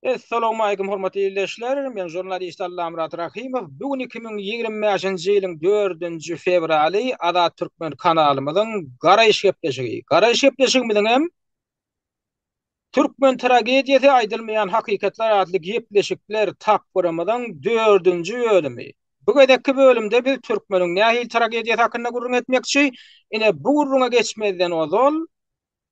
Assalamu alaykum hormatly dinleyijiler. Men jurnalist Allam Murat Rahimov. Bugün 2025-nji ýylyň 4-nji fevraly Ada Türkmen kanalymyzyň Garaýş gepleşigi. Garaýş gepleşigimiň hem Türkmen tragediýasy aýdylmaýan hakykatlar adly gepleşikler tapgyrymyň 4-nji bölümi. Bu gedekki bölümde biz Türkmeniň nähil tragediýasy hakynda gurrun etmekçi. Ine bu gurruna geçmeden ozal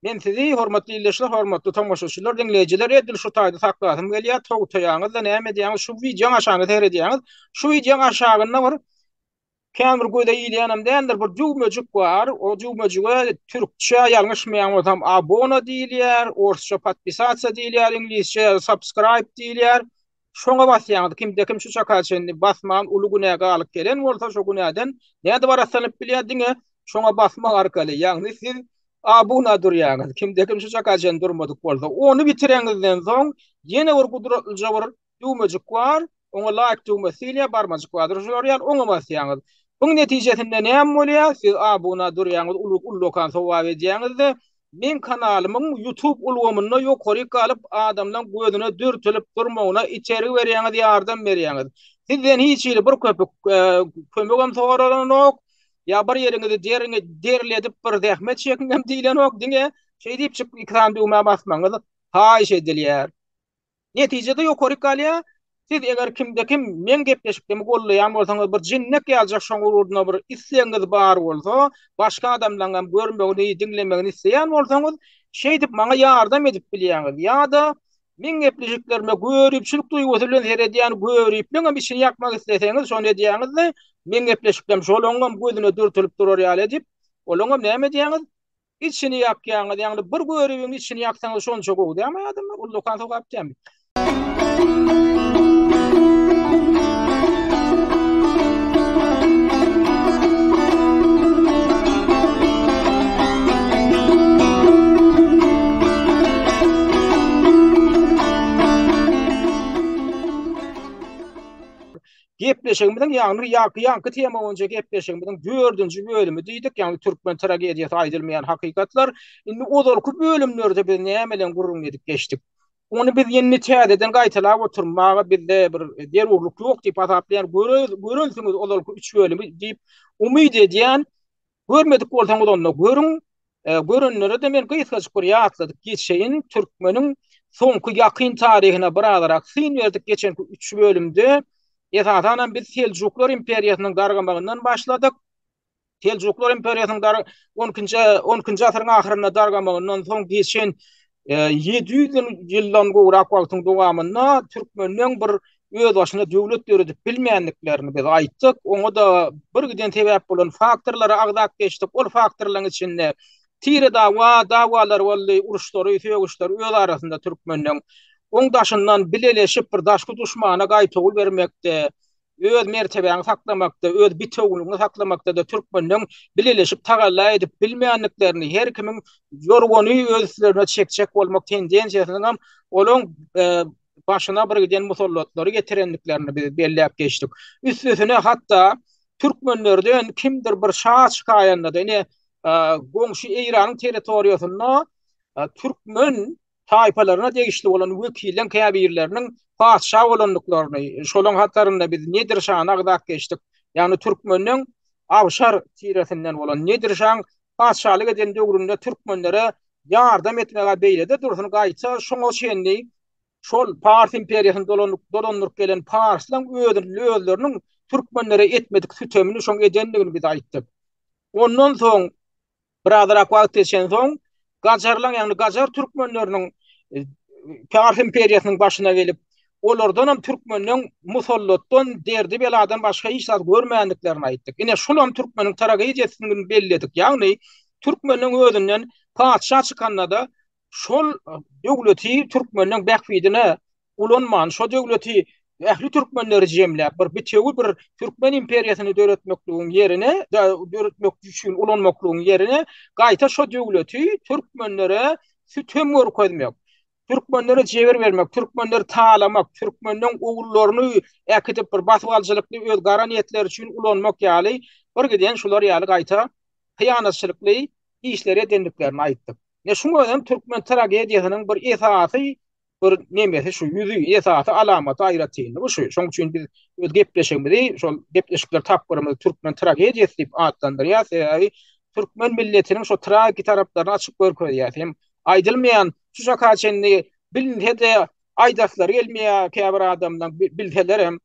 men sizi hormatly dinleyijiler, hormatly tamaşaçylar, dinleyijiler edil şu taýda saklasym gelýär. Togutaýaňyz da näme diýäňiz şu wideoň aşaňy seyrediýäňiz. Şu wideoň aşagynda bir kämir goýda ýylýanam dänder bir jugmejik bar. O jugmejige türkçe ýalňyşmaýan bolsam abona diýilýär, orsça podpisasiýa diýilýär, inglizçe subscribe diýilýär. Şoňa basýaňyz kimde kim şu çakaçyny basman uly günäge alyp gelen bolsa şu günäden näde barasanyp bilýärdiňe şoňa basmak arkaly ýagny siz abuna durýaňyz. Kimde kim şu çakaçyny durmadyk bolsa onu bitireňizden soň ýene bir gudratly bir jugmejik bar. Oňa like düýmesiyle barmajyk bar. Oňa basýaňyz. Bu netijesinde näme bolýar? Siz abuna durýaňyz, ullukan sowap edýäňizde men kanalymyň YouTube ulgamyna ýokary galyp adamlaryň gözüne dürtülip durmagyna içerik berýäňiz, ýardam berýäňiz. Sizden hiç ýyly bir köpük kömegem soraranok, ýa bir ýeriňizde derledip bir zähmet çekingem diýlenok diňe şey diýip çyk ekran düýme basmaňyz haýyş edilýär. Netijede ýokary galýar. Siz eger kimde kim men gepleşikdemi gollaýan bolsaňyz bir jinnek ýaljak şoňa urduna bir isleňiz bar bolsa, başga adamlardan görmegini, dinlemegini isleýän bolsaňyz, şey dip maňa ýardam edip bilýäňiz. Ýa-da men gepleşiklerime görüpçilik duýgusy bilen seredýän görüp meňe bir şey ýakmak isleseňiz, şonu diýäňiz-de men gepleşiklerim şolaňam gözüne dürtülip durar ýaly dip, olaňam näme diýäňiz? İçini ýakýaňyz, ýagny bir görübiň içini ýaksaňyz şonça gowdy, ama adamlar ullukan sowap diýär. Gepleşigimiň ýaňky tema boýunça gepleşigimiň 4-nji bölümi diýdik. Ýani Türkmen tragediýasy aýdylmaýan hakykatlar. Indi ozalky bölümlerde biz näme bilen gurrun edip geçdik. Onu biz ýeni täzeden gaýtalap oturmaga bizde bir derwurluk ýok diýip asaplaýan görünsüňiz ozalky 3 bölümi diýip umyt edýän görmedik bolsaňyz onda görüň. Görünlere de men gysgaçyk bir ýatladyk geçeýin Türkmeniň soňky ýakyn taryhyna baradarak syn berdik geçen 3 bölümde. Esasanen biz Selçuklar imperiýasynyň dargamagyndan başladyk. Selçuklar imperiýasynyň 10-njy asyryň ahyryna dargamagyndan soň geçen 700 ýyldan gowrak wagtyň dowamynda Türkmeniň bir öz başyna döwlet ýöredip bilmeýänliklerini biz aýtdyk. Oňa da bir giden sebäp bolan faktorlary agzap geçdik. Ol faktorlaryň içinde tire dawalar boldy, uruşlary, söýgüşler öz arasynda Türkmeniň oňdaşyndan bileleşip bir daşky duşmana gaýtagul bermekde, öz mertebäni saklamakda, öz bitewligini saklamakda da Türkmeniň bileleşip tagalla edip bilmeýänliklerini her kimiň ýorgony özlerine çekçek bolmak tendensiýasynyň olaň başyna bir giden musallatlary getirenliklerini biz belläp geçdik. Üstüne hatta Türkmenlerden kimdir bir şaha çykaýanda da ine goňşy Eýranyň territoriýasynda Türkmen taýpalaryna degişli bolan wekillen käbirleriniň paşa bolanlyklaryny, şolaň hatlarynda biz nedir şahana agzap geçdik. Ýani Türkmeniň awşar tiresinden bolan nedir şaň paşalyk eden döwründe Türkmenlere ýardam etmege beýlede dursun gaýtsa şoňa şeýle şol Pars imperiýasyny dolanlyp gelen Parslaň özleriniň Türkmenlere etmedik sütemini şoň edenligini biz aýtdyk. Ondan soň birazrak wagt geçen soň Gajarlaň, ýani Gajar türkmenleriniň Pars imperiýasynyň başyna gelip olardan hem Türkmeniň musallatdan derdi beladan başga hiç zat görmeýändiklerini aýtdyk. Ine şolam Türkmeniň tragediýasyny belledik. Ýagny Türkmeniň özünden paçha çykanda da şol döwleti Türkmeniň bähwidine ulanman, şo döwleti ähli türkmenleri jemläp bir bitewil bir Türkmen imperiýasyny döretmekligiň ýerine, döretmek üçin ulanmaklygyň ýerine gaýta şo döwleti türkmenlere sütem görkezmek, türkmenlere jeber bermek, türkmenleri taalamak, türkmeniň ogullaryny äkidip bir basyp alçylykly öz gara niýetleri üçin ulanmak ýaly bir giden şular ýaly gaýta hyýanatçylykly işlere edendiklerini aýtdyk. Ne şuňa hem Türkmen tragediýasynyň bir esasy bir nemesi şu yüzü esasy alamat aýratýyn. Bu şu. Şoň üçin biz öz gepleşigimizi şol gepleşikler tapgyrymyzy türkmen tragediyasy diýip adlandyrýar. Sebäbi türkmen milletiniň şo tragik taraplaryny açyk görkezýär. Hem aýdylmaýan şu şakaçenli bilinhede aýdaslar gelmeýär käbir adamdan bilseler hem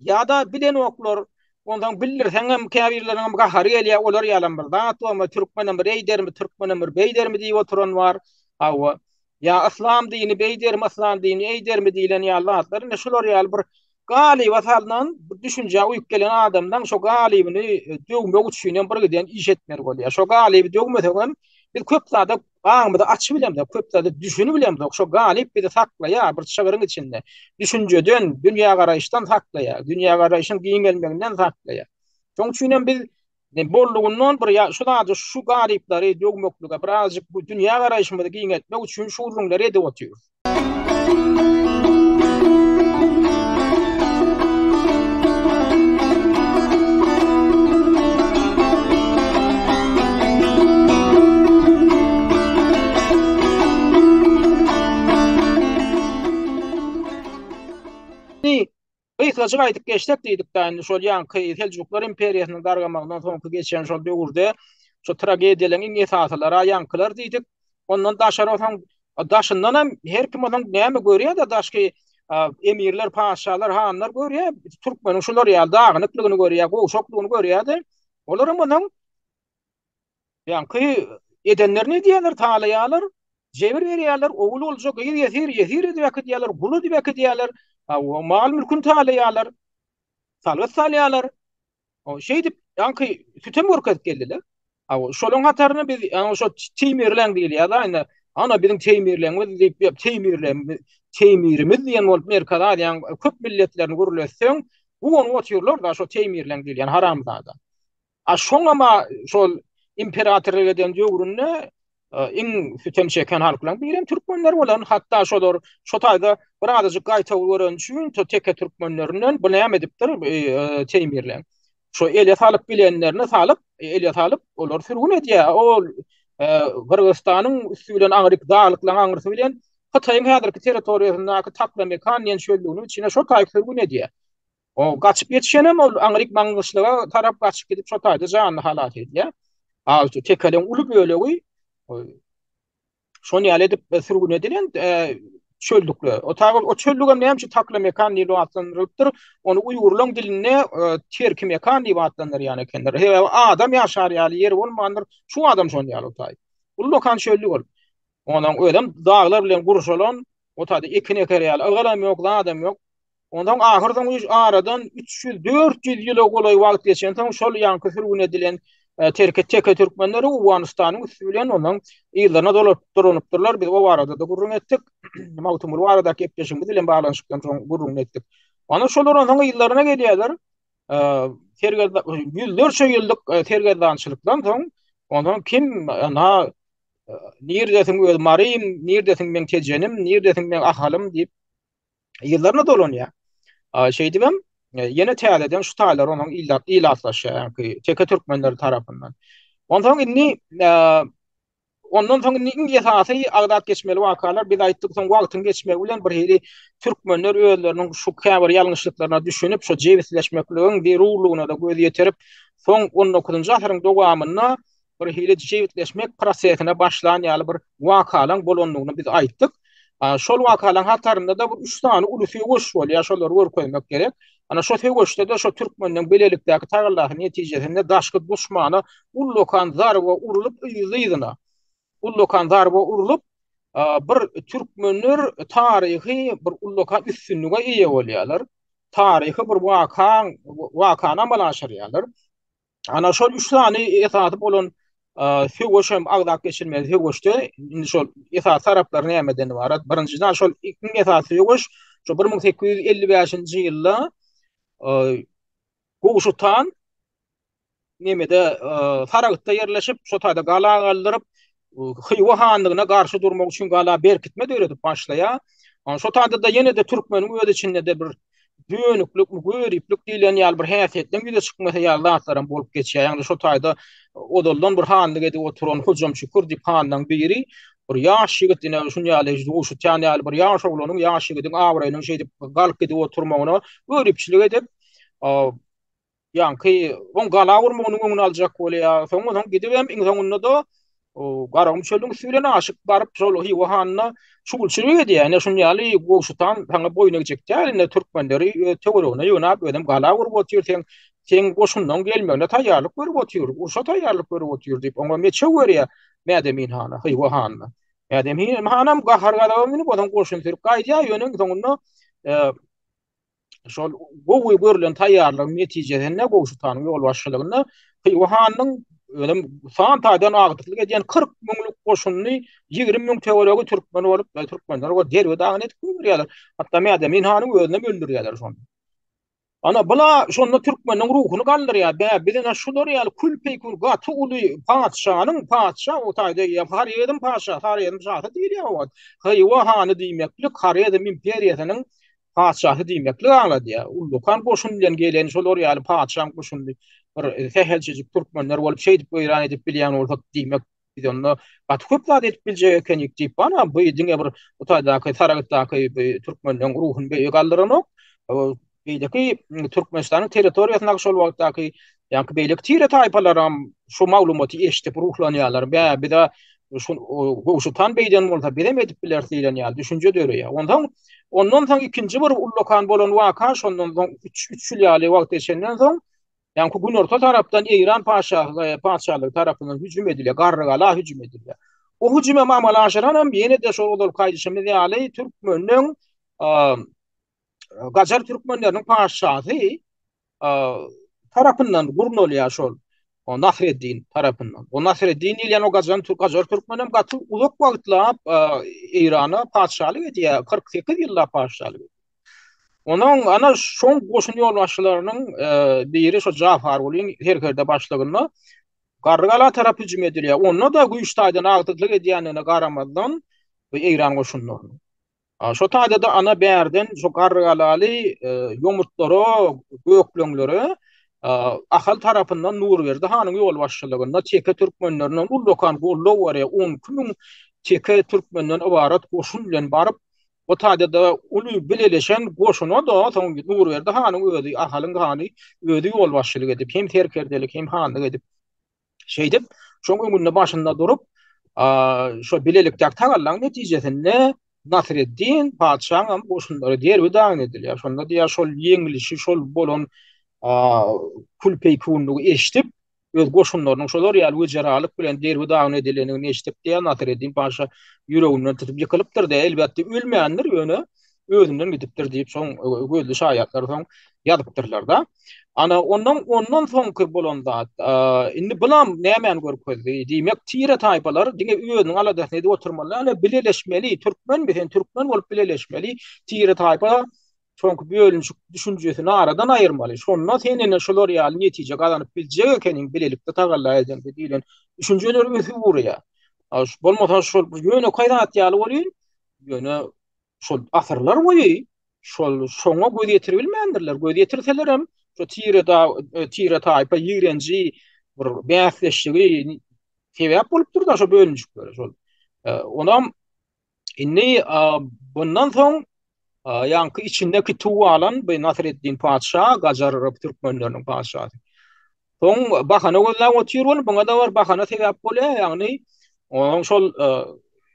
ýa-da bilen oklar ondan bilirsen hem käbirleriň gahary gelýär olar ýalan bir zat we türkmenem bir eýdermi türkmenem bir beýdermi diýip oturan bar. Hawa ya İslam dini beyder maslan dini eyder mi diýilen ýallatlary ne şolar ýaly bir gali wasaldan düşünje uýup gelen adamdan şo galibini döwmek üçin bir giden iş etmer bolýar. Şo galibi döwmesegem biz köp zada gaňmyda açy bilemde, köp zada düşünü bilemde. Şo galip bizi saklaýar bir şagyryň içinde. Düşünjeden, dünýä garaýyşdan saklaýar, dünýä garaýyşyň giň gelmeginden saklaýar. Şoň üçin biz bollugundan bir ya şu da şu garipleri döwmeklige birazcık bu dünya garaýşymyzy giň etmek üçin şu urunlary edip otýar. Kısaca aýdyp geçdik diýdik da şol ýanky Selçuklar imperiýasynyň dargamagynyň soňky geçen şol döwürde şo tragediýaleriň esasylary ýankylar diýdik. Ondan daşar olsaň daşyndan hem her kim onuň näme görýär da daşky emirler, paşalar, hanlar görýär. Türkmeniň şolar ýaly dagynyklygyny görýär, goşoklygyny görýär. Olaram onuň ýanky edenlerini diýerler, talaýarlar, jebir berýärler, oğul boljak, ýetir edip akydýarlar, gulu edip akydýarlar. Mal mülkün talaýarlar, salwat salýarlar. O şey dip ýanky sütem görkezip geldiler. Şolaň hataryny biz şo teýmirlen diýilýär da ýa-da ana bizim teýmirlerimiz diýip teýmirimiz diýen bolup Amerikada ýa köp milletlerini gürleseň bu onu otýarlar da şo teýmirlen diýilýän haramzada. Şoň ama şol imperatorlygdan döwründe in sütem çeken halklar bilen türkmenler bolan hatta şolar şo taýda bir azajyk gaýta gören üçin teke türkmenlerinden bilen edipdir teýmirlen. Şo ele salyp bilenlerini salyp ele salyp olar sürgün edýär. O Kırgızstanyň üstünden aňryk dağlyklar aňrysy bilen Hataýyň häzirki territoriýasyndaky tapla mekaniyň çöldügini içine şo taýyk sürgün edýär. O gaçyp ýetişenem ol aňryk maňlyşlyga tarap gaçyp gidip şo taýda jany halat edýär. Tekelen uly bölegi şonu ýaly edip sürgün edilen çöldükler. O çöldügem näme takla mekan diýip atlandyrypdyr. Onu Uýgurlaryň diline terki mekan diýip atlandyr ýani kenler. Adam ýaşar ýaly ýer bolmandyr. Şu adam şonu ýaly otay. Ullukan çöldük ol. Ondan öýdem daglar bilen gurşalan otady iki neker ýaly agalam ýok, adam ýok. Ondan ahyrdan aradan 300-400 ýyl golaý wagt geçen soň şol ýanky sürgün edilen teke türkmenleri Uwanystanyň üstü bilen onuň ýyllaryna dolup duranypdyrlar. Biz o arada da gurrun etdik. Mawtumul aradaky gepleşigimiz bilen baglanşykdan soň gurrun etdik. Ana şolar onuň ýyllaryna gelýärler. Tergede ýyllarça ýyllyk tergedançylykdan soň ondan kim ana nirdesin öz maryym, nirdesin men tejenim, nirdesin men ahalym diýip ýyllaryna dolanýar. Şey diýmem, yine täzeden şu taýlar onuň illatlaşýar, teke türkmenleri tarapyndan. Ondan inni ondan soň ingi esasy agdat geçmeli wakalar biz aýtdyk soň wagtyň geçmegi bilen bir hili türkmenler özleriniň şu käbir ýalňyşlyklaryna düşünip şu jewitleşmekligiň bir ruhlugyna da göz ýetirip soň 19-njy asyryň dowamyna bir hili jewitleşmek prosesine başlan ýaly bir wakalaň bolanlygyny biz aýtdyk. Şol wakalaň hatarynda da bu 3 tane ulusy goş bolýar, şolar görkezmek gerek. Ana şo tegoşda da şo türkmeniň belelikdäki taýlarlaryň netijesinde daşky duşmana ullokan zarba urulup ýyzyna. Ullokan zarba urulup bir türkmenler taryhy bir ullokan üstünlüge eýe bolýarlar. Taryhy bir wakana malaşyrýarlar. Ana şol 3 tane esasy bolan Fegoşem agdak geçirmeli Fegoş'ta şol esas taraplar nämeden barat. Birinciden şol ikinci esas Fegoş şo 1855-nji ýylda Gowşutan nemede Faragutda ýerleşip şo taýda gala galdyryp Hywa hanlygyna garşy durmak üçin gala berkitme döredip başlaýar. Şo taýda da ýene de türkmeniň öz içinde de bir dönüklük, göriplik diýilen ýaly bir häsiýetden ýüze çykmasa ýaly zatlaryň bolup geçýär. Ýani şo taýda odoldan bir hanlyk edip oturan hujamçy Kurdi handan biri bir yaş ýigitine şunu ýaly şu tane ýaly bir yaş oglanyň yaş ýigitiň awraýynyň şeýdip galyp gidip oturmagyna görüpçilik edip ýa-ni on gala urmagyny öňüne aljak bolýar. Soňra gidip hem iň soňunda da garam çöldüň süýlen aşyk baryp şol hiwahanna şugulçylyk edýär. Ene şunu ýaly goşutan taňa boýuna geçekdir. Ene türkmenleri töweregine ýönap ödem gala urup otyr sen goşundan gelmegine taýýarlyk görüp otyr. Uşa taýýarlyk görüp otyr diýip oňa meçe görýär. Mädemin hana hiwahanna. Mädemin hanam gahar gala mini bodan goşun türk gaýdýar ýönüň soňunda şol gowy görülen taýýarlyk netijesinde goşutanyň ýol başçylygyna hiwahanyň ölüm san taýdan agtyklyk edýän 40 müňlük goşuny 20 müň teoregi türkmen bolup türkmenler o derwe dagyny etip görýärler. Hatda Mädemin hanyň özüne öldürýärler şonu. Ana bula şonda türkmeniň ruhuny galdyrýar. Bizden şular ýaly külpeýkül gaty uly paçşanyň paçşa o taýda ýapar ýedim paçşa, taryýym şahy diýýär o. Haýwahany diýmekli Koreýa imperiýasynyň paçşahy diýmekli aňladýar. Ullukan goşun bilen gelen şolar ýaly paçşan goşun bir sehelçejik türkmenler bolup şeýdip öýran edip bilýän bolsak diýmek biz onu gaty köp zat edip biljek ekenik diýip bana bu diňe bir o taýdaky Saragatdaky türkmenliň ruhuny beýe galdyranyk. Beýleki Türkmenistanyň territoriýasyna şol wagtdaky ýa-ni beýlek tire taýpalaram şu maglumaty eşitip ruhlanýarlar. Bir de şu tan beýden bolsa berem edip bilersiýlenýär, düşünje döreýär. Ondan soň ikinji bir ullukan bolan waka şondan soň 3 ýaly wagt geçenden soň ýa-ni Günorta tarapdan İran paşalygy tarapyndan hüjüm edilýär, garrygala hüjüm edilýär. O hüjüme mamalaşyran hem ýene de şol odol kaýdyşymyz ýaly türkmenliň Gajar Türkmenlerinin paşasy tarapyndan gurnolýar şol. O Nasreddin tarapyndan. O Nasreddin ýa-ni o Gajar Türkmenem gaty uzak wagtlap Irana paşalyk edýär. 48 ýylla paşalyk. Onun ana şoň goşun ýol başçylarynyň biri şo Jafar bolan herkerde başlygyna garrygala tarapy hüjüm edilýär. Onda da güýç taýdan agtyklyk edýänine garamazdan Iran goşunlaryny şo taýda da ana bärden şo garrygalaly ýomurtlary, gökleňleri ahal tarapyndan nur berdi. Hanyň ýol başçylygyna çeke türkmenlerinden ullukan gollaw wara 10 gün çeke türkmenden ibarat goşun bilen baryp o taýda da uly bileleşen goşuna da soň nur berdi. Hanyň özi ahalyň hany özi ýol başçylyk edip hem terkerdelik hem hanlyk edip şeýdip şoň öňünde başynda durup şo bilelikdak tagallaň netijesinde Nasreddin paçşaň goşunlary derwe dagyny edilýär. Şonda diýär şol ýeňilişi şol bolan külpeýkünlügi eşitip öz goşunlarynyň şolar ýaly wejaralyk bilen derwe dagyny edilenini eşitip diýär Nasreddin paşa ýüreginden tutip ýykylypdyr-da elbetde ölmeýändir ýöne özünden gidipdir diýip şoň gözli şaýatlar soň ýazypdyrlar da. Ana ondan soňky bolan zat indi bulam nämen görkezdi diýmek tire taýpalar diňe öýüniň aladasyna edip oturmaly, ana bileleşmeli, türkmen bolup bileleşmeli, tire taýpa şoňky bölünçük düşünjesini aradan aýyrmaly. Şonda senene şolar ýaly netije galanyp biljek ekeniň bilelikde tagalla eden diýilen düşünjeler öňe buraya. Bolmasa şol ýöne kaýrat ýaly bolýar, ýöne şol asyrlar boýy şol şoňa göz ýetirip bilmändirler. Göz ýetirseler hem şu tire taýpa ýigrenji bir bäsleşigi sebäp bolup durda şo bölünçükler şol. Onam inni bundan soň ýa-ni içindeki tuwalan bu Nasreddin paşa Gajar Türkmenleriniň paşasy. Soň bahana gözläp otyr buňa da bar bahana sebäp bolýar ýa-ni onuň şol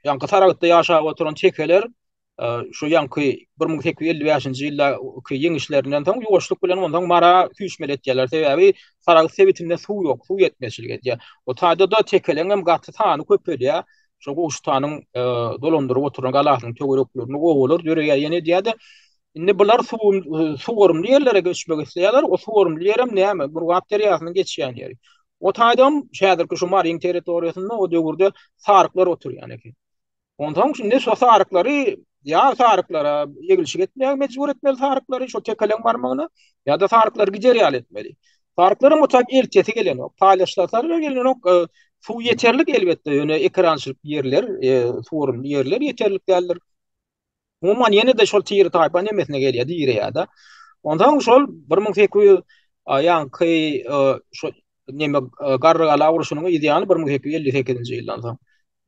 ýa-ni Saragatda ýaşap oturan çekeler şu ýa-ni 1855-nji ýylda ýeňişlerinden soň ýoşluk bilen ondan mara küýşmeli etýärler. Sebäbi Saragat sebitinde suw ýok, suw ýetmeçilik edýär. O taýda da tekeleň hem gaty sany köp edýär. Şo goşutanyň dolandyryp oturan galasynyň töwereklerini gowalar döreýär ýene diýdi. Indi bular suwurumly ýerlere göçmek isleýärler. O suwurumly ýer hem näme? Bir wagt deriýasynyň geçýän ýeri. O taýdam şäherki şu Maryň territoriýasynda o döwürde saryklar oturýan eken. Ondan şimdi şu sarıkları ya sarıklara ýegilşik etmeye mecbur etmeli sarıkları şu tekelen barmagyna ya da sarıkları giderýal etmeli. Sarıkları mutlak elteti gelen o. Paylaşlatar gelen o su yeterlik elbette ýöne ekrançylyk ýerler, forum ýerler yeterlik däldir. Umuman ýene de şol tire taýpa nemesine gelýär diýerýär da. Ondan şol 1800 ýa-ni şo neme garrygala uruşunyň ideýany 1858-nji ýyldan soň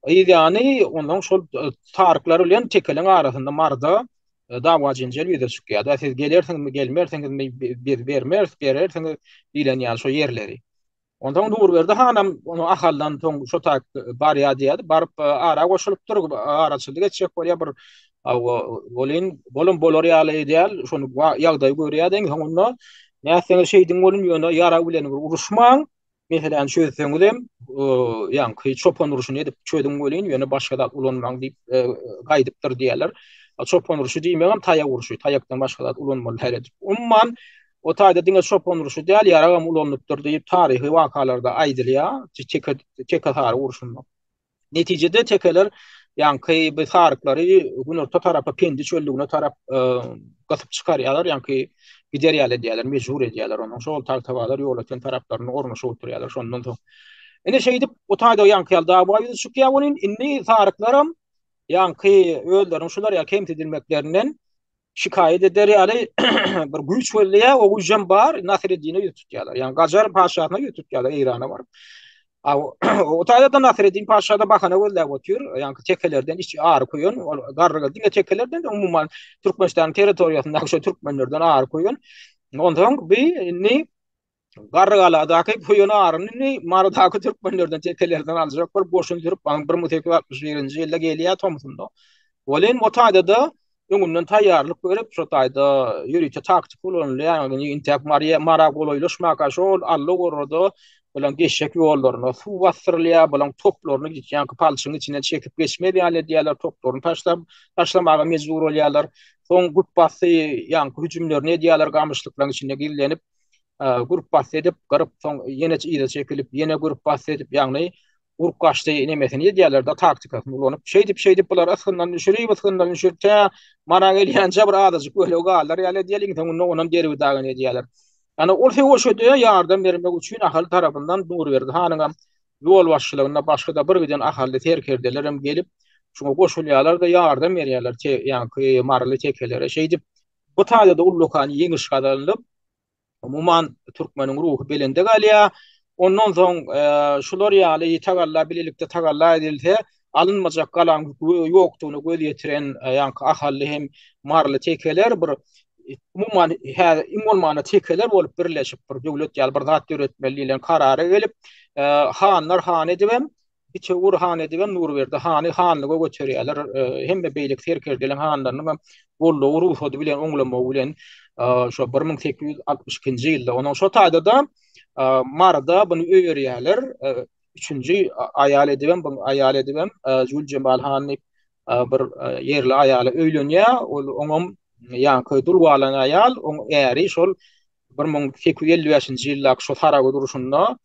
Yani ondan şol tarıklar bilen tekelen arasında marda dawa jenjel ýüze çykýar. Da siz gelersiňiz, gelmersiňiz, bir berersiňiz bilen ýa şo yerleri. Ondan dur berdi hanam onu ahaldan toň şo tak bar ýa diýdi. Baryp ara goşulyp durup araçylyk etjek bolýar bir bolin bolor ýaly ideal şonu ýagdaý görýärdiň soňunda näseni şeýdiň bolun ýöne yara bilen uruşmaň meselen şöýseňizem ýa-ni çopon uruşuny edip çöýdiň bolyn ýöne başga da ulanmaň diýip gaýdypdyr diýerler. Çopon uruşu diýmegem taýak uruşy, taýakdan başga da ulanmaly her edip. Umman o taýda diňe çopon uruşu diýil ýaragam ulanlypdyr diýip taryhy wakalarda aýdylýar. Çeka uruşundan. Neticede tekeler yankı bu tarıkları bunu tarapa pendi çöllüğüne tarap gatıp çıkarıyorlar yankı gider ýaly diýerler mecbur edýärler onu şol tartabalar ýol eten taraplaryny ornaşyp oturýarlar şondan soň ene şeýdip o taýda yankı ýalda baýy çykýar bolan inni tarıklaram yankı öldürüm şular ýa kemt edilmeklerinden şikayet eder ýaly bir güýç bolýar o güýjem bar Nasreddin'e ýetýärler ýani Gajar paşasyna ýetýärler Irana bar. O taýda da Nasreddin Paşa da bahana bolýar otur. Ýani tekelerden içi ağır koyun. Garryga diňe tekelerden de umumyň Türkmenistan territoriýasyndaky şo türkmenlerden ağır koyun. Ondan ni garrygaladaky koyun ağırny maradaky türkmenlerden tekelerden aljak bir boşun durup 1961-nji ýylda gelýär Tomsunda. Bolen o taýda da öňünden taýýarlyk görüp şo taýda ýürüýte taktik bolanlar ýani intak mara goloýlaşmak şol Allah gorada bolan geçşek ýollaryna suw bastyrylýar bolan toplaryny gitýän palçynyň içine çekip geçmedi ýaly diýerler toplaryny taşlamaga mejbur bolýarlar. Soň grup basy ýani hüjümlerini diýerler gamışlyklaryň içine girilýänip grup basy edip garyp soň ýene ýyla çekilip ýene grup basy edip ýani grup gaçdy nemesini diýerler da taktikasyny ulanyp şeýdip bular asyndan düşürip mara gelýänçe bir adadyk böyle gallar ýaly diýerler soň onuň derbi dagyny diýerler. Ana orta oşuda yardım vermek üçin ahal tarapyndan dur berdi. Hanyňam ýol başçylygyna başga da bir giden ahally terkerdelerem gelip şoňa goşulýarlar da yardım berýärler. Ýani marly tekelere şeýdip bu taýda da ullukan ýeňiş gadanlyp umumyň türkmeniň ruhy belinde galýar. Ondan soň şular ýaly tagallar bilelikde tagallar edilse alınmajak galan ýokdugyny göz ýetiren ýani ahally hem marly tekeler bir umumyň imolmana tekeler bolup birleşip bir döwlet ýaly bir zat öwretmeliginden karary gelip hanlar han edibem içe ur han edibem nur berdi hanlyga göçerýärler hemme beýlik terkerdilen hanlaryny bollu urusy bilen oňlama bilen şo 1862-nji ýylda onuň şo taýda da marda bunu öýerýärler 3-nji aýal edibem Jul Jemal Hany bir ýerli aýaly öýlenýär oňam ýani dulwalan aýal oň äri şol 1855-nji ýylda şo taraga duruşunda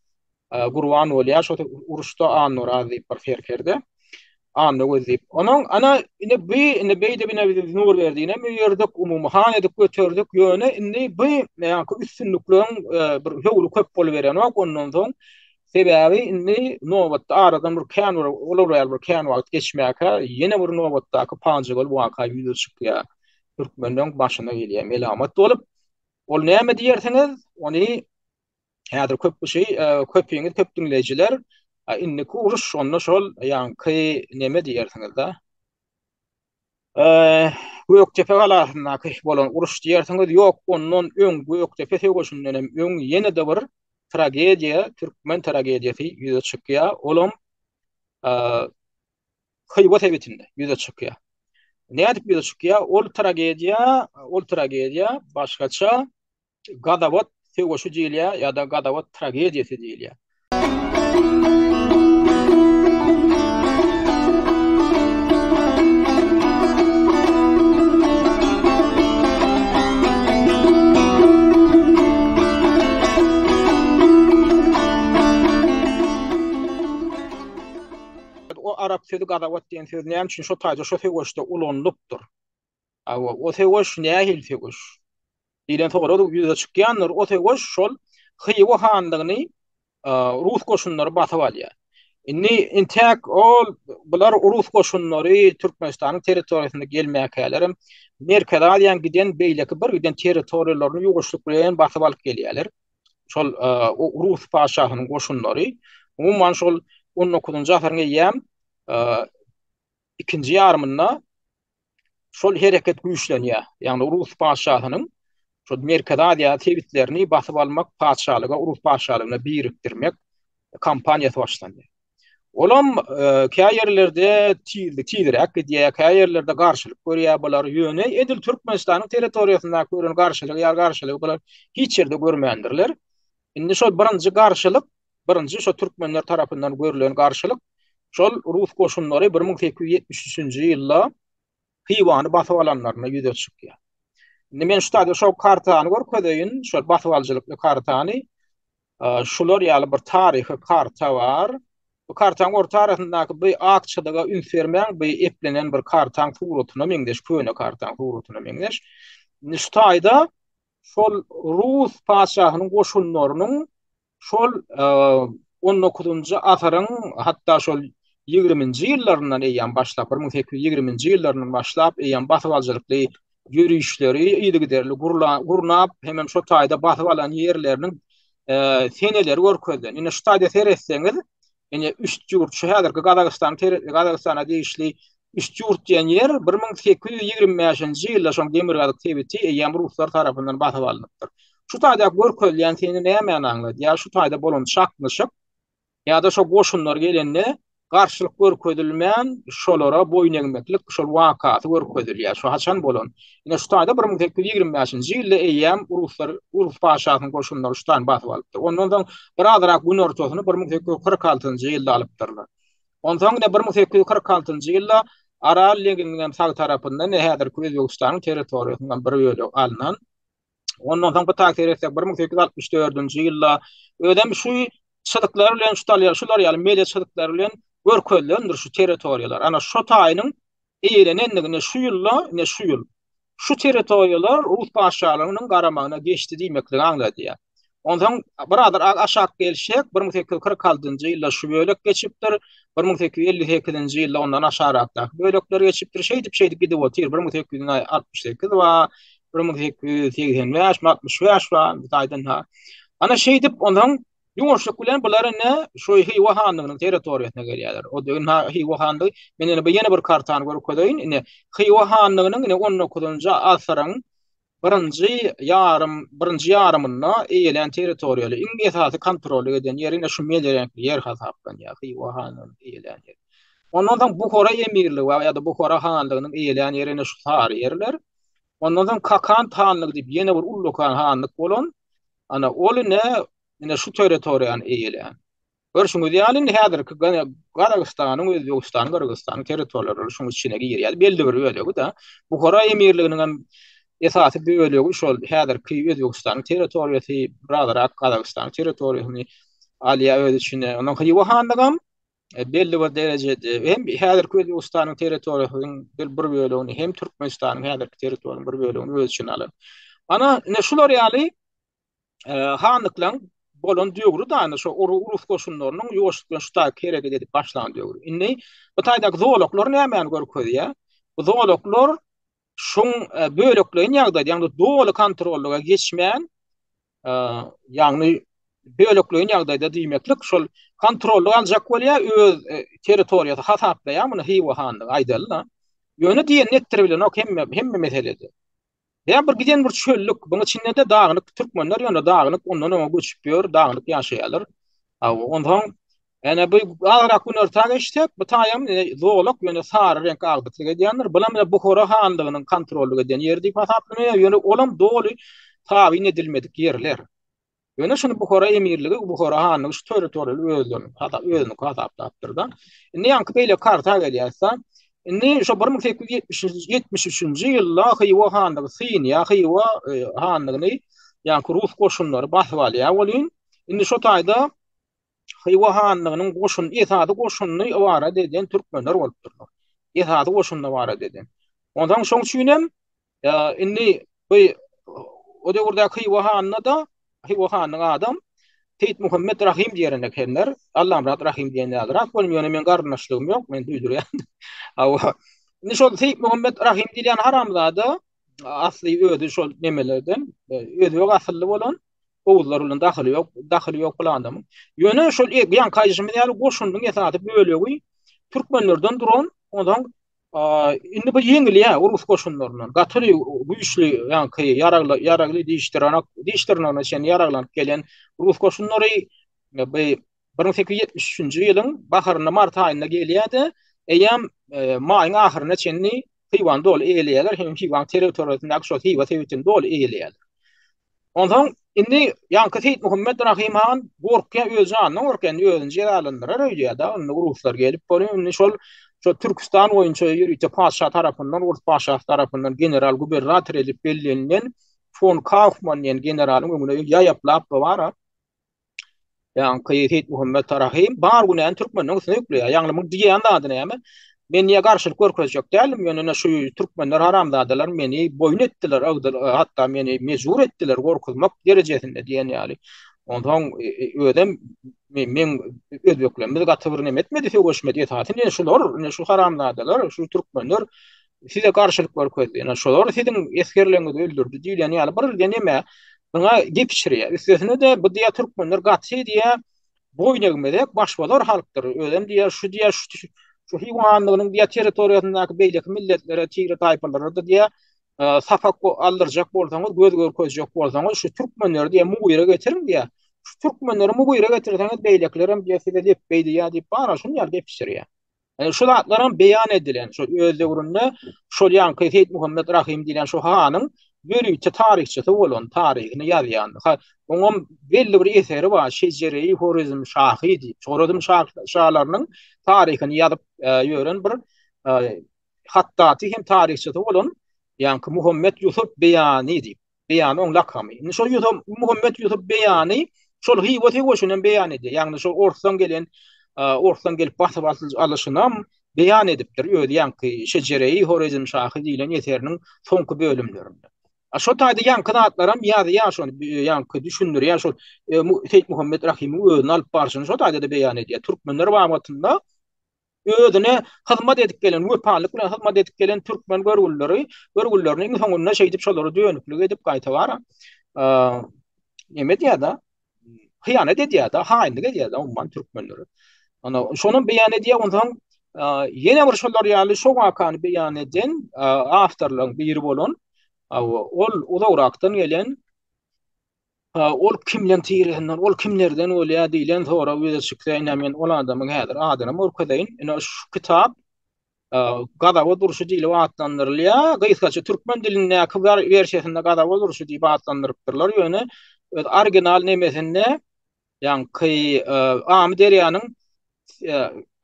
gurban bolýar şo uruşda anur azyp bir ferkerde anny gözleyip onuň ana ine beýde nur berdiňe mi ýerdik umumy han edip götürdük ýöne indi bu ýani üstünlüklerin bir howlu köp bolup beren ondan soň sebäbi indi nobatda aradan bir kan wagt geçmäke ýene bir nobatdaky panjygol waka ýüze çykýar. Türkmenleriň başyna gelýär melamat bolup ol näme diýersiňiz ony häzir köp köpüňiz köp dinleýijiler inni kuruş şonda şol ýani näme diýersiňiz da Göktepe galasyna bolan uruş diýersiňiz ýok ondan öň Göktepe söwüşinden öň ýene de bir tragediýa türkmen tragediýasy ýüze çykýar olam Hybat ebetinde ýüze çykýar. Nädip ýüze çykýar? Ol tragediýa başgaça gadawat söwüşi diýilýär ýa-da gadawat tragediýasy diýilýär. Arap sözü gadawat diýen söz näme üçin şo taýda şo söwüşde ulanlypdyr. O söwüş nähil söwüş? Diýen togra ýüze çykýanlar o söwüş şol Hywa hanlygyny Rus goşunlary basyp alýar. Inni intak ol bular Rus goşunlary Türkmenistanyň territoriýasyna gelmäkälerim merkezde ýan giden beýleki bir giden territoriýalaryny ýuwuşlyk bilen basyp alyp gelýärler. Şol Rus paşahynyň goşunlary umumyň şol 19-njy asyryň ýam ikinji ýarymynda şol hereket güýçlenýär. Ýagny Rus paşahynyň şol Merkez Aziýa tebitlerini basyp almak, paşalyga, Rus paşalygyna birikdirmek kampaniýasy başlandy. Olam käýerlerde tiýdirek diýe käýerlerde garşylyk görýär bolar ýöne edil Türkmenistanyň territoriýasynda görülen garşylyk bolar hiç ýerde görmeýändirler. Indi şol birinji garşylyk, birinji şo türkmenler tarapyndan görülen garşylyk şol Rus goşunlary 1873-nji ýylda Hywany basyp alanlaryna ýüze çykýar. Indi men şu taýda şo kartany görkezeýin, şol basyp aljylykly kartany, şular ýaly bir taryhy karta bar. Bu kartaň ortaryndaky bu akçylyga ün bermän, bu eplenen bir kartaň suratyna meňdeş, köne kartaň suratyna meňdeş. Indi şu taýda şol Rus paşahynyň goşunlarynyň şol 19-njy asaryň hatda şol 20-nji ýyllaryndan eýän başlap 1820-nji ýyllaryndan başlap eýän basyp aljylykly ýürüýüşleri ýygyderli gurnap hemem şo taýda basyp alan ýerleriniň seneleri görkezlen. Ine şu taýda seretseňiz, ine üst ýurt şu häzirki Gazagystana diýişli üst ýurt diýen ýer 1825-nji ýylda şoň Demirgazyk tebiti eýän ruslar tarapyndan basyp alınıpdyr. Şu taýda görkezlen seni näme aňlady? Ya şu taýda bolan şaklyşyk ýa-da şo goşunlar gelende garşylyk görkezilmän şolara boyun egmeklik şol wakaty görkezilýär. Şu haçan bolan? Ine şu taýda 1825-nji ýylda eýän Rus paşasynyň goşunlary şutan basyp alypdyr. Ondan bir azyrak gün ortasyny 1846-njy ýylda alypdyrlar. Ondan da 1846-njy ýylda Aral Leningrad sag tarapyndan häzirki Özbegistanyň territoriýasyndan bir bölegi alynan. Ondan soň bu taýda 1864-nji ýylda ödem şu çydyklary bilen şular ýaly media çydyklary bilen görkezlendir şu territoriýalar. Ana şu taýynyň eýlenendigine şu ýylda, ne şu ýyl. Şu territoriýalar Rus paşalygynyň garamagyna geçdi diýmekligi aňlady. Ondan birader aşak gelşek 1846-njy ýylda şu bölek geçipdir. 1858-nji ýylda ondan aşarakda bölekler geçipdir. Şeýdip gidip otyr 1868 we 1885-65 we taýdan ha. Ana şeýdip ondan ýumuşlyk bilen bular ne şo Hiwa hanynyň territoriýasyna gelýärler. O döwün Hiwa hanyny men ene ýene bir kartany görkezeýin. Ine Hiwa hanynyň 19-njy asaryň birinji ýarymynda eýelen territoriýaly iň esasy kontrol eden ýerine şu melerenkli ýer hasaplan ýa Hiwa hanynyň eýelen ýeri. Ondan Bukhara emirligi ýa-da Bukhara hanlygynyň eýelen ýerine şu sar ýerler. Ondan Kakan hanlygy diýip ýene bir ullukan hanlyk bolan. Ana ol ne şu territoriýany eýelen. Görşüňiz ýaly häzirki Gazagystanyň, Özbegistanyň, Kyrgyzstanyň territoriýalary şoň içine girýär. Belli bir bölegi da Bukhara emirliginiň esasy bölegi şol häzirki Özbegistanyň territoriýasy, biraderak Gazagystanyň territoriýasyny alýa öz içine. Onuň Hiwa hanlygam belli bir derejede hem häzirki Özbegistanyň territoriýasynyň bir bölegini hem Türkmenistanyň häzirki territoriýasynyň bir bölegini öz içine alan. Ana ne şular ýaly hanlyklaň bolan döwrü da şu Rus goşunlarynyň ýoşlukdan şu taýda kerek edip başlan döwrü. Indi bu taýda zoologlar näme görkezýär? Bu zoologlar şoň böleklerin ýagdaýda ýagny dowly kontrollyga geçmän ýagny böleklerin ýagdaýda diýmeklik şol kontrolly aljak bolýar öz territoriýasy hasapdaýar muny Hiwa hanyny aýdallar. Ýöne diýen netdir bilen ok hemme meselede. Ya bir giden bir çöllük, bunun içinde de dağınık Türkmenler ýöne dağınık, ondan ona göçüp ýör, dağınık ýaşaýarlar. Ondan ene bu agrak gün ortaga geçdik, bu taýam zoolog ýöne sary renk agdyk edýänler. Bular bilen Bukhara hanlygynyň kontrolü eden ýerdi hasaplanýar, ýöne olam doly taýin edilmedik ýerler. Ýöne şunu Bukhara emirligi, Bukhara hanlygy şu territoriýaly özüni hasaplanýardy. Indi ýanky beýle karta gelýärse, indi şu 1873-nji ýylda Hiwa hanyny Synia Hiwa hanyny ýa-ni Rus goşunlary basyp alýar bolýan. Indi şu taýda Hiwa hanynyň goşun esasy goşuny awara eden türkmenler bolupdyrlar. Esasy goşuny awara eden. Ondan şoň üçinem indi bu o döwürde Hiwa hanyny adam Teyit Muhammed Rahim diýerine kenler. Allah'ım Rahim diýenler. Rak bolum ýöne men garnaşlygym ýok, men duýdurýan. Indi şol Teyit Muhammed Rahim diýen haramzada asly özi şol nemelerden özi asly bolan owuzlar bilen daxily ýok bulan adam. Ýöne şol ýan kaýjymy ýaly goşundyň esasy bölegi Türkmenlerden duran ondan indi bu ýeňil ýa urus goşunlarynyň gatyry güýçli ýa-ni ýaragly diýişdirýän şen ýaraglanyp gelen urus goşunlary bu 1873-nji ýylyň baharyna mart aýynda gelýärdi. Eýem maýyň ahyryna çenli hywan dol eýleýärler, hem hywan territoriýasyna şol hywa sebäpden dol eýleýärler. Ondan indi Ýanky Seyit Muhammed Rahim Han gorkýan öz janyny gorkýan özüni jeralandyrar öýdýär da, onu uruslar gelip bolýar. Şol Türkistan boýunça ýürüýte paşa tarapyndan, urus paşa tarapyndan general gubernator edip bellenlen von Kaufmann diýen generalyň öňüne ýaýaplap bar. Ýanky Seyit Muhammed Rahim bar günen türkmenler söýükleýär. Ýaňlymyň diýen adyny näme? Men niye garşylyk görkezjek dälim, ýöne şu türkmenler haramdadalar, meni boyun etdiler, hatda meni mejbur etdiler gorkuzmak derejesinde diýen ýaly. Ondan ödem men özbeklerimiz gatyr nemetmedi, söwüşmedi etaty, şular, şu haramdadalar, şu türkmenler size garşylyk görkezdi. Şular sizin eskerlerinizi öldürdi diýen ýaly bir deneme buna gepişirýär. Üstesine de bu diýe türkmenler gaty diýe boyun egmedek başbalar halkdyr. Ödem diýe şu hywanlygynyň diýe territoriýasyndaky beýlek milletlere, çyry taýpalara da diýe safak aldyrjak bolsaňyz, göz görkezjek bolsaňyz şu türkmenleri diýe mugyra getirin diýe. Şu türkmenleri mugyra getirseňiz beýleklerim diýe size dep beýdi ýa diýip bara şunu ýa gepişirýär. Şu zatlaryň beýan edilen, şu öz döwründe şol Ýanky Seyit Muhammed Rahim diýen şu hanyň ýürüýçi tarihçisi bolan taryhyny ýazýan. Oňam belli bir eseri bar, Şejere-i Horizm Şahy. Horizm şahlarynyň tarihyny ýazyp ýören bir hatdaty hem tarihçisi bolan Ýanky Muhammed Yusuf Beýany diýip. Beýany oň lakamy. Şol Muhammed Yusuf Beýany şol hywa tegoşunan beýan edýär. Ýagny şol ortadan gelip basyp alyşynam beýan edipdir. Öýde Ýanky Şejere-i Horizm Şahy diýilen eseriniň soňky bölümlerinde. Şo taýda ýanky zatlaram ýa şonu ýanky düşündir ýa şol Seyit Muhammed Rahim'in özüni alyp barşyny şo taýda da beýan edýär. Türkmenler wagtynda özüne hyzmat edip gelen, wöpanlyk bilen hyzmat edip gelen türkmen görgüllerini soňuna şey edip şolary dönüklik edip gaýta bar. Neme diýär da? Hyýanet edýär da, haýynlyk edýär da umman türkmenleri. Ana şonuň beýan edýär ondan ýene bir şolar ýaly şo wakany beýan eden awtorlaryň biri bolan ol uzaktan gelen ol kimden tirihinden, ol kimlerden olýa diýilen sonra öýde şükleýän men ol adamyň häzir adyny murkadaýyn. Ina şu kitap Gadawa duruşy diýilip atlandyrylýar. Gysgaça türkmen diline kybar versiýasynda Gadawa duruşy diýip atlandyrypdyrlar. Ýöne original nemesinde Ýanky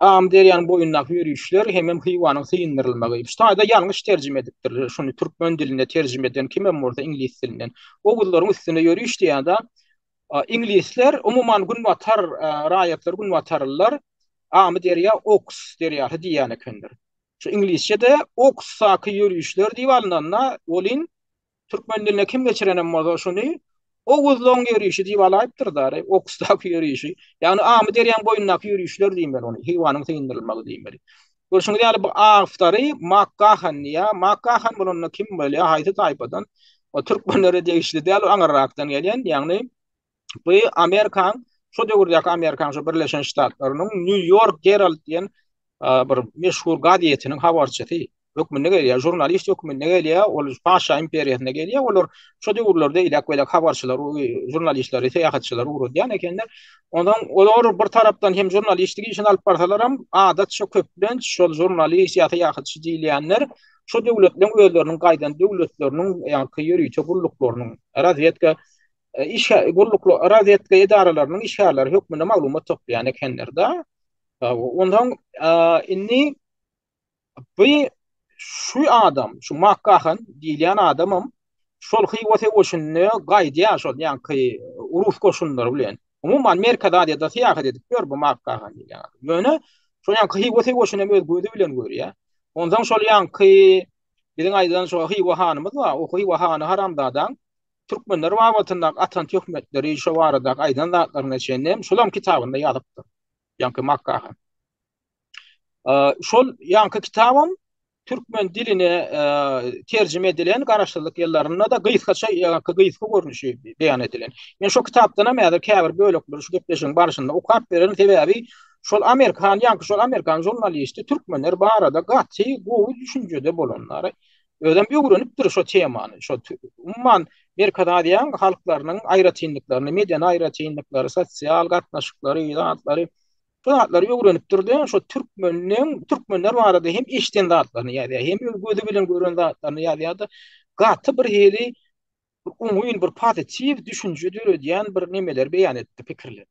Am derýanyň boyundaky ýürüýüşler hemem hyýwanyň syýndyrylmagy. Ştaýda ýalňyş terjime edipdir. Şunu türkmen diline terjime eden kimem bolsa ingliz dilinden. Ogullaryň üstüne ýürüýüş diýende inglizler umuman günwatar raýatlar günwatarlar Am derýa Ox derýär diýene kendir. Şu inglizçede Ox saky ýürüýüşler diýip alynanna olin türkmen diline kim geçirenem bolsa şunu Oguzlaryň ýürüýüşi diýip alaypdyr da, Oxdaky ýürüýüşi. Ýani amy derýän boyundaky ýürüýüşler diýmen onu, hyýwanyň syýndyrylmagy diýmeli. Görşüňiz ýaly bu awtary Makkahan ýa Makkahan bolan kim bilýär, haýsy taýpadan o türkmenlere degişli däl aňarrakdan gelýän, ýagny bu Amerikan, şo döwürde Amerikan şo Birleşen Ştatlarynyň New York Herald diýen bir meşhur gazetiniň habarçysy. Hökümine gelýär, jurnalist hökümine gelýär, ol Paşa imperiýasyna gelýär, olar şo döwürlerde ilak habarçylar, jurnalistler, seýahatçylar urdy ýa-ni ekenler. Ondan olar bir tarapdan hem jurnalistligi işini alyp barsalaram, adat şo köplen şol jurnalist ýa seýahatçy diýilýänler şo döwletlerin özleriniň gaýdan döwletleriniň ýa-ni ýürüýçi guruluklarynyň razvedka razvedka edaralarynyň işgärleri hökümine maglumat toplaýan ekenler da. Ondan inni bu şu adam, şu Makkahan diýilen adamym şol hyýwa tegoşuny gaýdýar şol ýanky urus goşunlary bilen. Umuman Amerikada da seýahat edip gör bu Makkahan diýilen. Ýöne şo ýanky hyýwa tegoşuny öz gözi bilen görýär. Ondan şol ýanky biziň aýdan şo hyýwa hanymyz bar, o hyýwa hany haramdadan türkmenler wagtynda atan hökümetleri şo barada aýdan zatlaryna çennem şolam kitabynda ýazypdyr. Ýanky Makkahan. Şol ýanky kitabym türkmen diline terjime edilen garaşdyrlyk ýyllarynda da gysgaça gysga görnüşi beýan edilen. Men şu kitapdan näme käbir bölekler şu gepleşiň barşynda okap beren sebäbi şol Amerikan ýa-ni şol Amerikan jurnalisti türkmenler barada gaty gowy düşünjede bolanlar ödem ýögrenipdir şo temany. Şo umman Amerikada diýen halklarynyň aýratynlyklaryny, mediýa aýratynlyklary, sosial gatnaşyklary, ýa-da şoňatlary ýögrenipdir şo türkmenler barada hem eşden zatlaryny ýa-da hem gözü bilen gören zatlaryny ýa-da gaty bir hili umumy bir pozitiv düşünje döredýän bir nemeler beýan etdi, pikirler.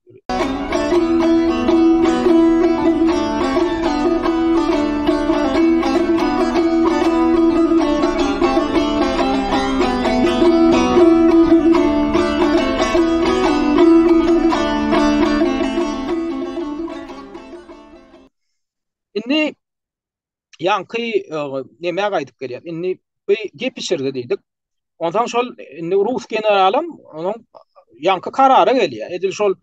Inni yankı näme gaýdyp gelýär. Inni bu gepişirdi diýdik. Ondan şol inni Rus generalym onuň yankı karara gelýär. Edil şol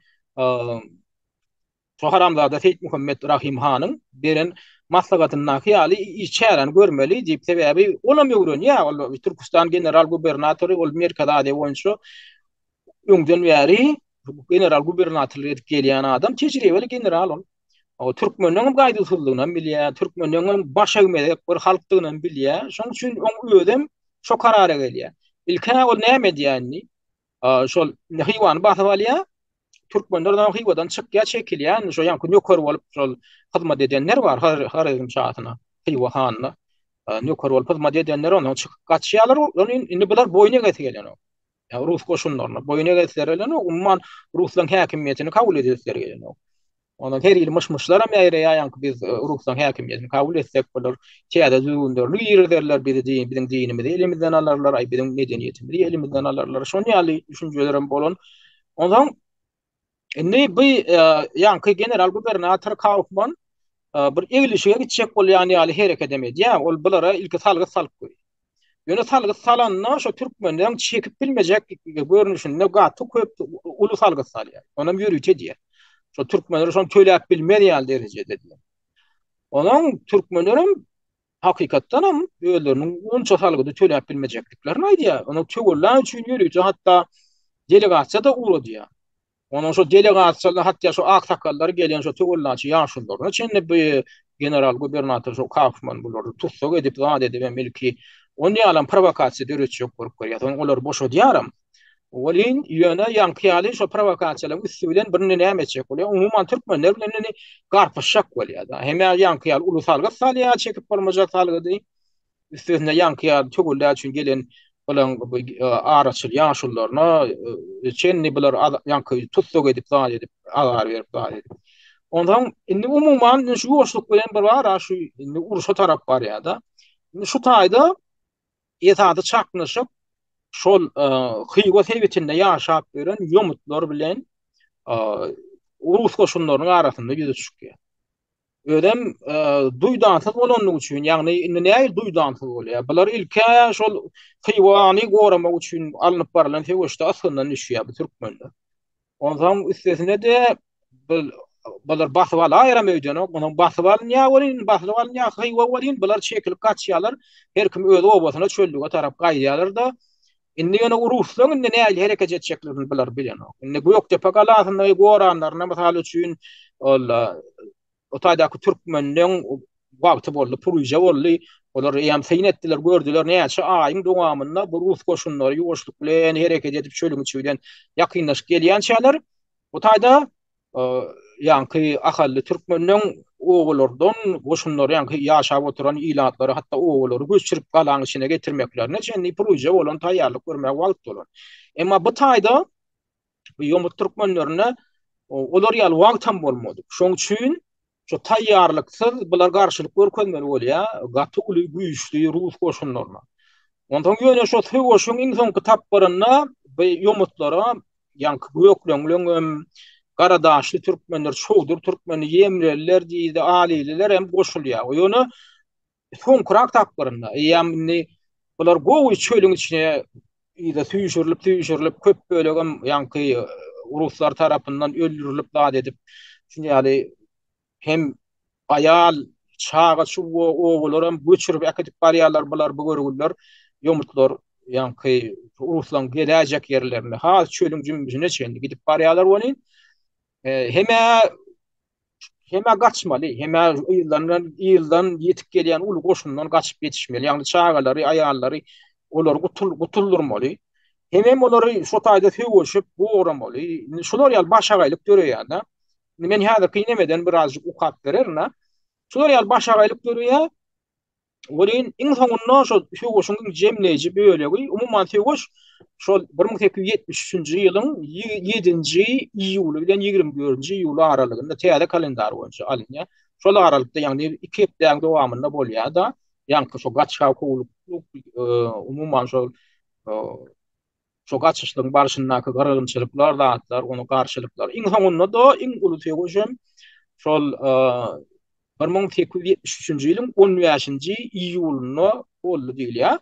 şo haramzada Seyit Muhammed Rahim hanyň beren maslahatyna hyýaly içären görmeli diýip sebäbi olam ýöwren ýa ol Türkistan general gubernatory ol Amerikada ade boýunça öňden bäri general gubernatörlük edip gelýän adam tejribeli general ol. O Türkmenliň gaýdysızlygyny bilýär, Türkmenliň baş egmede bir halkdygyny bilýär. Şoň üçin oň ödem şo karara gelýär. Ilkä ol näme diýänni? Şol hywan basyp alýar. Türkmenlerden hywadan çykýar çekilýär. Şo ýa-ni nöker bolup şol hyzmat edenler bar har şahatyna, hywa hanyna. Nöker bolup hyzmat edenler onuň çykyp gaçýarlar. Onuň indi bular boýuna getirýär. Ya Rus koşunlaryna boýuna getirýärler. Umman Ruslaň häkimiýetini kabul edýärler. Ona her ýyl myşmyşlar hem ýa-da ýa-ni biz Ruslaň häkimiýetini kabul etsek bolar. Çäde züwünderli ýerlerler biziň dinimizi elimizden alarlar, ay biziň medeniýetimizi elimizden alarlar. Şoň ýaly düşünjelerim bolan. Ondan indi bu ýa-ni general gubernator Kaufman bir egilişige gitjek bolýan ýaly hereket edemedi. Ol bulara ilki salgy salyp goýdy. Ýöne salgy salanna şo türkmenler çekip bilmejek görnüşinde gaty köp uly salgy salýar. Onam ýürüýte diýer. Şo türkmenler şon töläp bilmeýän derejede diýer. Onuň türkmenlerim hakykatdan hem öýleriniň onça salgydy töläp bilmejekliklerini aýdýar. Onu tögürler üçin ýürüýje hatda delegasiýa da urady. Onun şo delegasiýalar hatda şo aksakallary gelýän şo tögürlerçi ýaşulary çenli bu general gubernator şo Kaufman bulary tutsok edip zat edip belki onu ýalan provokasiýa döretjek bolup görýär. Olar boşa diýaram. Olin ýöne ýankyýaly şo provokasiýalar üstünden birini näme etjek bolýar. Umumyň türkmenler bilen garpyşak bolýar. Hem ýankyýaly ulusal salýa çekip bolmajak salgydy. Üstüne ýankyýaly tögürler üçin gelen bolan araçyl ýaşullaryna çenni bular ýanky tutsok edip zat edip agar berip zat edip. Ondan indi umumyň şu ýoşluk bilen bir bar, şu indi uruşa tarap bar ýa-da. Şu taýda ýetady çaknyşyp şol hywa sebetinde ýaşap beren ýomutlar bilen Rus koşunlarynyň arasynda ýüze çykýar. Ödem duýdansyz bolanlyk üçin, ýagny indi näme duýdansyz bolýar? Bular ilkä şol hywany goramak üçin alınıp baralan fegoşda asyndan düşýär bu türkmenler. Ondan üstesine de bular basyp aýram öýdeni, onuň basyp alýan bolýan, basyp alýan hywa bolýan, bular çekilip gaçýarlar. Her kim öz obasyna çöllüge tarap gaýýarlar da indi ýene Ruslaň indi näme hereket etjeklerini bular bilýän. Indi Göktepe galasyna goranlaryna mysal üçin o taýdaky türkmenliň wagty boldy, proje boldy. Olar ýam feýin etdiler, gördüler näçe aýyň dowamynda bu Rus koşunlary ýoşluk bilen hereket edip çölüň içinden ýakynlaşyp gelýän şäler. O taýda ýanky ahally türkmenliň oğullardan koşunlary ýanky ýaşap oturan ilatlary hatda oğullary göçürip galaň içine getirmeklerine çenli proje bolan taýýarlyk görmek wagt bolan. Emma bu taýda bu ýomut türkmenlerine olar ýaly wagtam bolmady. Şoň üçin şo taýýarlyksyz bular garşylyk görkezmeli bolýar, gaty uly güýçli Rus koşunlaryna. Ondan ýöne şo höwüşiň iň soňky tapbaryna bu ýomutlara ýanky gökleňleň Garadaşly türkmenler şowdur, türkmeni ýemlerler diýdi, alililer hem goşulýar. Ýöne soňkurak tapbarynda ýamny bular gowy çölüň içine ýa-da süýşürilip köp bölegen ýanky Ruslar tarapyndan öldürilip zat edip şuňaly hem aýal çağa şu oğullar hem göçürüp aketip barýarlar bular bu görgüller ýomutlar ýanky Ruslaň geläjek ýerlerine ha çölüň jümbüsine çendi gidip barýarlar bolýan. Heme heme kaçmalı, heme yıldan yetip gelen ulu koşundan kaçıp yetişmeli. Yani çağaları, ayarları olar kutuldurmalı. Hemem olary şu taýda töwüşip goramaly. Şular ýaly başagaýlyk görýär da. Men häzir kynemeden birazjyk ukap bererna. Şular ýaly başagaýlyk görýär. Olin iň soňunda şo töwüşüň jemleýiji bölegi umumyň töwüş şol 1873-nji ýylyň 7-nji iýuly bilen 24-nji iýuly aralygynda täze kalendar boýunça alınýar. Şol aralykda ýagny 2 hepdeň dowamynda bolýar da. Ýa-ni şo gaçka kowluk umumyň şo gaçyşlygyň barşyndaky garagynçylyklar zatlar, onu garşylyklar. Iň soňunda da iň uly töwüşem şol 1873-nji ýylyň 15-nji iýulyna boldy diýilýär.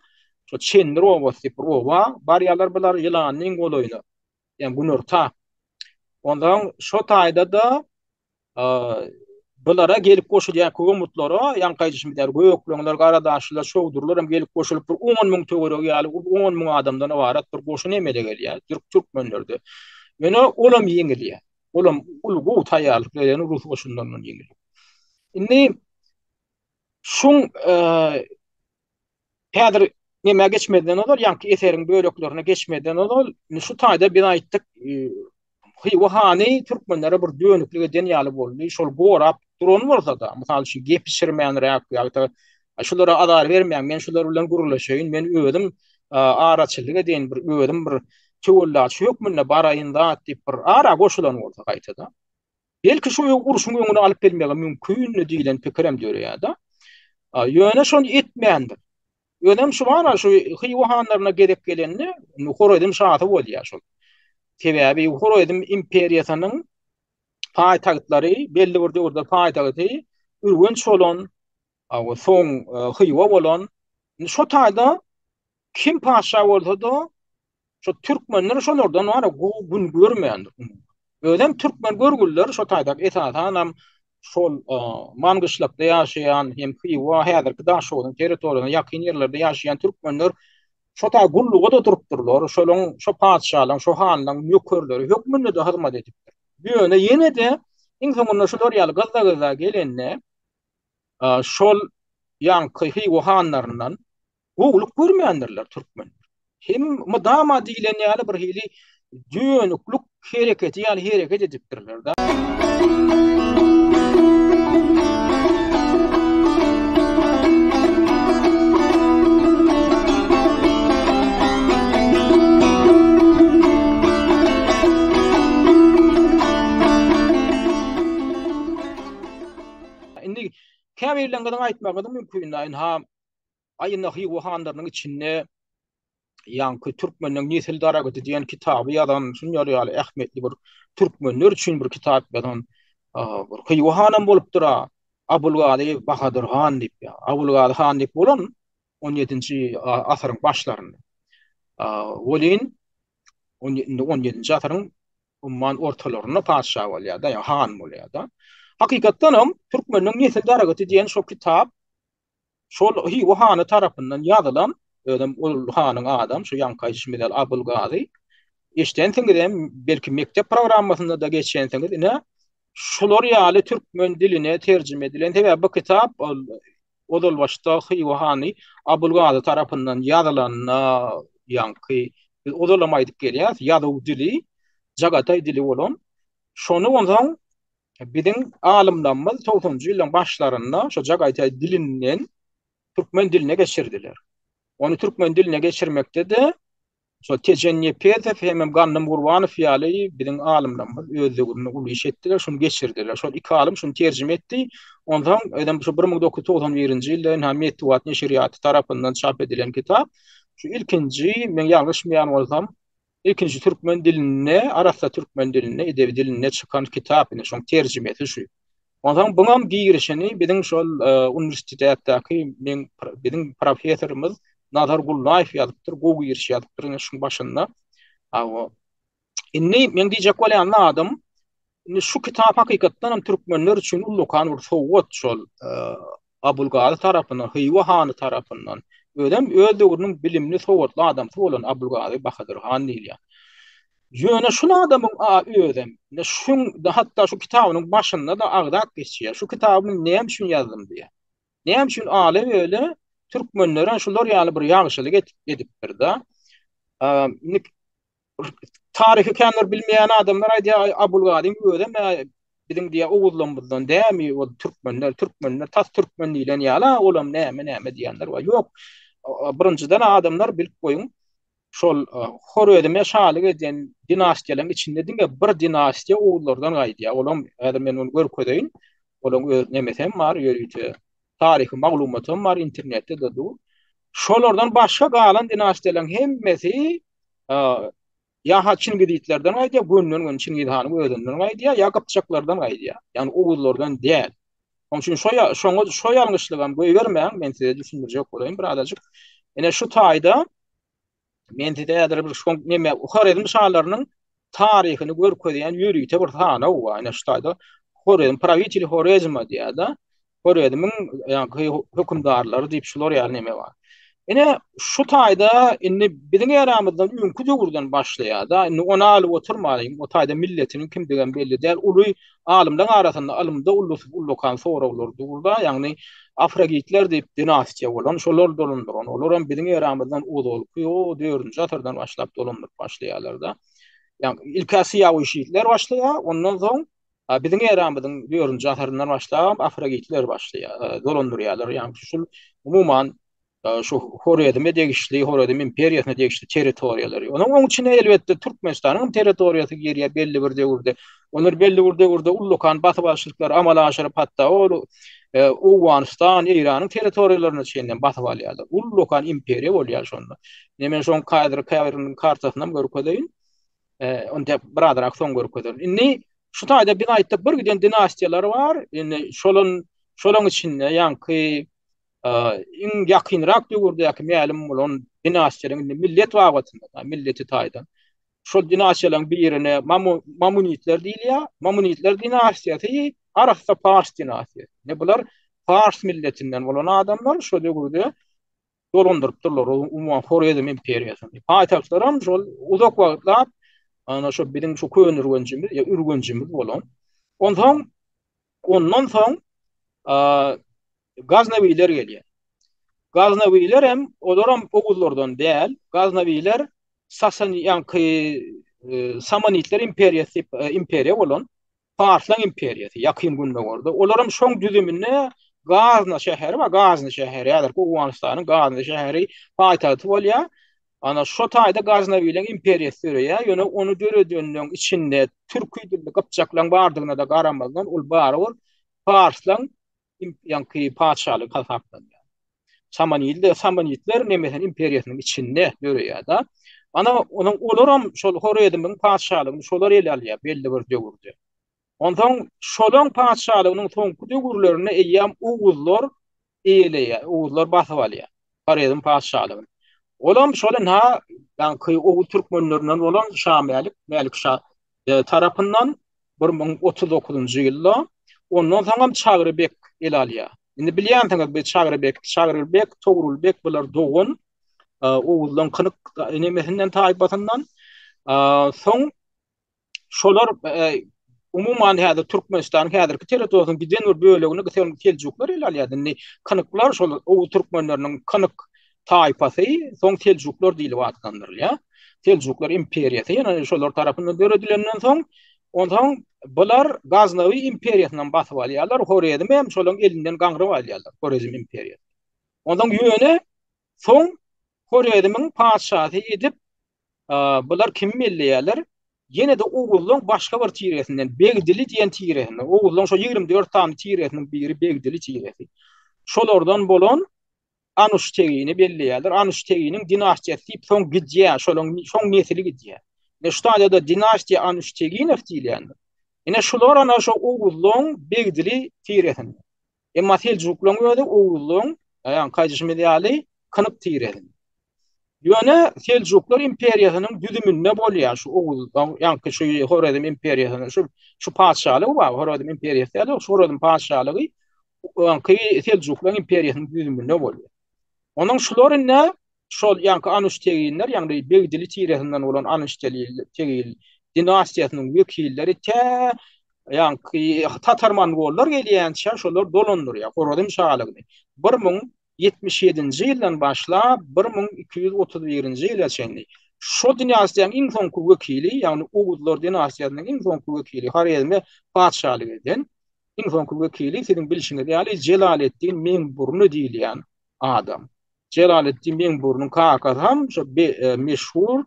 Şo Çendirova, Siprova, barýarlar biler ýylanyň goloýuny. Ýani Gunurta. Ondan şo taýda da bulara gelip koşulýan köwümutlara, ýan gaýjyşmylar, göýekleňler, garadaşlar, şowdurlar hem gelip koşulyp bir 10.000 töwereg ýaly 10.000 adamdan ibaret bir goşun emele gelýär. Türkmenlerde. Mene olam ýeňilýär. Olam ulgu taýýarlyk bilen Rus goşunlaryndan ýeňilýär. Indi şuň häzir näme geçmeden olar, ýa-ni eseriň böleklerine geçmeden olar. Şu taýda bir aýtdyk, Hywahany türkmenlere bir dönüklük eden ýaly boldy. Şol gorap duran bolsa da, mysal şu gep pişirmeýän ýa-da şulara adar bermeýän, men şular bilen gurulşaýyn, men özüm araçylyk eden bir özüm bir töwelläç hökmünde baraýynda diýip bir ara goşulan bolsa gaýtada. Belki şu uruşun öňüne alyp gelmegi mümkin diýilen pikirem dörýär da. Ýöne şonu etmeýändir. Önem şu bana şu Hywahanlaryna gerek gelenni Horoýdym şahaty bolýar şol. Sebäbi Horoýdym imperiýasynyň paýtagtlary belli bir döwürde paýtagty Ürgenç bolan, soň Hywa bolan. Şo taýda kim paşa bolsa da şo türkmenler şolardan wara gün görmeýändir. Ödem türkmen görgüller şo taýda etathanam şol mangyşlykda ýaşaýan hem Hywa häzirki daşowyň territoriýasyna ýakyn ýerlerde ýaşaýan türkmenler şo taýda gulluga da turupdyrlar. Şolaň şo paşalaň, şo hanlaň nökerleri hökmünde de hyzmat edipdir. Ýöne ýene de iň soňunda şolar ýaly gazda gelenne şol ýanky Hywa hanlaryndan gowluk görmeýändirler türkmen. Hem mudama diýilen ýaly bir hili dönüklük hereketi ýaly hereket edipdirler da. Indi käbirlengiň aýtmagy da mümkin aýyn ha aýyna Hywahanlarynyň içinde ýanky türkmeniň nesil daragaty diýen kitaby ýazan şunýar ýaly ähmetli bir türkmenler üçin bir kitap ýazan bir Hywahanam bolupdyr. Abulgady Bahadur Han diýip ýa. Abulgady Han diýip bolan 17-nji asyryň başlarynda. Wolin 17-nji asyryň umman ortalaryna paşa bolýar da, ýa han bolýar da. Hakykatdan hem türkmeniň nesil daragaty diýen şo kitap şol Hywa tarapyndan ýazylan ödem ul hanyň adam şu ýanky ismidel Abulgady eşdensiňizem belki mektep programmasynda da geçensiňiz ine şolar ýaly türkmen diline terjime edilen tebe bu kitap odol başda Hywa Abulgady tarapyndan ýazylanyna ýanky odolamaýdyk gelýär ýazyw dili Jagatay dili bolan şonu ondan biziň alymlarymyz 90-njy ýylyň başlarynda şo Jagatay dilinden türkmen diline geçirdiler. Onu türkmen diline geçirmekde de şo Tejenniye Petev hem Gannam Gurbanow ýaly biziň alymlarymyz özlerini ulyş etdiler, şonu geçirdiler. Şol iki alym şonu terjime etdi. Ondan edem şu 1991-nji ýylda hem Metduat Neşriýaty tarapyndan çap edilen kitap şu ilkinji men ýalňyşmaýan bolsam ilkinji türkmen diline, Arapça türkmen diline, edebi diline çykan kitap ine şonu terjime etdi şu. Ondan buňam girişini biziň şol universitetdäki men biziň professorymyz Nazar Gullaýew ýazypdyr, gowy giriş ýazypdyr şuň başynda. Inni men diýjek bolýan adam, şu kitap hakykatdan hem türkmenler üçin ullukan bir sowgat şol Abulgady tarapyndan, Hywa tarapyndan ödem öz döwrüniň bilimli sowgatly adam bolan Abulgady Bahadur Han diýilýär. Ýöne şol adamyň öýdem. Ne şun da hatda şu kitabynyň başynda da agdak geçýär. Şu kitabyny näme üçin ýazdym diýe. Näme üçin ale öyle türkmenlere şular ýaly bir ýagşylyk edipdir da. Nik tarihi kendir bilmeýän adamlar aýdýar Abulgadim öýdem biziň diýe oguzlarymyzdan dämi o türkmenler tas türkmenli bilen ýala olam näme diýenler bar. Ýok. Birinçiden adamlar bilip goýun. Şol Horödeme şalyk eden dinastiýalaryň içinde diňe bir dinastiýa ogullardan gaýdýar. Olam häzir men onu görkedeýin. Olam nemesem bar ýörüýte. Tarihi maglumatym bar internetde de dur. Şolardan başga galan dinastiýalaryň hemmesi ya Çin giditlerden gaýdýar, gönnün Çin gidhanyň özünden gaýdýar, ya Kıpçaklardan gaýdýar. Yani ogullardan däl. Onun üçin şo ýalňyşlygam goýbermäň, men size düşündirjek bolayım bir azajyk. Ene şu taýda men size ýa-da bir şo neme Horezm şahlarynyň taryhyny görkezýän ýörüýte bir tana bar. Ene şu taýda Horezm правитель Хорезма diýär da. Horezmiň ýa-ni hökümdarlary diýip şular ýaly neme bar. Ene şu taýda inni biziň eramyzdan ünkü döwürden başlaýar da. Inni ona alyp oturmaýyn. O taýda milletiniň kimdigini belli däl. Uly alymlaryň arasynda alymda ullukan sorawlar durda. Ýagny Afragitler diýip dinastiýa bolan şolar dolandyran. Olar hem biziň eramyzdan uzalyp o 4-nji asyrdan başlap dolandyp başlaýarlar da. Ýagny ilk Asiýawy şiitler başlaýar. Ondan soň biziň eramyzdan 4-nji asyrdan başlap Afragitler başlaýar. Dolandyrýarlar. Ýagny şu umumyň şu Horezme degişli, Horezm imperiýasyna degişli territoriýalary. Onuň içine elbetde Türkmenistanyň territoriýasy geriýär belli bir döwürde. Onlar belli bir döwürde ullukan baty başlyklar amal aşyryp hatda o Awganistan, Iranyň territoriýalaryna çenlen baty alýarlar. Ullukan imperiýa bolýar şonda. Nemen şoň Kaýryň kartasyna görkedeýin. Onda biradar akson görkedeýin. Inni şu taýda bir aýtda bir giden dinastiýalar bar. Inni şolun içinde ýanky in ýakynrak döwürde ýaky mälim bolan dinastiýalaryň millet wagtynda, milleti taýdan. Şol dinastiýalaryň birine Mamunitler diýilýär. Mamunitler dinastiýasy arasda Fars dinastiýasy. Ne bular Fars milletinden bolan adamlar şol döwürde dolandyrypdyrlar umman Horezm imperiýasyny. Paýtagtlaram şol uzak wagtlar ana şo biziň şu könürgenjimiz, ürgenjimiz bolan. Ondan soň Gaznaviler gelýär. Gaznaviler hem olaram ogullardan däl. Gaznaviler Sasan Samanitler imperiýa bolan Farslaň imperiýasy ýakyn günde gordy. Olaram şoň düzümine Gazna şäheri we Gazny şäheri ýa-da Awganistanyň Gazny şäheri paýtagty bolýar. Ana şo taýda Gaznavileň imperiýasy ýörýär. Ýöne onu döredýändiň içinde türküy dilli Kıpçaklaryň bardygyna da garamazdan ul baryr Farslaň ýa-ni paçalyk hasaplanýar. Samanitler nemesen imperiýasynyň içinde ýörýär da. Ana onuň olaram şol Horezmiň paçalygyny şolar ele alýar belli bir döwürde. Ondan şolaň paçalygynyň soňky döwürlerine eýýam uguzlar eýleýär, uguzlar basyp alýar. Horezm paçalygyny. Olam şolan ýa-ni o türkmenlerinden bolan Melik Şah tarapyndan 1039-njy ýylda ondan soň Çagrbek el alýar. Indi bilýänsiňiz bu Çagrbek, Togrulbek bular dogun oguzlaryň kynyk nemesinden taýbatyndan soň şolar umumyň häzir Türkmenistanyň häzirki territoriýasynyň giden bir bölegini götürüp Seljuklar el alýar. Indi kynyklar şol o türkmenläriniň kynyk taýpasy soň Seljuklar diýilip atlandyrylýar. Seljuklar imperiýasy ýa-ni şolar tarapyndan döredilenden soň ondan bular Gaznawi imperiýasynyň basyp alýarlar. Horezm hem şolaň elinden gaňryp alýarlar. Horezm imperiýasy. Ondan ýöne soň Horezmiň paçasy edip bular kim milliyerler? Yine de Oğuzluğun başka bir tiresinden Begdili diyen tiresinden. Oğuzluğun şu 24 tane tiresinden biri Begdili tiresi. Şolardan bolan Anuştegini belliýärler. Anuşteginiň dinastiýasy soň gidýär, şoň nesili gidýär. Ne şu da dinastiýa Anuşteginov diýilýär. Ine şular ana şu Oğuzluğun Begdili tiresinden. Emma Seljuklaryň öňünde Oğuzluğun ýa-ni Kaýjyşmedýaly Kanyk tiresinden. Ýöne Seljuklar imperiýasynyň düzüminde bolýar şu Oğuzdan, ýa-ni şu Horezm imperiýasynyň şu paçalygy bar, Horezm imperiýasy ýa-da şu Horezm paçalygy ýa-ni Seljuklar imperiýasynyň düzüminde bolýar. Onuň şular ne şol ýanky anyş teginler ýagny begdili tiresinden bolan anyş tegil dinastiýasynyň wekilleri ýanky Tatar Mongollar gelýänçä şolar dolandyr ýa Horodym şahalygyny 1077-nji ýyldan başlap 1231-nji ýyla çenli şo dinastiýanyň iň soňky wekili ýagny Ugudlar dinastiýasynyň iň soňky wekili Harizme padşalyk eden iň soňky wekili siziň bilişiňiz ýaly Jelaletdin Mengburnu diýilýän adam. Jelaletdin Mengburnuň kakasy ham şo meşhur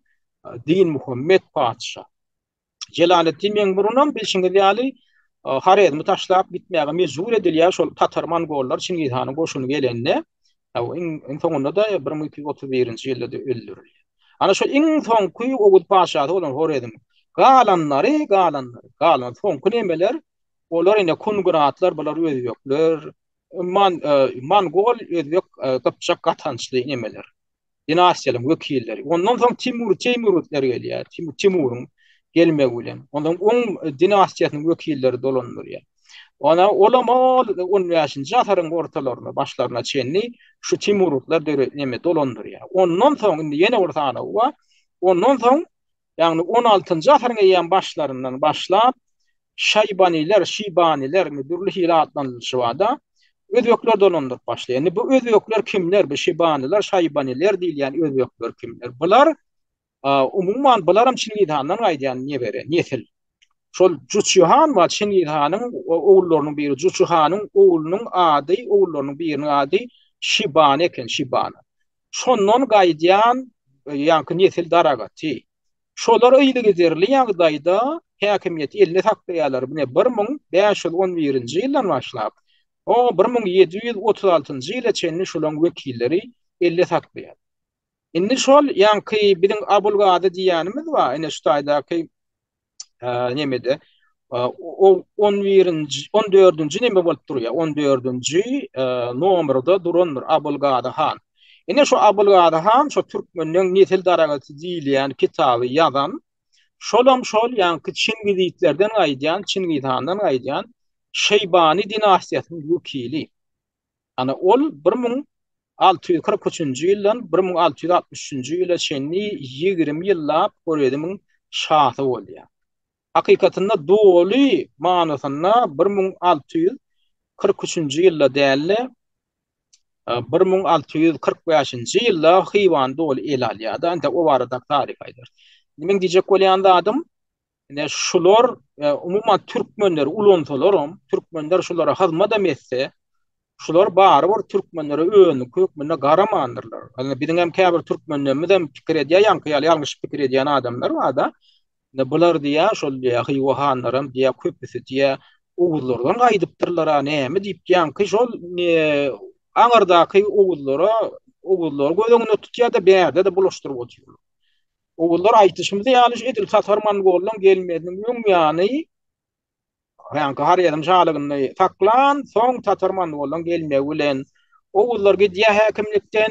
Din Muhammed padşa. Jelaletdin Mengburunam bilşiňiz ýaly Harizmi taşlap gitmäge mejbur edilýär şol Tatar Mongollar Çingiz Hanyň goşuny gelende. Iň soňunda da 1231-nji ýylda öldürilýär. Ana şol iň soňky Ugud paşasy bolan Horizm galan soňky nemeler olar ine kunguratlar bular özbekler Mongol özbek Kıpçak gatançly nemeler dinastiýalyň wekilleri. Ondan soň Timurutlar gelýär. Timurun gelmegi bilen. Ondan dinastiýasynyň wekilleri dolanýar. Ona olamal 15-nji asaryň ortalaryna başlaryna çenli şu Timurutlar neme dolanýar. Ondan soň ýene ortana wa ondan soň ýagny 16-njy asaryň ýan başlaryndan başlap Şibaniler türlü hile adlandyrylýar. Özbekler dolandyr başlaýar. Bu özbekler kimler? Bu Şibaniler, Şaybaniler diýilýän özbekler kimler? Bular umumyň bularam Çingiz Handan gaýdýan nesil. Şol Juçu Han we Çingiz Hanyň oğullarynyň biri Juçu Hanyň oğlunyň ady, oğullarynyň biriniň ady Şibani eken, Şibana. Şondan gaýdýan ýanky nesil daragaty. Şolar öýle gezerli ýagdaýda häkimiýet eline saklaýarlar. Bune 1511-nji ýyldan başlap o 1736-njy ýyla çenli şolaň wekilleri elle saklaýar. Indi şol ýanky biziň Abulgady diýänimiz bar. Ene şu taýdaky nemede o 14-nji neme bolup durýar. 14-nji nomerda durandyr Abulgady Han. Ene şu Abulgady Han şu türkmenliň nesil daragaty diýilýän kitaby ýazan şol ýanky Çingiziýetlerden gaýdýan, Çingiz Handan gaýdýan Şeýbani dinastiýasynyň wekili. Ana ol 1643-nji ýyldan 1663-nji ýyla çenli 20 ýyllap Horizmyň şahy bolýar. Hakykatynda doly manasynda 1643-nji ýylda däli 1645-nji ýylda Hiwan doly el alýar. Anda o barada taryh aýdyr. Nimeň diýjek bolýanda adam ine şular umumyň türkmenler ulantalaram, türkmenler şulara hazmat etse, şular barybir türkmenlere öňü kökmene garamandyrlar. Hani biziň hem käbir türkmenlerimiz hem pikir edýär, ýalňyş pikir edýän adamlar bar da. Bular diýär, şol Hiwanlaram diýär, köpüsi diýär, oğullardan gaýdypdyrlar, näme diýip ýanky şol aňardaky oğullar gözüňe tutýar da berde de bulaşdyryp otyrlar. Oğullar aýtyşymyzy ýaly edil Tatar Mongoldan gelmediň ýany ýanky har ýerim şahalygyny saklan, soň Tatar Mongoldan gelmegi bilen oğullar gidýär häkimlikden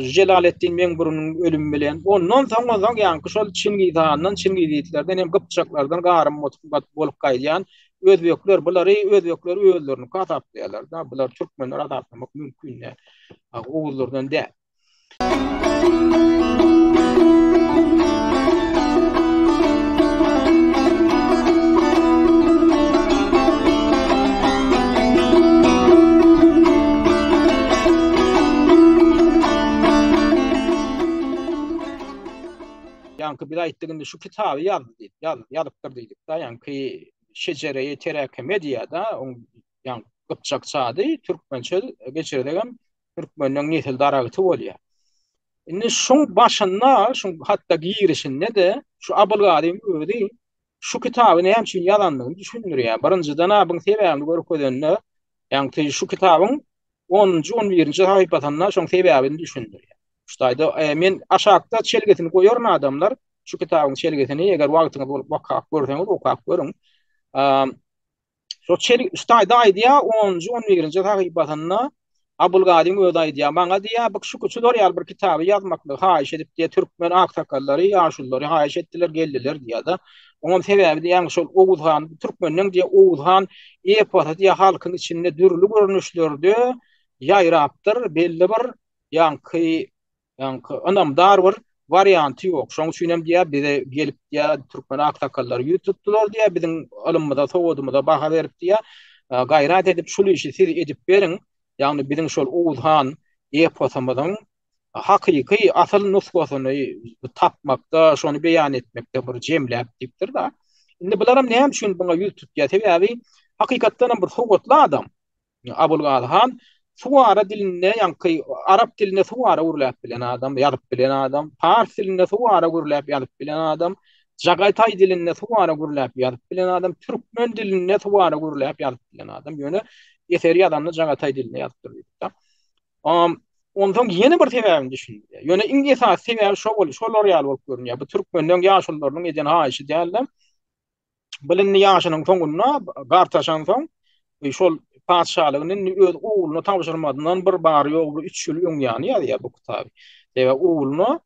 Jelaletdin Mengburnuň ölümi bilen ondan soň ýanky şol Çingiz Handan, Çingiziýetlerden hem Kıpçaklardan garym mutbat bolup gaýdýan özbekler bulary özbekler öýlerini gazaplaýarlar da bular türkmenler azaplamak mümkin näme oğullardan däl. Ýanky bir aýtdygynda şu kitaby ýazypdyr diýdik da ýanky şejere-i terakeme diýär-de ýanky Kıpçakçady türkmençe geçirdigen türkmenliň nesil daragaty bolýar. Indi şoň başynda şoň hatda girişinde de şu Abulgadyň özi şu kitabyny hem şin ýalandygyny düşündirýär. Birinjiden abyň sebäbini görüp gözünde ýanky şu kitabyň 10-njy 11-nji sahypasynda şoň sebäbini düşündirýär. Şutaýda men aşakda çelgetini goýaryn adamlar şu kitabyň çelgetini eger wagtyňyz bolup bakap görseňiz okap görüň. Şo şutaýda aýdýar 10-njy 11-nji sahypasynda Abulgadyň özi aýdýar maňa diýär bu şu küçüler ýaly bir kitaby ýazmakly haýyş edip diýär türkmen aksakallary ýaşullary haýyş etdiler geldiler diýär da. Onuň sebäbi diýär şol Oğuz Han türkmenliň diýär Oğuz Han eposa diýär halkyň içinde dürli görnüşlerde ýaýrapdyr belli bir ýanky Yani anam dar var variantı yok. Şoň üçin hem diýär bize gelip diýär türkmen aksakallar ýutupdylar diýär biziň alymyda sowudymyza baha berip diýär gaýrat edip şol işi siz edip berin. Ýagny biziň şol Oğuzhan eposamyzyň hakyky asal nusgasyny tapmakda, şonu beýan etmekde bir jemläp dipdir da. Indi bularam näme üçin buňa ýutup diýär? Sebäbi hakykatdan bir sowgatly adam. Abulgazyhan suwara diline yankı Arap diline suwara gurulap bilen adam, ýazyp bilen adam, Fars diline suwara gurulap ýazyp bilen adam, Jagaýtay diline suwara gurulap ýazyp bilen adam, Türkmen diline suwara gurulap ýazyp bilen adam. Ýöne eseri adamny Jagaýtay diline ýazypdyrdy. Am ondan ýene bir sebäbini düşündi. Ýöne iň esas sebäbi şo bol, şolar ýaly bolup görünýär. Bu türkmenleň ýaşullarynyň eden ha işi däldem. Bilinni ýaşanyň soňuna gartaşan soň şol padşahlygynyň öz oğluny tapşyrmadydan bir bary ýok, 3 ýyl öňýany ýa bu kitaby. Ewa oğluny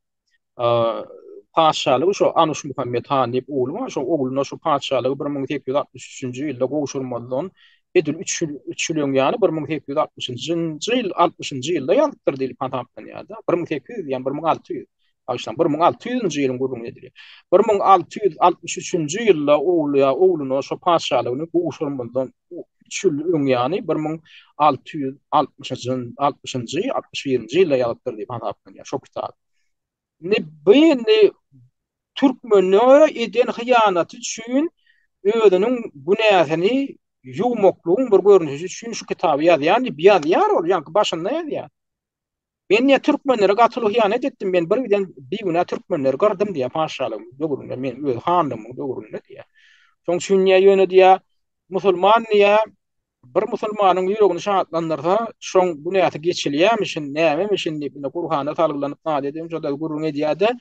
padşahlygy şo Anuş Muhammed Han diýip oğluny şo oğluny şo padşahlygy 1863-nji ýylda gowşurmadydan edil 3 ýyl öňýany 1860-njy ýyl 60-njy ýylda ýazypdyrdy patapdan ýa-da 1800 ýa 1600 Aşdan 1600-njy ýylyň gurulmy edilýär. 1663-njy ýylda oğluny şo padşahlygyny gowşurmadydan 3 ýyl öňýany 1660-njy 61-nji ýylda ýazypdyrdy patapdan ýa şo kitap. Ne beýni türkmenlere eden hyýanaty üçin özüniň günäsini ýuwmaklygyň bir görnüşi üçin şu kitaby ýazýan, ýazýar ol, ýa-ni başynda ýazýar. Men ýa türkmenlere gatylyk hyýanat etdim, men bir güne türkmenleri gardym diýe paşalym, dogurunda men öz hanlymyň dogurunda diýe. Şoň üçin ýöne diýe musulman diýe bir musulmanyň ýüregini şahatlandyrsa, şoň günäti geçilýärmişin, nämemişin diýip Gurhana talgylanyp nade edip, şoda gurrun edýärde.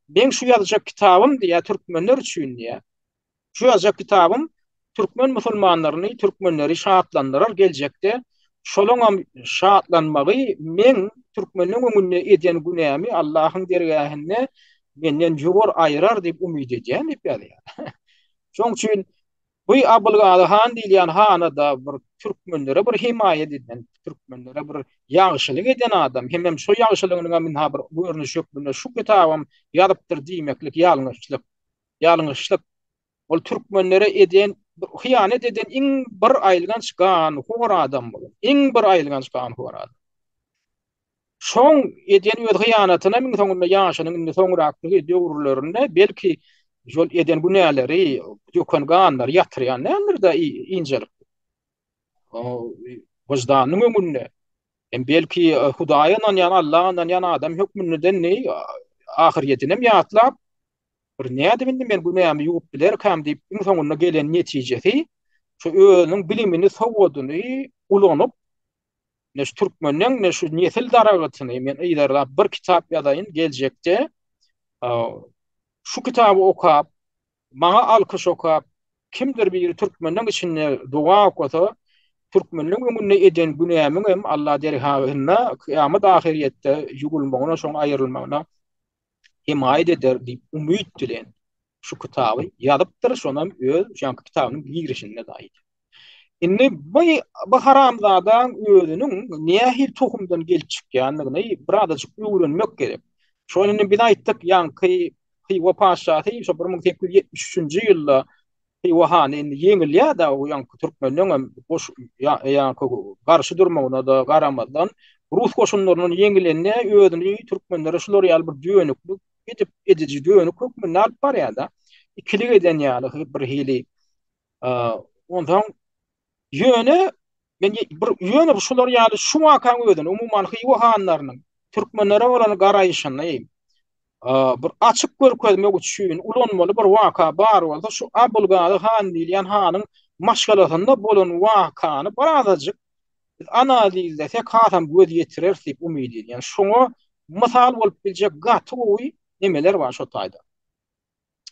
Ben şu ýazjak kitabym diýe türkmenler üçin diýe. Şu ýazjak kitabym türkmen musulmanlaryny, türkmenleri şahatlandyrar geljekde. Şolaňam şahatlanmagy men türkmenliň öňünde eden günämi Allahyň dergähinde menden jogor aýrar diýip umyt edýän diýip ýazýar. Şoň üçin bu Abulgazyhan diýilen hanada bir türkmenlere bir himaye edilen, türkmenlere bir ýagşylyk eden adam. Hem şo ýagşylygynyň min ha bir görnüş ýok. Şu kitabym ýazypdyr diýmeklik ýalňyşlyk. Ol türkmenlere eden hyýanet eden iň bir aýlgan çykan howar adam bolan. Iň bir aýlgan çykan howar adam. Şoň eden öz hyýanatyna min soňunda ýaşanyň indi soňraklygy döwürlerinde belki jol eden günäleri ýokanganlar, ýatyrýanlar da injelik. Wyjdanyň öňünde. Belki Hudaýynyň ýa Allahyň ýa adam hökmünden ahiriyetine ýatlap bir näde bildim men günämi ýuwup biler kam diýip iň soňuna gelen netijesi şu özüniň bilimini sowgadyny ulanyp ne şu türkmenliň ne şu nesil daragatyny men ýa-da bir kitap ýazaýyn geljekde şu kitaby okap maňa alkyş okap kimdir bir türkmenliň içinde dua okasa türkmenliň öňünde eden günämiň hem Allah dergahynda kıyamet ahiriyette ýugulmagyna şoň aýrylmagyna himayet eder diýip umyt dilen şu kitaby ýazypdyr, şonam öz şoň kitabynyň girişinde daýy. Indi bu haramzadan özüniň nähil tohumdan gelip çykýanlygyny bir adajyk öwrenmek gerek. Şonuň bir aýtdyk ýanky Hywa paşahy şu 1873-nji ýylda Hywa han indi ýeňilýär da o ýanky türkmenliň boş ýanky garşy durmagyna da garamadan Rus koşunlarynyň ýeňilenine özüni türkmenlere şular ýaly bir düýönüklik edip edici düýönüklik men alyp barýar. İkilik eden ýaly bir hili. Ondan ýöne men bir ýöne şular ýaly şu wakaň özüni umumyň Hywa hanlarynyň türkmenlere bolan garaýyşyny bir açyk görkezmek üçin ulanmaly bir waka bar bolsa şu Abulgazyhan diýilen hanyň maşgalasyna bolan wakany bir azajyk analizde tek hatam göz ýetirer diýip umyt edýän. Şoňa mysal bolup biljek gaty nemeler bar şo taýda.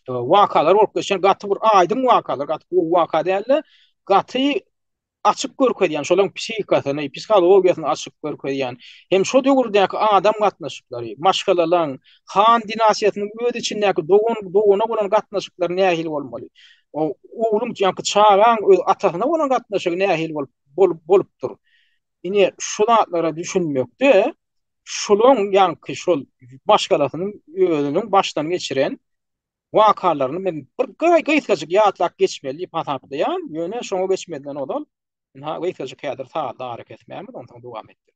Wakalar bolup geçen gaty bir aýdyň wakalar, gaty bu waka däl, gaty açyk görkezýän, şolaň psihikasyny, psihologiýasyny açyk görkezýän. Hem şo döwürdäki adam gatnaşyklary, maşgalalan, han dinasyýasynyň öz içindäki doguna bolan gatnaşyklary nähil bolmaly. O oglum ýa-ni çağan öz atasyna bolan gatnaşyk nähil bolupdyr. Ine şu zatlara düşünmekde şolun ýanky şol başgalasynyň özüniň başdan geçiren wakalarını men bir gaýtgaçyk ýatlap geçmeli patapdýan, ýöne şoňa geçmeden olar. Ha gaýtgaçyk häzir saat hareket etmämi, ondan dowam etdir.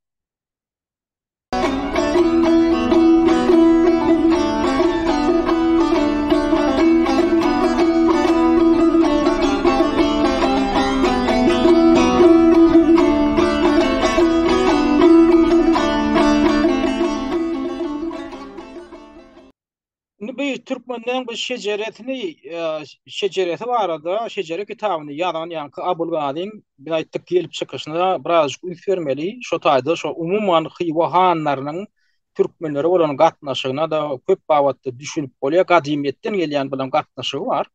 Bu Türkmenlerin bir şecereti var arada, şecere kitabını ýazan ýanky Abulgazyň bir aýtdyk gelip çykyşyna biraz üns bermeli. Şo taýda şo umumyň hywahanlarynyň türkmenleri bolan gatnaşygyna da köp bawatda düşünip bolýar, gadymyetden gelýän bilen gatnaşygy var.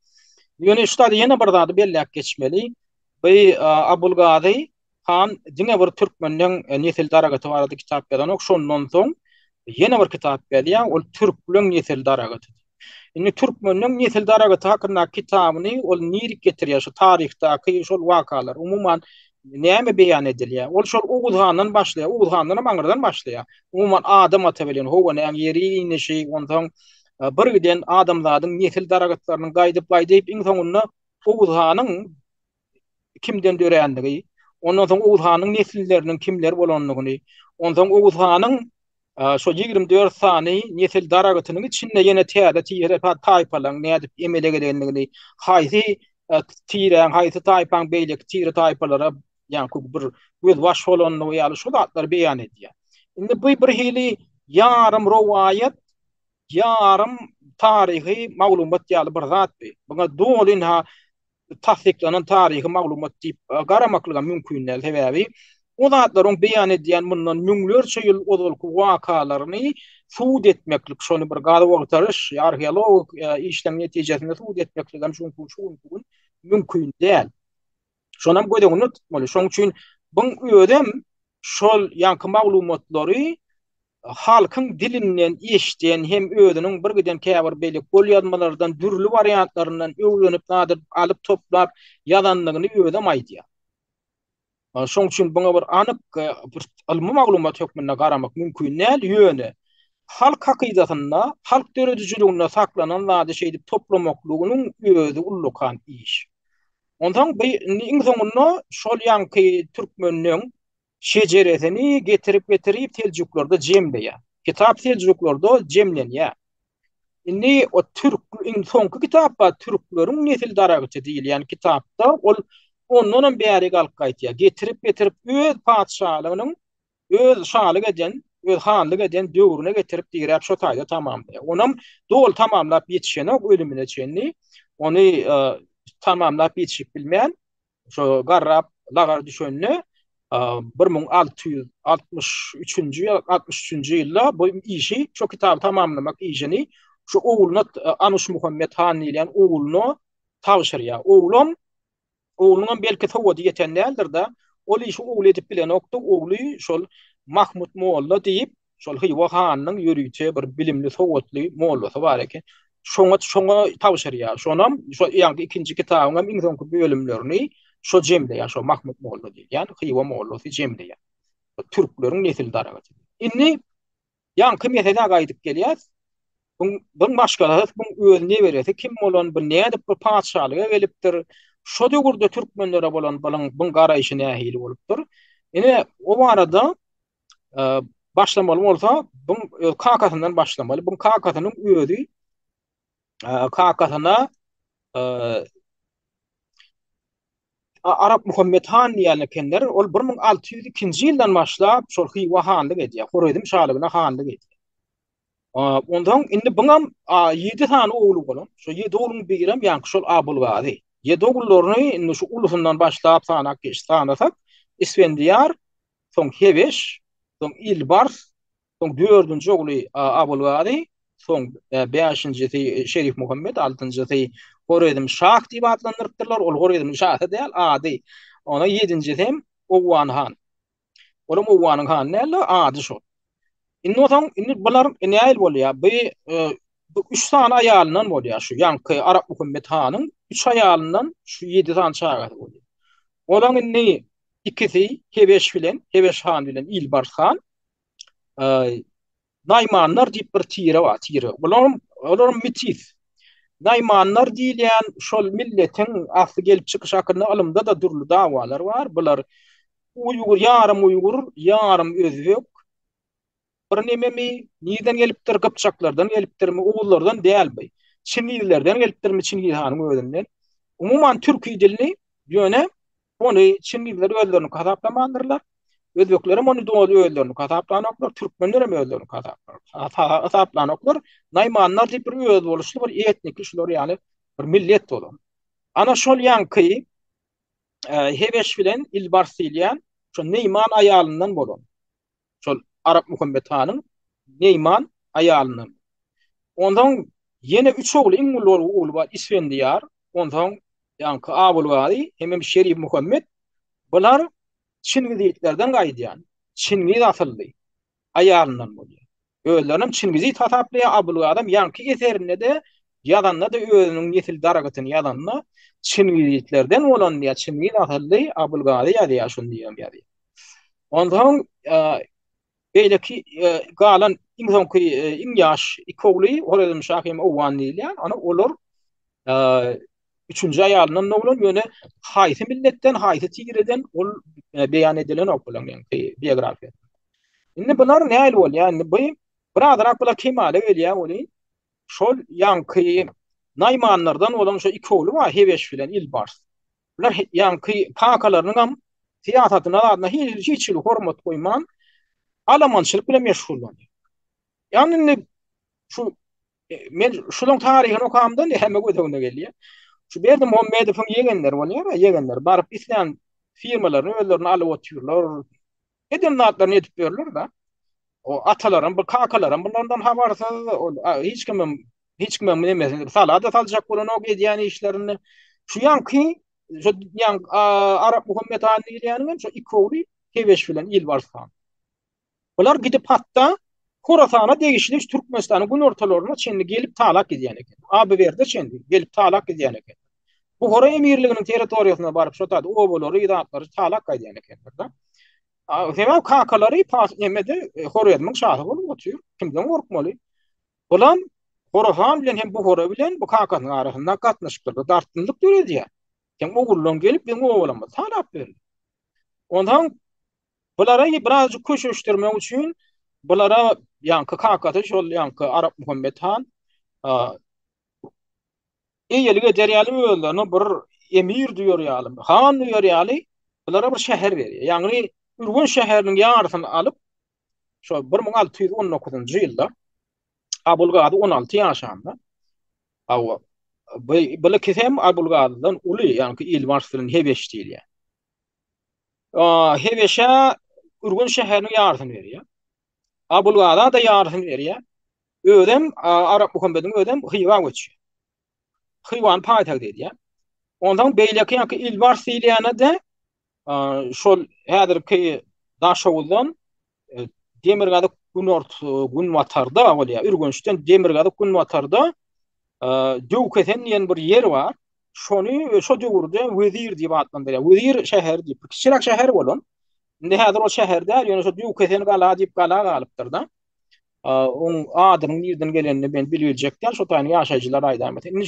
Ýöne şu taýda ýene bir zady belläp geçmeli. Bu Abulgazy han diňe bir türkmenliň nesil daragaty barady kitap ýazan, şondan soň ýene bir kitap gelýär, ol türkleň nesil daragaty. Indi türkmenliň nesil daragaty hakynda kitabyny ol nirik getirýär, şu taryhdaky şol wakalar umumyň näme beýan edilýär. Ol şol Uguz handan başlaýar, Uguz handan maňyrdan başlaýar. Umumyň adam atabilin, howany ýeri neşi, ondan bir giden adamlaryň nesil daragatlaryny gaýdyp iň soňunda Uguz hanyň kimden dörändigi, ondan soň Uguz hanyň nesilleriniň kimler bolanlygyny, ondan soň Uguz hanyň şo 24 sany nesil daragatynyň içinde ýene täze tire taýpalaryň nädip emele gelenligini, haýsy tireň, haýsy taýpaň beýleki tire taýpalara ýani bir göz baş bolanlygy ýaly şu zatlar beýan edýär. Indi bu bir hili yarım rowaýat, yarım tarihi maglumat ýaly bir zat be. Buňa dolyn ha tahsiklanan tarihi maglumat diýip garamaklyga mümkin näl sebäbi o zatlaryň beýan edýän mundan müňlerçe ýyl ozalky wakalaryny suud etmeklik, şonu bir gady wagtarys, arheolog işlem netijesinde suud etmeklik hem şonu mümkin däl. Şonam gödüňi tutmaly. Şoň üçin bu ödem şol ýanky maglumatlary halkyň dilinden eşitýän hem özüniň bir giden käbir beýlik bolýanmalardan dürli variantlaryndan öwrenip nadir alyp toplap ýazanlygyny ödem aýdýar. Şoň üçin buňa bir anyk bir ilmi maglumat hökmünde garamak mümkin näl ýöne. Halk hakykatynda, halk döredijliginde saklanan zady şeýdip toplamaklygynyň özü ullukan iş. Ondan iň soňunda şol ýanky türkmenliň şejeretini getirip teljiklarda jemleýär. Kitap teljiklarda jemlenýär. Indi o türk iň soňky kitapda türkleriň nesil daragaty diýil, ýani kitapda ol ondan bäri galyp gaýtýar. Getirip öz padşahlygynyň öz şalyk eden, öz hanlyk eden döwrüne getirip diýip şo taýda tamamlaýar. Onam dol tamamlap ýetişene ölümine çenli, ony tamamlap ýetişip bilmän şo garrap lagar düşenli 1663-nji ýa 63-nji ýylda bu işi şo kitap tamamlamak işini şu oğluna Anuş Muhammed Han diýilen oğluna tawşyrýar. Oğlunun belki tawady ýeten däldir da, ol işi oğul edip bilen okdy, oğly şol Mahmud Molla diýip şol Hywa hanyň ýörüýçi bir bilimli tawatly mollasy bar eken. Şoňa tawşyrýar. Şonam şo ýanky ikinji kitabyň iň soňky bölümlerini şo jemleýär, şo Mahmud Molla diýen Hywa mollasy jemleýär. Türkleriň nesil daragaty. Indi ýanky mesele gaýdyp gelýär. Bu başgalar bu özüne berýär. Kim bolan bir nädip bir padşahlyga gelipdir. Şo döwürde türkmenlere bolan bu garaýşy nähili bolupdyr. Ine o arada başlamaly bolsa, bu kakatyndan başlamaly. Bu kakatynyň özü kakatyna Arap Muhammed Han diýen kenler ol 1602-nji ýyldan başlap şol Hywa hanlyk edýär. Horedim şalygyna hanlyk edýär. Ondan indi buňam 7 tane oğlu bolan. Şo 7 oğluň birem ýanky şol Abulgazy. 7 oğullaryny indi şu ulusundan başlap sanak geçsanak Isfendiyar, soň Heveş, soň İlbars, soň 4-nji oğlu Abulgazy, soň 5-nji Şerif Muhammed, 6-njy Horedim Şah diýip adlandyrdylar. Ol Horedim Şah däl, ady. Ona 7-nji hem Owwan Han. Olam Owwan Han näle ady şo. Indi bular näil bolýar? Bu 3 tane aýalyndan bolýar şu ýanky Arap Muhammed Hanyň 3 aýalyndan şu 7 tane çagaty bolýar. Olaň indi ikisi Heveş bilen, Heveş Han bilen İlbars Han. Naymanlar diýip bir tire var, tire. Olar mitis. Naymanlar diýilýän şol milletiň asly gelip çykyş hakyna alymda da durly dawalar bar. Bular Uygur, yarım özbek. Bir nememi niden gelipdir, Kıpçaklardan gelipdirmi, Oğullardan dälbi. Çinlilerden gelipdirmi, Çinli hanyň özünden. Umuman türkü dilini ýöne onu Çinliler özlerini kataplamandyrylar. Özbeklerim onu doğru özlerini kataplanoklar, Türkmenler hem özlerini kataplanoklar. Naymanlar diýip bir öz boluşly bir etnik şular ýani bir millet bolan. Ana şol ýanky Hebeş bilen ilbars diýilýän şo Neyman aýalyndan bolan. Şol Arap Muhammed Han'ın Neyman ayalının. Ondan yine üç oğlu, in oğlu var İsfendiyar. Ondan yankı Abulgari, hem Şerif Muhammed. Bunlar Çingizliklerden gaýdýan. Çingiz asıllı. Ayalından bolýar. Öýlerim Çingizi tataplaya Abulgadam yankı eserinde de yadanna da özünün yetil daragatyny yadanna Çingizliklerden bolan diýär. Çingiz asıllı Abulgari ýa-da şunu diýýär ýa-da. Ondan beýleki galan iňsoňky iň ýaş ikowly Horadan Şahym Owan diýilýär. Ana olar üçüncü aýalynyň bolan ýöne haýsy milletten, haýsy tigireden ol beýan edilen okulan biografiýa. Indi bular näil bolýar? Indi bu birazrak bular kemale gelýär boly. Şol ýanky Naymanlardan olan şo ikowly wa Hebeş bilen ilbars. Bular ýanky kakalarynyň ham siýasatyna adna hiç hormat goýman Almançylyk bilen meşgullanýar. Yani şu men şunun taryhyny okamdan hemme gödegine gelýär. Şu berde Muhammedow'un yegenler bolýar, yegenler barıp islam firmalaryny özlerini alyp oturýarlar. Eden natlaryny etip berler da. O atalarym, bu kakalarym bunlardan habarsyz, hiç kimem nemesin. Salada saljak bolan o gedýän işlerini şu ýanky şu Arap Muhammed Han diýilýän şu ikowly Hebeş bilen ilbarsan. Bular gidip hatta Horasana degişli Türkmenistan'ın gün ortalarına Çinli gelip talak edýän eken. Abi berde Çinli gelip talak edýän eken. Bu Hora emirliginiň territoriýasyna baryp şotady obolary, idatlary talak edýän ekenler. Hemem kakalary pas emede Horaýanyň şahy bolup oturýar. Kimden gorkmaly? Bolan Horasan bilen hem bu Hora bilen bu kakanyň arasynda gatnaşypdyr, dartynlyk döredýär. Kim ogullan gelip ben oglama talak berdi. Ondan bulara biraz köşeşdirmek üçin bulara yankı kakatı şol yankı Arap Muhammed Han eýeligi derýaly öýlerini bir emir diýer ýalym. Han diýer ýaly bulara bir şäher berýär. Ýagny Ürgün şäheriniň ýarsyny alyp şo 1619-njy ýylda Abulgady 16 ýaşanda bu kesem Abulgadydan uly ýani ilbars bilen Hebeş diýilýär. Hebeşe Ürgün şäheriniň ýarsyny berýär. Abulgada da ýarsyny berýär. Ödem Arap Muhammediň ödem Hywa geçýär. Hywan paýtag diýär. Ondan beýleki ýa-da ilbars diýilýäne de şol häzirki Daşowdan Demirgazyk gün watarda bolýar. Ürgünçden Demirgazyk gün watarda Döwketen ýen bir yer bar. Şonu şo döwürde Wezir diýip adlandyrýar. Wezir şäher diýip kiçirak şäher bolan. Indi häzir o şäherde ýöne şo Döwketen gala diýip gala galypdyr da. On adynyň nerden gelenini ben biljekler, şo taýny ýaşaýjylar aýdam etdi. Indi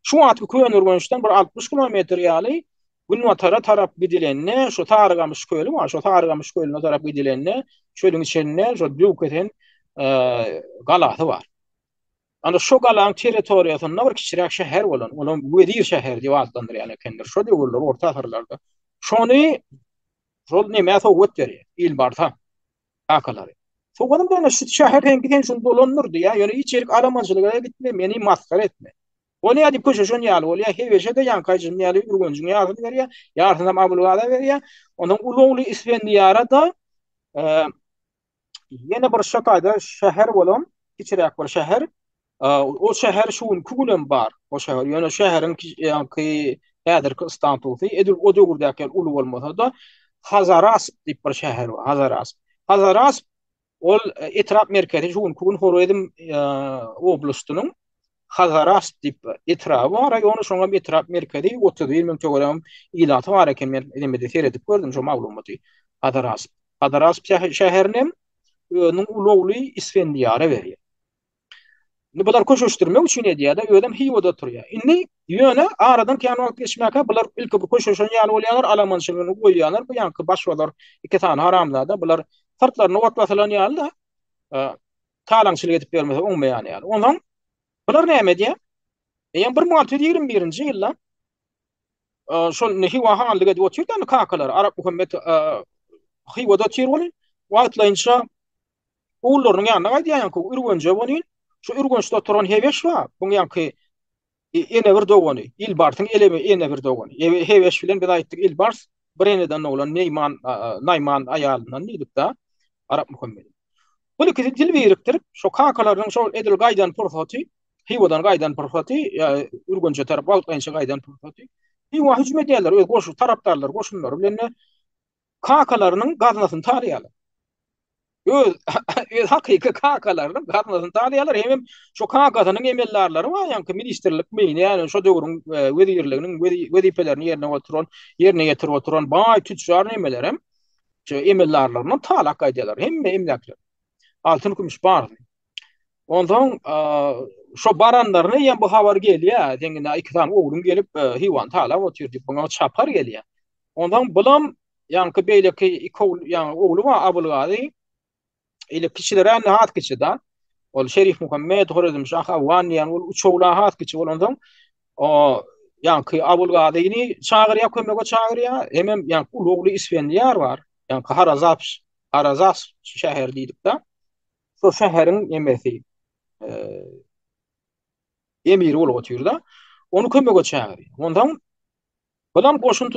şu atky köýen Ürgünçden bir 60 kilometr ýaly Günwatara tarap gidilenine, şu Tarıgamış köyü var, şu Tarıgamış köyüne tarap gidilenine, çölün içine şu Döwketen galasy var. Ana şu galan territoriýasyna bir kiçirak şäher bolan, onuň Wezir şäher diýip adlandyrýar ekendir. Şo döwürler orta asyrlarda. Şonu şol näme sowgat berýär, ilbarsa akalary. Sowgadym da şu şäher hengiden şunu dolanırdy ýa, ýöne içerik Almançylyga gitme, meni maskara etme. O ne adip köşeşön ýaly bolýar, Hebeşe de ýankaýjyň ýaly Ürgünçiň ýaly berýär, ýarsyna Abulgada berýär. Onuň ulugly Isfendiyara da ýene bir şataýda şäher bolan, kiçirak bir şäher. O şäher şuň kugulen bar. O şäher ýöne şäheriň ýanky häzirki Istanbuldy, edil o döwürdäki uly bolmasa da Hazaras diýip bir şäher bar. Hazaras ol etrap merkezi şuň kugun Horaýdym oblastynyň Hazaras diýip etrapy var, ýony şoňa etrap merkezi 30 min kilogram ilaty var eken men elimde seredip gördüm şo maglumaty. Hazaras şäheriniň önüň ulugly isfendiyara berýär. Bular koşuşturmak üçin edýär-de ödem hiwada turýar. Indi ýöne aradan kän wagt geçmäke bular ilki bu koşuşan ýaly bolýarlar, alamançylygyny goýýarlar. Bu ýanky başgalar iki tane haramlarda bular farklaryny gatlasalan ýaly da talaňçylyk edip bermese oňmaýan ýaly. Ondan bular näme edýär? Ýa 1621-nji ýylda şol hiwa hanlyk edip oturýan kakalar Arap hökümet hiwada çyrwany wagtlaýynça ularyň ýanyna gaýdýan ýanky urgence bolýan. Şu urgençde turan heweş wa bu ýanky ene bir dogany, ilbartyň elemi ene bir dogany. Heweş bilen biz aýtdyk ilbars bireneden bolan Neyman Nayman aýalynyň diýdik-de Arap hökümet. Bu ikisi dil berikdirip şu kakalaryň şol edil gaýdan purfaty, hiwadan gaýdan purfaty, urgence tarap wagtlaýynça gaýdan purfaty. Hiwa hüjüm edýärler, öz goşu tarapdarlar, goşunlar bilen kakalarynyň gaznasyny tarýarlar. Öz hakyky kakalarynyň gaznasyny tarýarlar. Hem şu kakalarynyň emellerleri var, ýanky ministrlik meýni, ýani şu döwrüň wezirliginiň wezipelerini ýerine getirip oturan baý tüçjar emeler hem şu emellerlerini talak gaýdýarlar. Hemme emlekler. Altyn kümüş bar. Ondan şu baranlaryny ýa bu habar gelýär, deňine iki tane oglum gelip hiwan talap oturdy, buňa çapar gelýär. Ondan bulam ýanky beýleki iki ýa oglu wa Abulgady ile kişilere nahat kişide ol Şerif Muhammed Horazm Şah Awan ýa ol uçowla hat kişi bolandan o ýanky Abulgadyny çagyrýa kömege çagyrýa hemem ýanky ulugly isfendiyar bar ýanky Harazas şäher diýdik-de şu şäheriň emesi emiri bolup oturýar-da onu kömege çagyrýar. Ondan bulam goşun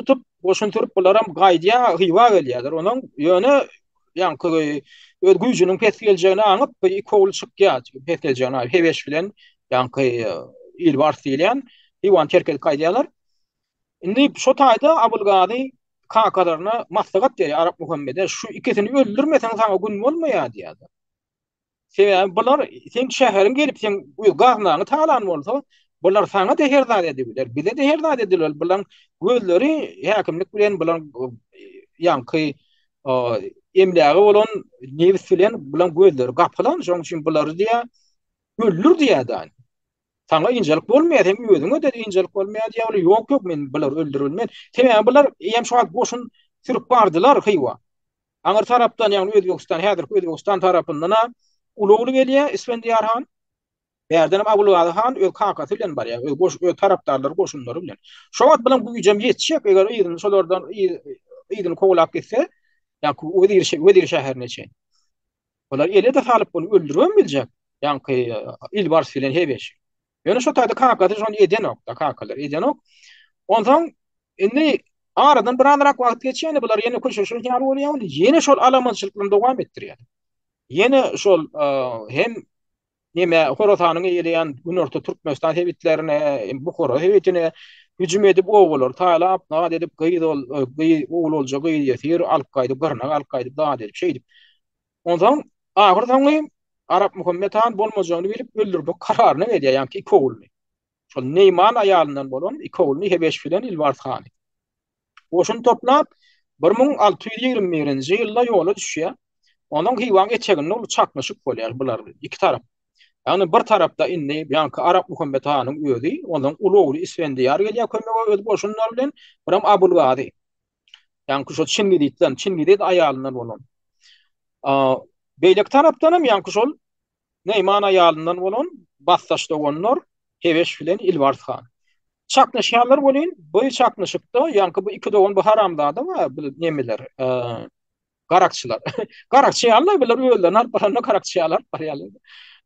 tutup bularam gaýdýa hywa gelýärler. Onuň ýöne ýanky öz güýjüniň petgeljegini aňyp iki ogul çykýar. Petgeljegini heweş bilen ýanky ilbars diýilen hywan terkel gaýdýarlar. Indi şu taýda Abulgady kakalaryna maslahat berýär Arap Muhammede, şu ikisini öldürmesen saňa gün bolmaýar diýär. Sebäbi bular sen şäheriň gelip sen gaznaňy talan bolsa, bular saňa teherdad edipler. Bize teherdad edilýär. Bular gözleri häkimlik bilen bular ýanky emläge bolan nebis bilen bulan gözleri gapylan, şoň üçin bular diýär öldür diýär. Saňa injelik bolmaýar, hem özüňe de injelik bolmaýar diýär. Ýok men bular öldürilmän. Sebäbi bular hem şu goşun sürüp bardylar hywa. Aňyr tarapdan ýani Özbegistan Özbegistan tarapyndan ulugly gelýär Isfendiyar han. Berden Abulgady han öz kakasy bilen barýar. Öz tarapdarlar goşunlary bilen. Şu wagt bilen bu ýem ýetişek, eger ýygyny şolardan ýygyny kowlap getse, ýanky Wedir şäherine çeň. Olar ele de salyp bunu öldürmän biljek. Ýanky ilbars bilen heweş. Ýöne şu taýda kakasy şonu edenok, da kakalar edenok. Ondan indi aradan bir anrak wagt geçýär, bular ýene köşeşir ýar bolýar, ýene şol alamançylyklaryny dowam etdirýär. Ýene şol hem neme Horozanyň ýerleýän Günorta Türkmenistan hewitlerine, Bukhara hewitine hüjüm edip ogular taýlap, nat edip ogul bolja gyýdy ýetir, alyp gaýdyp garnaga alyp gaýdyp da edip şeýdip. Ondan agyrdan Arap Muhammed han bolmajagyny bilip öldürmek kararyny berýär, ýanky iki ogulny. Şol Neyman aýalyndan bolan iki ogulny heweş bilen Ilbars han. Oşun toplap 1621-nji ýylda ýola düşýär. Onuň hywan etçegini ol çakmaşyk bolýar bular iki tarap. Yani bir tarafta indi ýanky Arap Muhammed hanyň özi, onuň ulugly Isfendiyar gelýär kömege öz boşunlar bilen, biram Abulgady. Ýanky şol Çingidit aýalyndan bolan. Beýlek tarapdanam ýanky şol Neyman aýalyndan bolan bassaşda olanlar heweş bilen Ilbars han. Çaknaşýarlar bolýan, bu çaknaşykda ýanky bu iki dogan bu haramda da bu nemeler, garakçylar. Garakçylar biler öýler, narpalarna garakçylar barýarlar.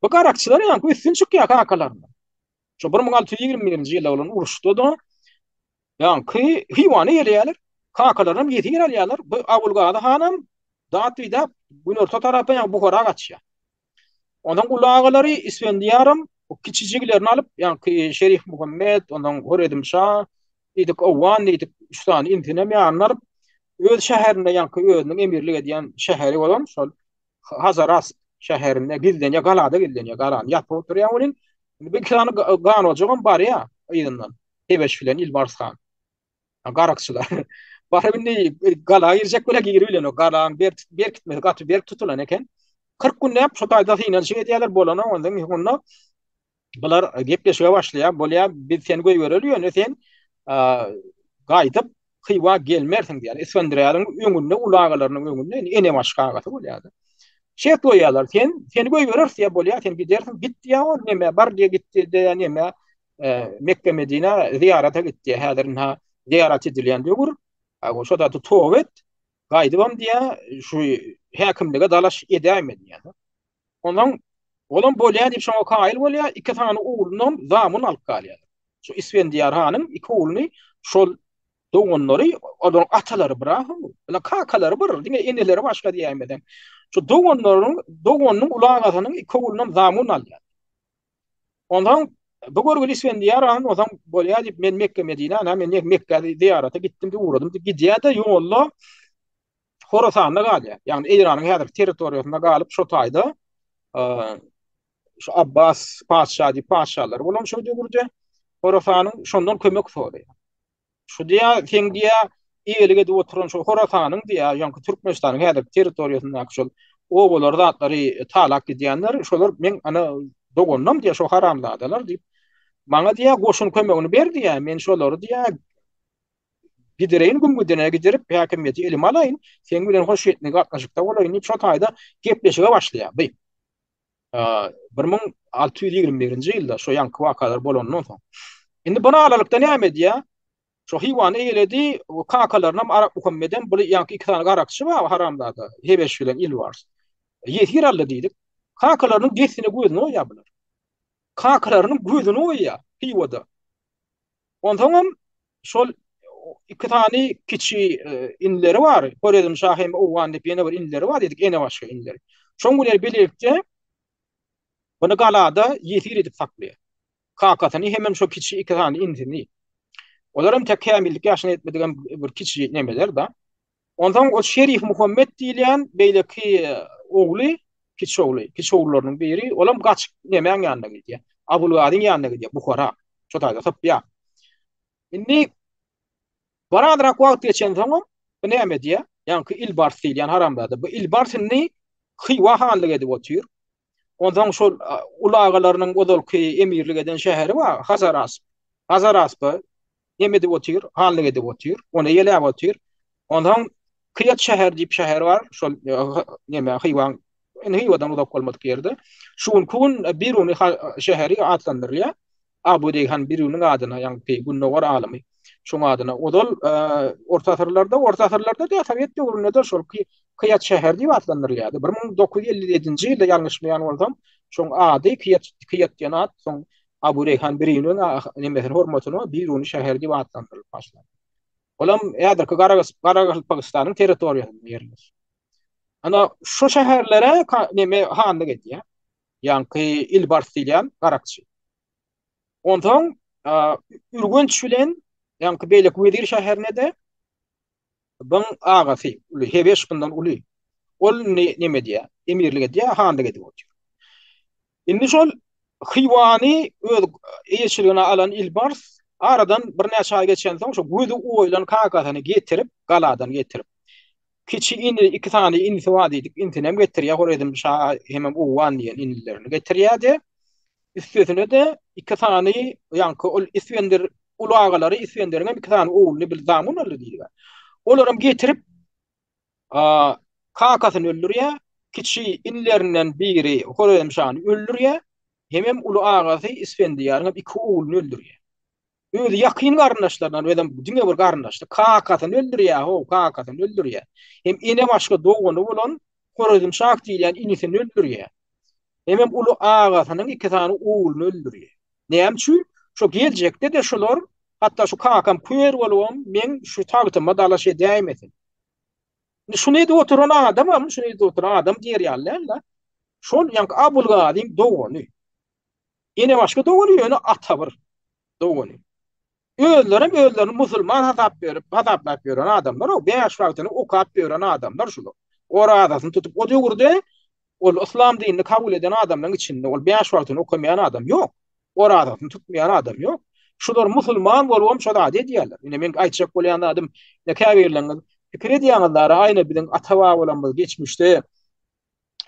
Bu garakçylar ýanky üstün çykýar kakalaryna. Şu 1621-nji ýylda bolan uruşda da ýanky hywany ýerýärler, kakalaryna ýetir alýarlar. Bu Abulgady hanam datwyda Günorta tarapy ýa Bukhara gaçýar. Ondan ulagylary Isfendiyarym o kiçijiklerini alyp ýanky Şerif Muhammed, ondan Horazm Şah, diýdik Awan diýdik, üç tane intine ýanlar öz şäherinde ýanky özüniň emirlik edýän şäheri bolan şol Hazaras şäherinde gilden ýa galada gilden ýa galan ýatyp oturýan bolyn. Bir tane gan boljagan bar ýa ýyndan. Heweş bilen Ilbars han. Garakçylar. Bar bindi gala girjek bile giri bilen o galan ber kitmeli gaty ber tutulan eken. 40 gün näp şu taýda synyň şey edýärler bolana ondan bular gepleşige başlaýar. Bolýar biz seni goý bereli sen gaýdyp hywa gelmersiň diýär. İskenderýanyň öňünde ulagalarynyň öňünde ene başgagasy bolýar. Şeýle goýýarlar. Seni goý berersiň bolýar, sen gidersiň. Gitdi ýa neme bar diýe gitdi de neme Mekke Medine ziyarata gitti. Häzirin ha ziyarat edilen diýür. O şoda towet gaýdybam diýe şu häkimlige dalaş edäýme diýär. Ondan olan bolýar diýip şoňa kaýyl bolýar. Iki tane oğlunam zamyn alyp galýar. Şu İsfendiyar hanyň iki oğluny şol dogonlary odan atalary bırakym. Ela kakalary bir diňe eneleri başga diýmeden. Şu dogonyň ulagasynyň iki oğlunam zamyn alýar. Ondan bu görgüli İsfendiyar han odan bolýar diýip men Mekke Medine men Mekke ziyarata gitdim diýip uğradım. Gidýär-de ýolda Horasanda galýar. Yani İran'ın häzir territoriýasynda galyp şo taýda şu Abbas paşalar bolan şo diýurdy. Horasanyň şondan kömek soraýar. Şu diýär sen diýär ýelige de oturan şu Horasanyň diýär ýa-ni Türkmenistanyň häzir territoriýasynda şol owalar zatlary talak edýänler şolar men ana dogonnam diýär şo haramladalar diýip maňa diýär goşun kömegini berdi ýa men şolary diýär gidereyin gümgüdene giderip hakimiyeti elim alayın. Sen bilen hoş etmek atnaşıkta olayın. Şu taýda gepleşige başlaýar. 1621-nji ýylda şu ýanky wakalar bolandan soň. Indi buna alalykda näme diýär? Şu hywany eýledi, o kakalaryna Arap hukummeden bu ýanky iki tane garakçy bar haramlada. Hebeş bilen İlwars. Ýetir aldy diýdik. Kakalarynyň desini gözüne oýar bular. Kakalarynyň gözüne oýar hywada. Ondan şol iki tane kiçi inleri var. Koredim Şahim Owan diýip ýene bir inleri var dedik, ene başga inleri. Şoňguler belirtdi. Bunu galada ýetir edip saklaýar. Kakasyny hemen şo kiçi iki tane indini. Olaram tekamillik ýaşyny etmedigen bir kiçi nemeler da. Ondan o Şerif Muhammed diýilen beýleki ogly, kiçi oglarynyň biri, olam gaçyp nemeň ýanyna gidýär. Abulgadyň ýanyna gidýär, Bukhara. Şo taýda tapýar. Indi baradrak wagt geçen zaman bu näme diýär? Ýa-ni ilbars diýilen haramlady. Bu ilbarsyny hywa hanlyk edip otyr. Ondan şol ulagalarynyň odolky emirlik eden şäheri bar, Hazarasp. Näme edip otyr? Hanlyk edip otyr. Ony ýeläp otyr. Ondan Kıyat şäher diýip şäher bar. Şol näme hywan hywadan uzak bolmadyk ýerde. Şuň kun Biruni şäheri atlandyrýar. Abu Reyhan Biruniň adyna ýa-ni Gunnowar alamy. Şoň adyna odol orta asyrlarda da Sowet döwründe şol Kıyat şäher diýip atlandyrýardy. 1957-nji ýylda ýalňyşmaýan bolsam, şoň ady Kıyat diýen ad, şoň Abu Reyhan Biruniň näme hormatyna Biruni şäher diýip atlandyryp başlady. Olam ýa-da Pakistanyň territoriýasynda ýerleşýär. Ana şu şäherlere näme hanlyk edýär. Ýa-ni ilbars diýilen garakçy. Ondan Ürgünç bilen ýa-ni beýlek Wedir şäherine de bu agasy Hebeş bundan uly. Ol näme diýär? Emirlik edýär, hanlyk edip otyr. Indi şol hywany öz eýçiligine alan ilbars aradan bir näçe ay geçen soň şu gözü oýlan kakasyny getirip galadan getirip kiçi iki tane inisi var dedik. İntinem getirýär, horedim hemem Owan diýen inilerini getirýärdi. Üstüne de iki tane ýa-ni ol İsfender ulagalary İsfenderiň iki tane oğluny bir zamyn aldy diýdiler. Olaram getirip kakasyny öldürýär. Kiçi inlerinden biri horedim şany öldürýär. Hemem ulu agasy İsfenderiň iki oğluny öldürýär. Öýde ýakyn garyndaşlardan we diňe bir garyndaşdy. Kakasyny öldürýär. Hem ene başga dogony bolan Horedim Şah diýilen inisini öldürýär. Hemem ulu agasynyň iki tane oğluny öldürýär. Näme üçin? Şo geljekde de şolar hatda şu kakam köýer bolýan men şu tagtyma dalaş edäýmesin. Şunu da oturan adam diýerler. Şol ýa-ni Abulgadyň dogony. Ene başga dogony ýöne atabır dogony. Öldürüm musulman hataplap beren adamlar, o beş vaktini okap beren adamlar şular. Ora adasını tutup o diýurdy, ol İslam dinini kabul eden adamlaryň içinde ol beş vaktini okamayan adam yok. Ora adasını tutmayan adam yok. Şular musulman bolýan şoda diýerler. Ine men aýtjak bolýan adam ne käbirleňiz fikir edýänler aýna bilen atawa bolan geçmişde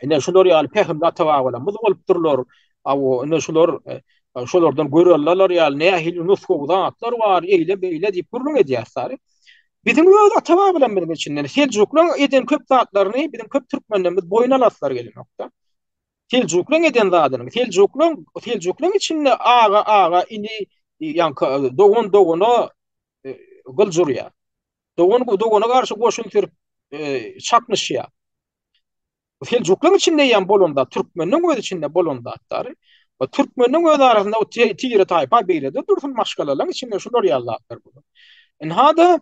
Ine şular ýaly pehimde atawaglamyz bolup durlar. Awo ine şular şolardan görýärler ýaly nähil nusgowdan atlar bar, eýle beýle diýip gurrun edýärler. Bizim öz atawa bilen bilen içinden Selçukluň eden köp zatlaryny bizim köp türkmenlerimiz boyun alaslar gelenokda. Selçukluň eden zadyny Selçukluň içinde aga ini ýa dogon dogona gyljurýar. Dogon dogona garşy goşun türk çaknışýar. Selçukluň içinde ýa bolanda türkmenliň öz içinde bolanda atary. O türkmenliň öz arasynda o tigre taýpa beýlede dursun maşgalalar içinde şular ýallatyr bu. Hada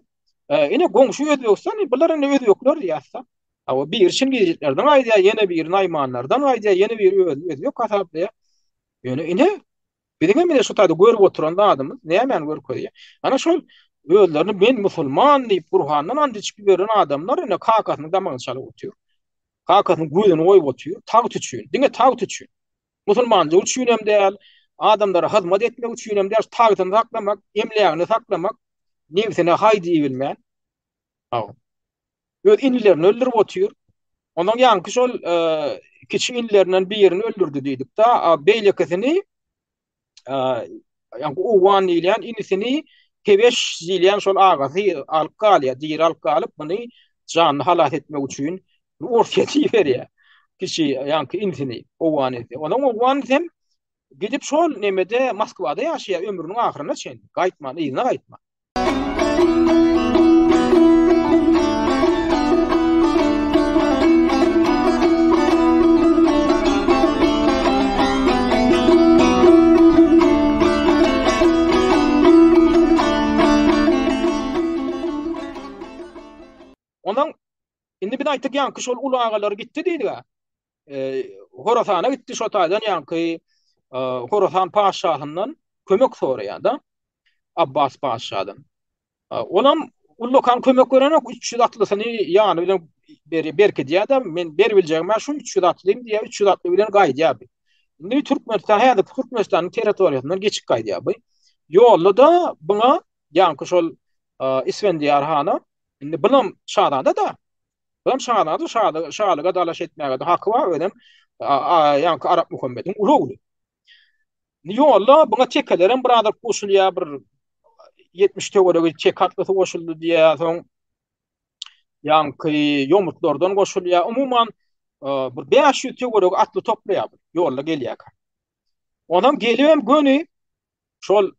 ine goňşy Özbegistan bular ine Özbekler diýärler. Awa bir için gidiplerden aýdýa ýene bir naýmanlardan aýdýa ýene bir Özbek kasapda. Ýöne ine biziňe mene şu taýda görüp oturan adamyz näme görkezýär. Ana şol özlerini ben musulman diýip Burhandan andyçyp beren adamlar ine kakasyny damagyny çalyp otýar. Kakasyny göýüni oýup otýar, tag tutýar. Diňe tag tutýar. Musulmanja üçin hem däl, adamlara hyzmat etmek üçin hem däl, tagyny saklamak, emleýäni saklamak, nefsine haydi bilmän. Aw. Öz inlerini öldürüp otýar. Ondan ýanky şol kiçik inlerinden birini öldürdi diýdik da, beýlekesini ýanky uwan diýilen inisini kebeş diýilen şol agasy alyp galýar, diýir alyp galyp muny janyny halat etmek üçin orfiýety berýär. Kişi ýanky inisini uwan etdi. Ondan uwan hem gidip şol nemede Moskwada ýaşaýar ömrüniň ahyryna çendi. Gaýtman, ýyna gaýtman. Ondan indi bir aýtyk ýanky şol ulu agalar gitdi diýdiler. Horasana gitdi şo taýdan ýanky Horasan paşahyndan kömek soraýar da Abbas paşadan. Olam ullokan kömek görenek 300 atlysyny ýany bilen berki diýär da men berbiljegim şu 300 atlym diýär 300 atly bilen gaýdýar. Indi Türkmenistan häzir Türkmenistanyň territoriýasyndan geçip gaýdýar. Ýolda buňa ýanky şol Isfendiyar hana indi bilim şadanda da bilim şadanda şalyga dalaş etmäge de haky bar ödem ýanky Arap Muhammediň ulugly. Ýolda buňa tekeleren birazar goşulýar bir 70 töwerege çek atlasy goşuldy diýär, soň ýanky ýomurtlardan goşulýar. Umumyň bir 500 töwerege atly toplaýar ýolda gelýär. Ondan gelýän göni şol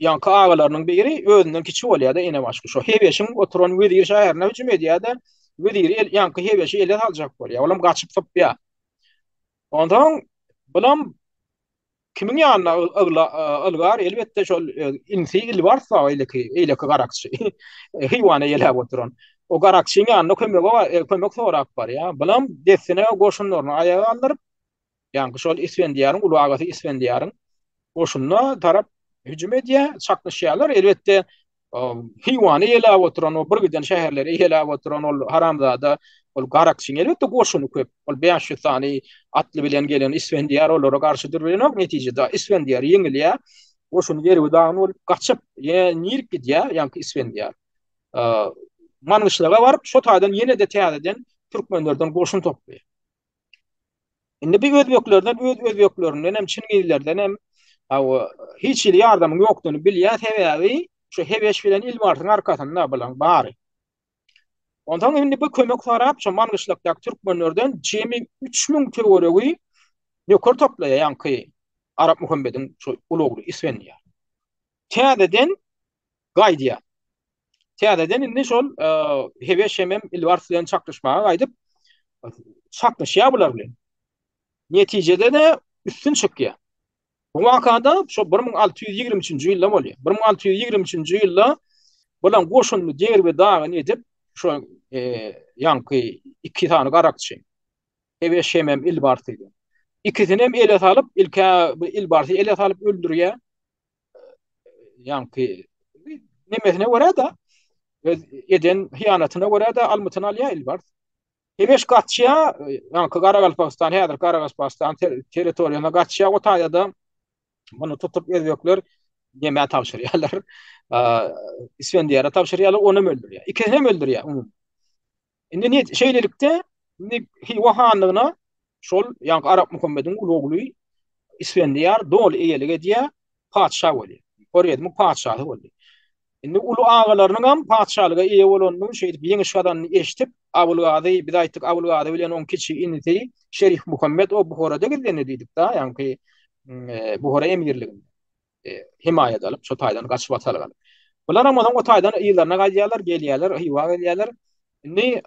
ýanky agalarynyň biri özünden kiçi bolýar da ene başga şo Hebeşiň oturan Wedir şäherine hüjüm edýär da Wedir ýanky Hebeşi ele aljak bolýar. Olam gaçyp tapýar. Ondan bilam kimin ýanyna ylgar elbetde şol insi il barsa eýleki garakçy hywana ýelap oturan o garakçyň ýanyna kömek sorak bar ýa bilam desine goşunlaryny aýaga aldyryp ýanky şol Isfendiýaryň ulu agasy Isfendiýaryň goşunna tarap hüjüm edýär, çaknyşýarlar elbetde hywana ýelap oturan o bir giden şäherlere ýelap oturan ol haramzada ol garakçyň elbetde goşuny köp ol 500 tany atly bilen gelen Isfendiyar olara garşy durýan netijede Isfendiyar ýeňilýär. Goşuny ýeri dağın olup gaçyp nirip gidýär ýanky Isfendiyar. Manyşlyga baryp şo taýdan ýene de täzeden türkmenlerden goşun toplaýar. Indi bir Özbeklerden hem Çingizlerden hem hiç il ýardamyň ýokdugyny bilýär sebäbi şu Hebeş bilen Ilmartyň arkasynda bilen bary. Ondan indi bu kömek sorap şu Manyşlykdaky türkmenlerden jemi 3000 töweregi ýokar toplaýar ýanky Arap Muhammediň şu ulugly Isfendiyar. Täzeden gaýdýar. Täzeden indi şol Hebeş hem Ilmart bilen çaklaşmaga gaýdyp çaklaşýar bular bilen. Netijede de üstün çykýar. Bu wakada şu 1623-nji ýylda bolýar. 1623-nji ýylda bolan goşunly derbe dagyny edip şu ýanky iki tane garakçy Hebeş hem Ilmart idi. İkisini hem ele salyp Ilmarty ele salyp öldürýär. Ýanky nemesine görä da eden hyýanatyna görä da almytyny alýar Ilmart. Hebeş gaçýa ýanky Garagalpakistan häzir Garagalpakistan territoriýasyna gaçýa o taýda muny tutup Özbekler ýeme tapşyrýarlar. Isfendiyara tapşyrýarlar, ony öldürýär. İkisini hem öldürýär. Indi ne şeýlelikde Hiwa hanlygyna şol ýa-ni Arap Muhammediň ulugly İsfendiyar dol eýeligi diýe padşah boldy. Horýetmiň padşahy boldy. Indi ulu ağalarynyň ham padşahlyga eýe bolanyň şeýdip ýeňi şadanyny eşitip Abulgady biz aýtdyk Abulgady bilen oň kiçi initi Şerif Muhammed o Buharada geldi diýdik da ýa-ni Buhara emirliginde himaye alyp şo taýdan gaçyp atalgan. Bular hem o taýdan ýyllaryna gaýýarlar, gelýärler, hywa gelýärler. Indi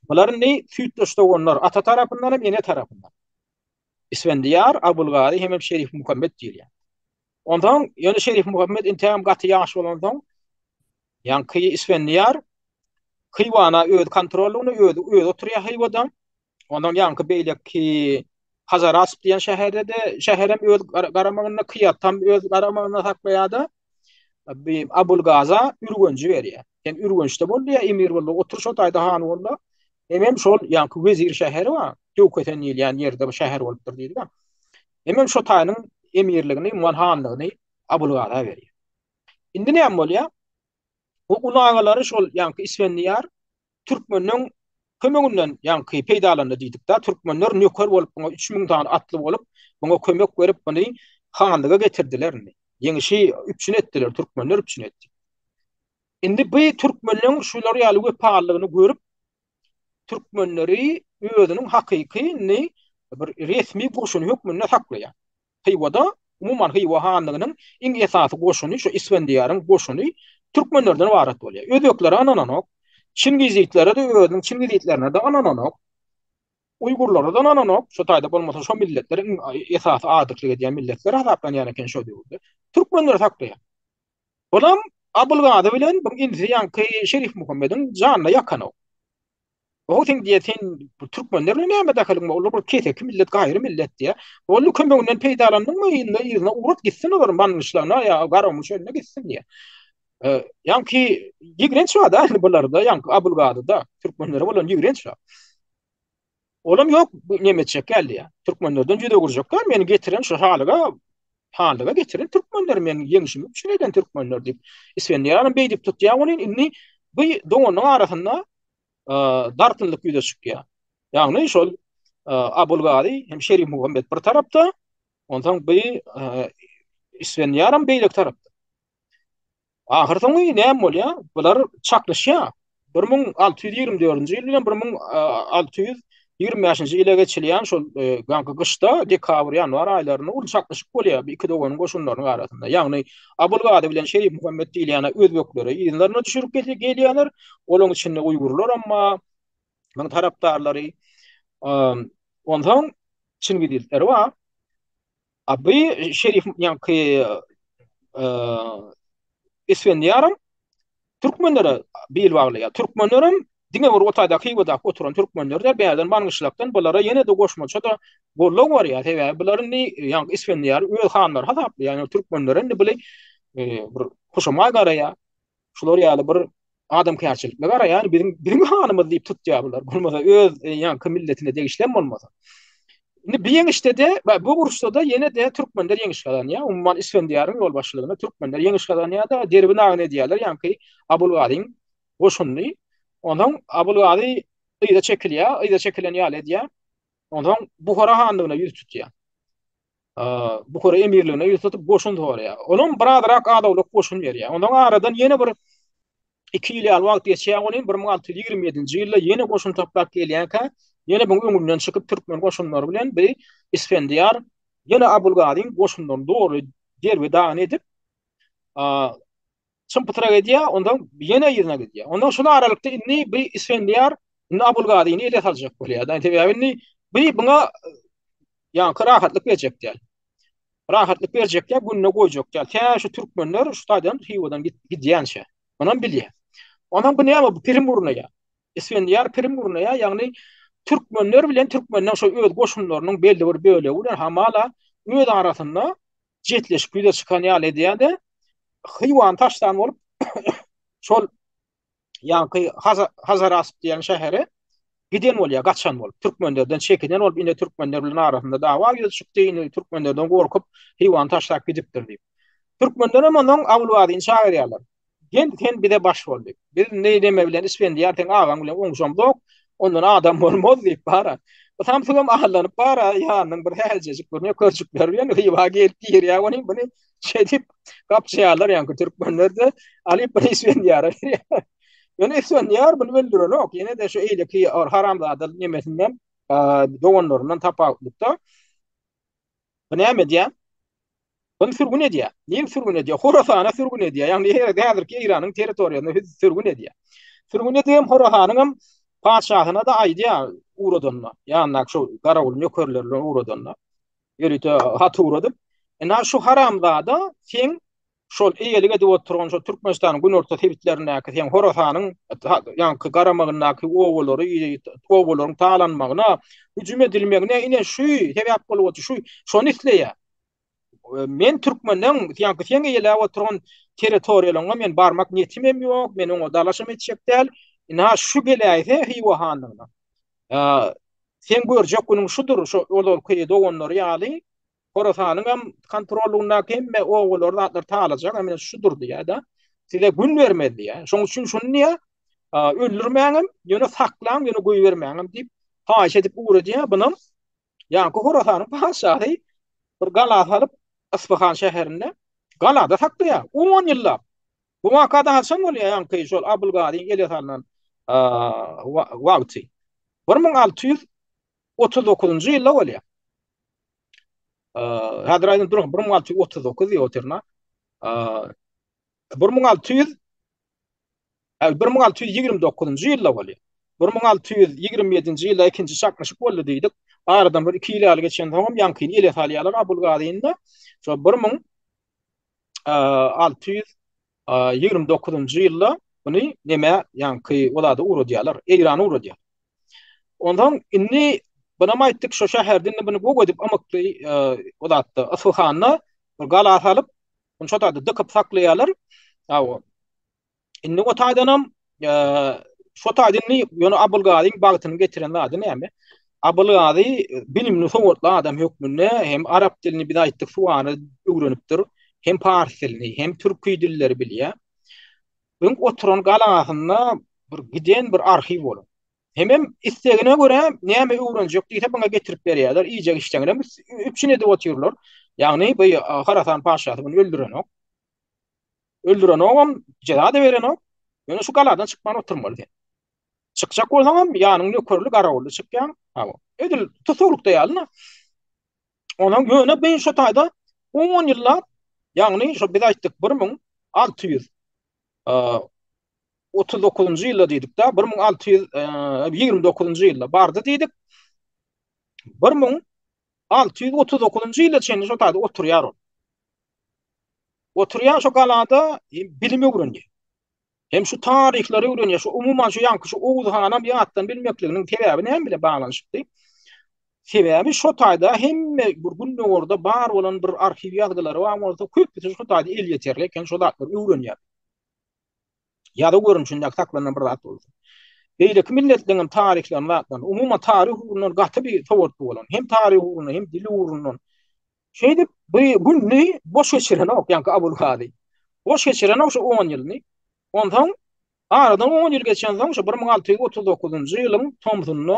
buların ne süýtleşde onlar ata tarapyndan hem ene tarapyndan. İsfendiyar, Abulgady hem Şerif Muhammed diýilýär. Ondan ýöne Şerif Muhammed intäm gaty ýaş bolandan ýa-ni kıy İsfendiyar hywana öz kontroluny öz oturýar hywadan. Ondan ýa-ni beýlek ki Hazaras diýen şäherde de şäherem öz garamagyna kıyatdan öz garamagyna takmaýada Abulgaza ürgönji berýär. Hem ürgönçde bolýar, emir boldy, otur şo taýda han boldy. Emem şol ýa-ni wezir şäheri wa, Töwketen ýylýan ýerde bu şäher bolupdyr diýdik. Emem şo taýnyň emirligini, manhanlygyny Abulgaza berýär. Indi näme bolýar? Bu ulagalary şol ýa-ni İsfendiyar türkmeniň kömeginden ýa-ni peýdalandy diýdik da, türkmenler nöker bolup, 3000 tane atly bolup, buňa kömek berip buny hanlyga getirdiler. Ýeňişi üpçün etdiler, türkmenler üpçün etdi. Indi bu türkmenlerin şular ýaly pahallygyny görüp türkmenleri özüniň hakyky bir resmi goşuny hökmünde saklaýar. Hywada umuman hywa hanlygynyň iň esasy goşuny şu İsfendiýaryň goşuny türkmenlerden ibaret bolýar. Özbekler ananok, Çingizitlere de özüniň Çingizitlerine de ananok, Uygurlara da ananok, şu taýda bolmasa şu milletleriň esasy adyklygy diýen milletler hasaplanýan eken şo diýildi. Türkmenler saklaýar. Olam Abulgady bilen bu insi ýa-ni Şerif Muhammediň janyna ýakany. O tin diýetin bu türkmenler näme dakalyň bolýar? Bu ketek millet gaýry millet diýe. Olu kömeginden peýdalandyňmy ýyna urat gitsin olaryň banlyşlaryna ýa garamyş önüne gitsin diýe. Ýa-ni ýigrenç wada bularda ýa-ni Abulgadyda türkmenlere bolan ýigrenç wada. Olam ýok Nemetçek geldi ýa. Türkmenlerden juda gurjaklar meni getiren şu halyga getiren türkmenler meni ýeňişimi düşünýän türkmenler diýip İsfendiyanyň beýdip tutýan ony inni bu doňanyň arasynda dartynlyk ýüze çykýar. Ýagny şol Abulgady hem Şerif Muhammed bir tarapda, ondan bu İsfendiyanyň beýlek tarapda. Ahyrda näme bolýar? Bular çaklaşýar. 1624-nji ýyl bilen 1620-nji ýyla geçilýän şol kışda dekabr, ýanwar aýlaryny ul çaklaşyk bolýar iki doganyň goşunlarynyň arasynda. Ýagny Abulgady bilen Şerif Muhammed diýilýän özbekleri ýyllaryna düşürip gelýärler. Olaň içinde Uýgurlar amma bu tarapdarlary ondan Çingizler wa abi Şerif ýa-ni İsfendiyarym türkmenlere bil baglaýar. Türkmenlerim diňe bir otaýda hyýwada oturan türkmenler de bäzen bangyşlykdan bulara ýene de goşmaça da golluk bar ýa. Täze buların ýa-ni İsfendiyar öz hanlary hasaply, ýa-ni türkmenlerin de bile bir hoşuma garaýar. Şular ýaly bir adam kärçilikle garaýar. Bizim hanymyz diýip tutýar bular. Bolmasa öz ýa-ni milletine degişlen bolmasa. Indi bir ýeňişde de bu uruşda da ýene de türkmenler ýeňiş galanýar. Umman İsfendiýaryň ýol başlygyna türkmenler ýeňiş galanýar da derbini agyny diýerler. Ýa-ni Abulgadyň goşuny. Ondan Abulgady ýa-da çekilýär, ýa-da çekilen ýaly diýär. Ondan Buhara hanlygyna ýüz tutýar. Buhara emirligine ýüz tutup goşun torýar. Onuň birazrak adawlyk goşun berýär. Ondan aradan ýene bir 2 ýyl wagt geçýär. Ony 1627-nji ýylda ýene goşun taplap gelýänkä, ýene bu öňünden çykyp türkmen goşunlary bilen bir İsfendiyar ýene Abulgadyň goşunlaryny dogry derbi daňy edip çympytyra gidýär, ondan ýene ýerine gidýär. Ondan şol aralykda inni bir İsfendiyar Abulgadyny ele saljak bolýar. Daňy buňa ýa-ni rahatlyk berjek diýär. Rahatlyk berjek diýär, günne goýjak diýär. Tä şu türkmenler şu taýdan hywadan gidýänçe. Onan bilýär. Onan bu näme bu Perimurnaýa. İsfendiyar Perimurnaýa, ýagny türkmenler bilen türkmenler şu öz goşunlarynyň belli bir bölegi bilen hamala öz arasynda jetleşip ýüze çykan ýaly diýende hywan taşdan bolup şol ýa-ni Hazaras diýen şähere giden bolýar, gaçan bolup türkmenlerden çekiden bolup inde türkmenler bilen arasynda dawa ýüze çykdy, inde türkmenlerden gorkup hywan taşlap gidipdir diýip. Türkmenler ondan Abulgadyny çagyrýarlar. Gen bir de baş boldy. Bir ne deme bilen İsfendiyar teň agaň bilen oňşam dok, Ondan adam bolmaz diýip bara. Bu tam tugam ahallanyp bara ýanyň bir häljejik bir körçükler bilen hywa geldi ýer ýa ony buny şedip gapçyarlar ýa-ni türkmenlerde alyp bir ismen ýara. Ýöne ismen ýar bunu öldürenok. Ýene de şu eýle ki haramzada nimesinden doganlarından tapaklıkta. Bu näme diýär? Bunu sürgün edýär. Niye sürgün edýär? Horasana sürgün edýär. Ýani häzirki Iranyň territoriýasyna sürgün edýär. Sürgün edýän Horasanyň paşahyna da aýdýar uradanna. Ýani şu garawul nökerlerle uradanna. Ýerite hat uradyp. Ena şu haramzada sen şol eýelige de oturgan şu Türkmenistanyň günorta tebitlerine sen Horasanyň ýani garamagyna owulary, owularyň talanmagyna hüjüm edilmegine ine şu sebäp bolup şu şonu isleýär. Men Türkmenden ýa-ni sen eýele oturgan territoriýalaryňa men barmak niýetim hem ýok, men oňa dalaşam etjek däl. Ina şu geläýse hywa hanlygyna. Sen görjek günüň şudur, şu olor köýe doganlar ýaly Horasanyň hem kontrolüne kemme owulary atlar talajak, men şudur diýär da. Size gün bermedi ýa. Şoň üçin şunu niýe öldürmäňim, ýöne saklaň, ýöne goý bermäňim diýip haýş edip uğradyň bunun. Ýa-ni Horasanyň paşahy bir gala salyp Isfahan şäherinde galada saklaýar 10 ýyllap. Bu wakada haçan bolýar ýa-ni şol Abulgadyň ele salynan wagty. 1639-njy ýylda bolýar. Häzir aýdym durup 1639 diýip oturna. 1600 1629-njy ýylda bolýar. 1627-nji ýylda ikinji çaklaşyk boldy diýdik. Aradan bir 2 ýyl geçen tamam ýankyny ele salýarlar Abulgadyňda. Şo 1629-njy ýylda buny näme ýanky olady uradýarlar, Eýrany uradýar. Ondan inni bana aýtdyk şo şäherden buny gog edip amakly odatdy Isfahanyna bir gala salyp bunu şoda dykyp saklaýarlar. Aw. Inni o taýdanam şo taýdany ýöne Abulgadyň bagtyny getiren zady näme? Abulgady bilimli sowatly adam hökmünde hem arap dilini bir aýtdyk suwany öwrenipdir, hem fars dilini, hem türki dilleri bilýär. Öň oturan galasyna bir giden bir arhiw bolar. Hem istegine göre näme öwrenjek diýip bana getirip berýärler. Iýje işleňler üçine de oturýarlar. Ýagny bu Horasan paşasy bunu öldürenok. Öldürenok, jada berenok. Ýöne şu galadan çykman oturmaly. Çykjak bolsaňam ýanyň nökerli garawully çykýan. Edil tutuklukda ýalyna. Onuň ýöne ben şu taýda 10 ýyllap, ýagny şu biz aýtdyk 1639-njy ýylda diýdik da 1629-njy ýylda bardy diýdik. 1639-njy ýylda çenli şu taýda oturýar. Oturýan şu galada bilimi öwrenýär. Hem şu tarihleri öwrenýär, şu umumyň şu ýanky şu Oğuzhanam ýatdan bilmekliginiň sebäbi näme bile baglanşykdy. Sebäbi şu taýda hemme bir günde orada bar bolan bir arhiw ýagdylary bar bolsa köp bir şu taýda el ýeterli eken şu zatlar öwrenýär. Ýa-da görünüşinde saklanan bir zat bolsa. Beýle milletliň tarihlerini zatdan umumyň tarih ugrundan gaty bir sowat bolan, hem tarih ugrundan hem dil ugrundan. Şeýdip bu günni boş geçiren ok ýanky Abulgady. Boş geçiren ok şu 10 ýylyny. Ondan aradan 10 ýyl geçen soň şu 1639-njy ýylyň tomsuny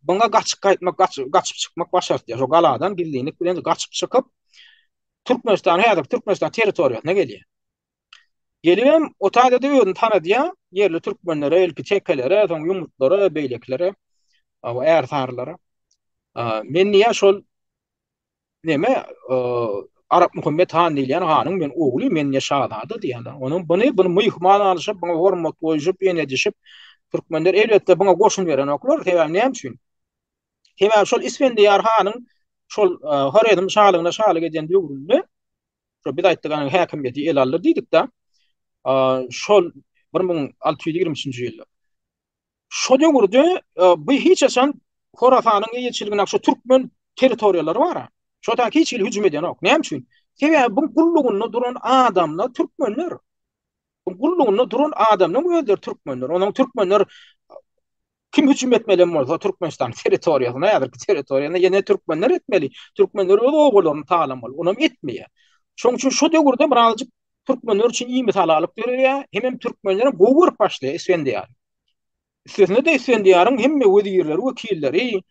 bana gaçyp gaçyp çykmak başardy. Şu galadan bildiğini bilen gaçyp çykyp Türkmenistan häzir Türkmenistan territoriýasyna gelýär. Gelýän o taýda da öňü tanadýar, yerli türkmenlere, elki tekelere, soň ýumurtlary, beýleklere, ärsarlary. Men niýe şol näme Arap Muhammed Han diýen hanyň men ogly men ýaşady diýenler. Onuň bunu myhman alyşyp, bana hormat goýup, ýene-dişip türkmenler elbetde bana goşun beren oklar, sebäbi näme üçin? Sebäbi şol İsfendiyar hanyň şol Horasan şalygyna şalyk eden döwründe şol bir aýtdyk anyň häkimiyeti el aldy diýdik da. Şol 1623-njy ýylda. Şo döwürde bu hiç açan Horasanyň ýetçiligine şu türkmen territoriýalary bar. Şoda hiç hüjüm eden ok. Näme üçin? Sebäbi bu gullugyny duran adamlar türkmenler. Bu gullugyny duran adamlar öýder türkmenler. Onuň türkmenler kim hüjüm etmeli bolsa Türkmenistan territoriýasyna ýa-da territoriýasyna ýene türkmenler etmeli. Türkmenler owularyny taýlanmaly. Onuň etmeýär. Şoň üçin şu döwürde birazjyk türkmenler üçin iyi misal alyp berýär. Hem türkmenlere gowur başlaýar Isfendiyar. Sesine de İsfendiyarın hemme wezirleri, wekilleri,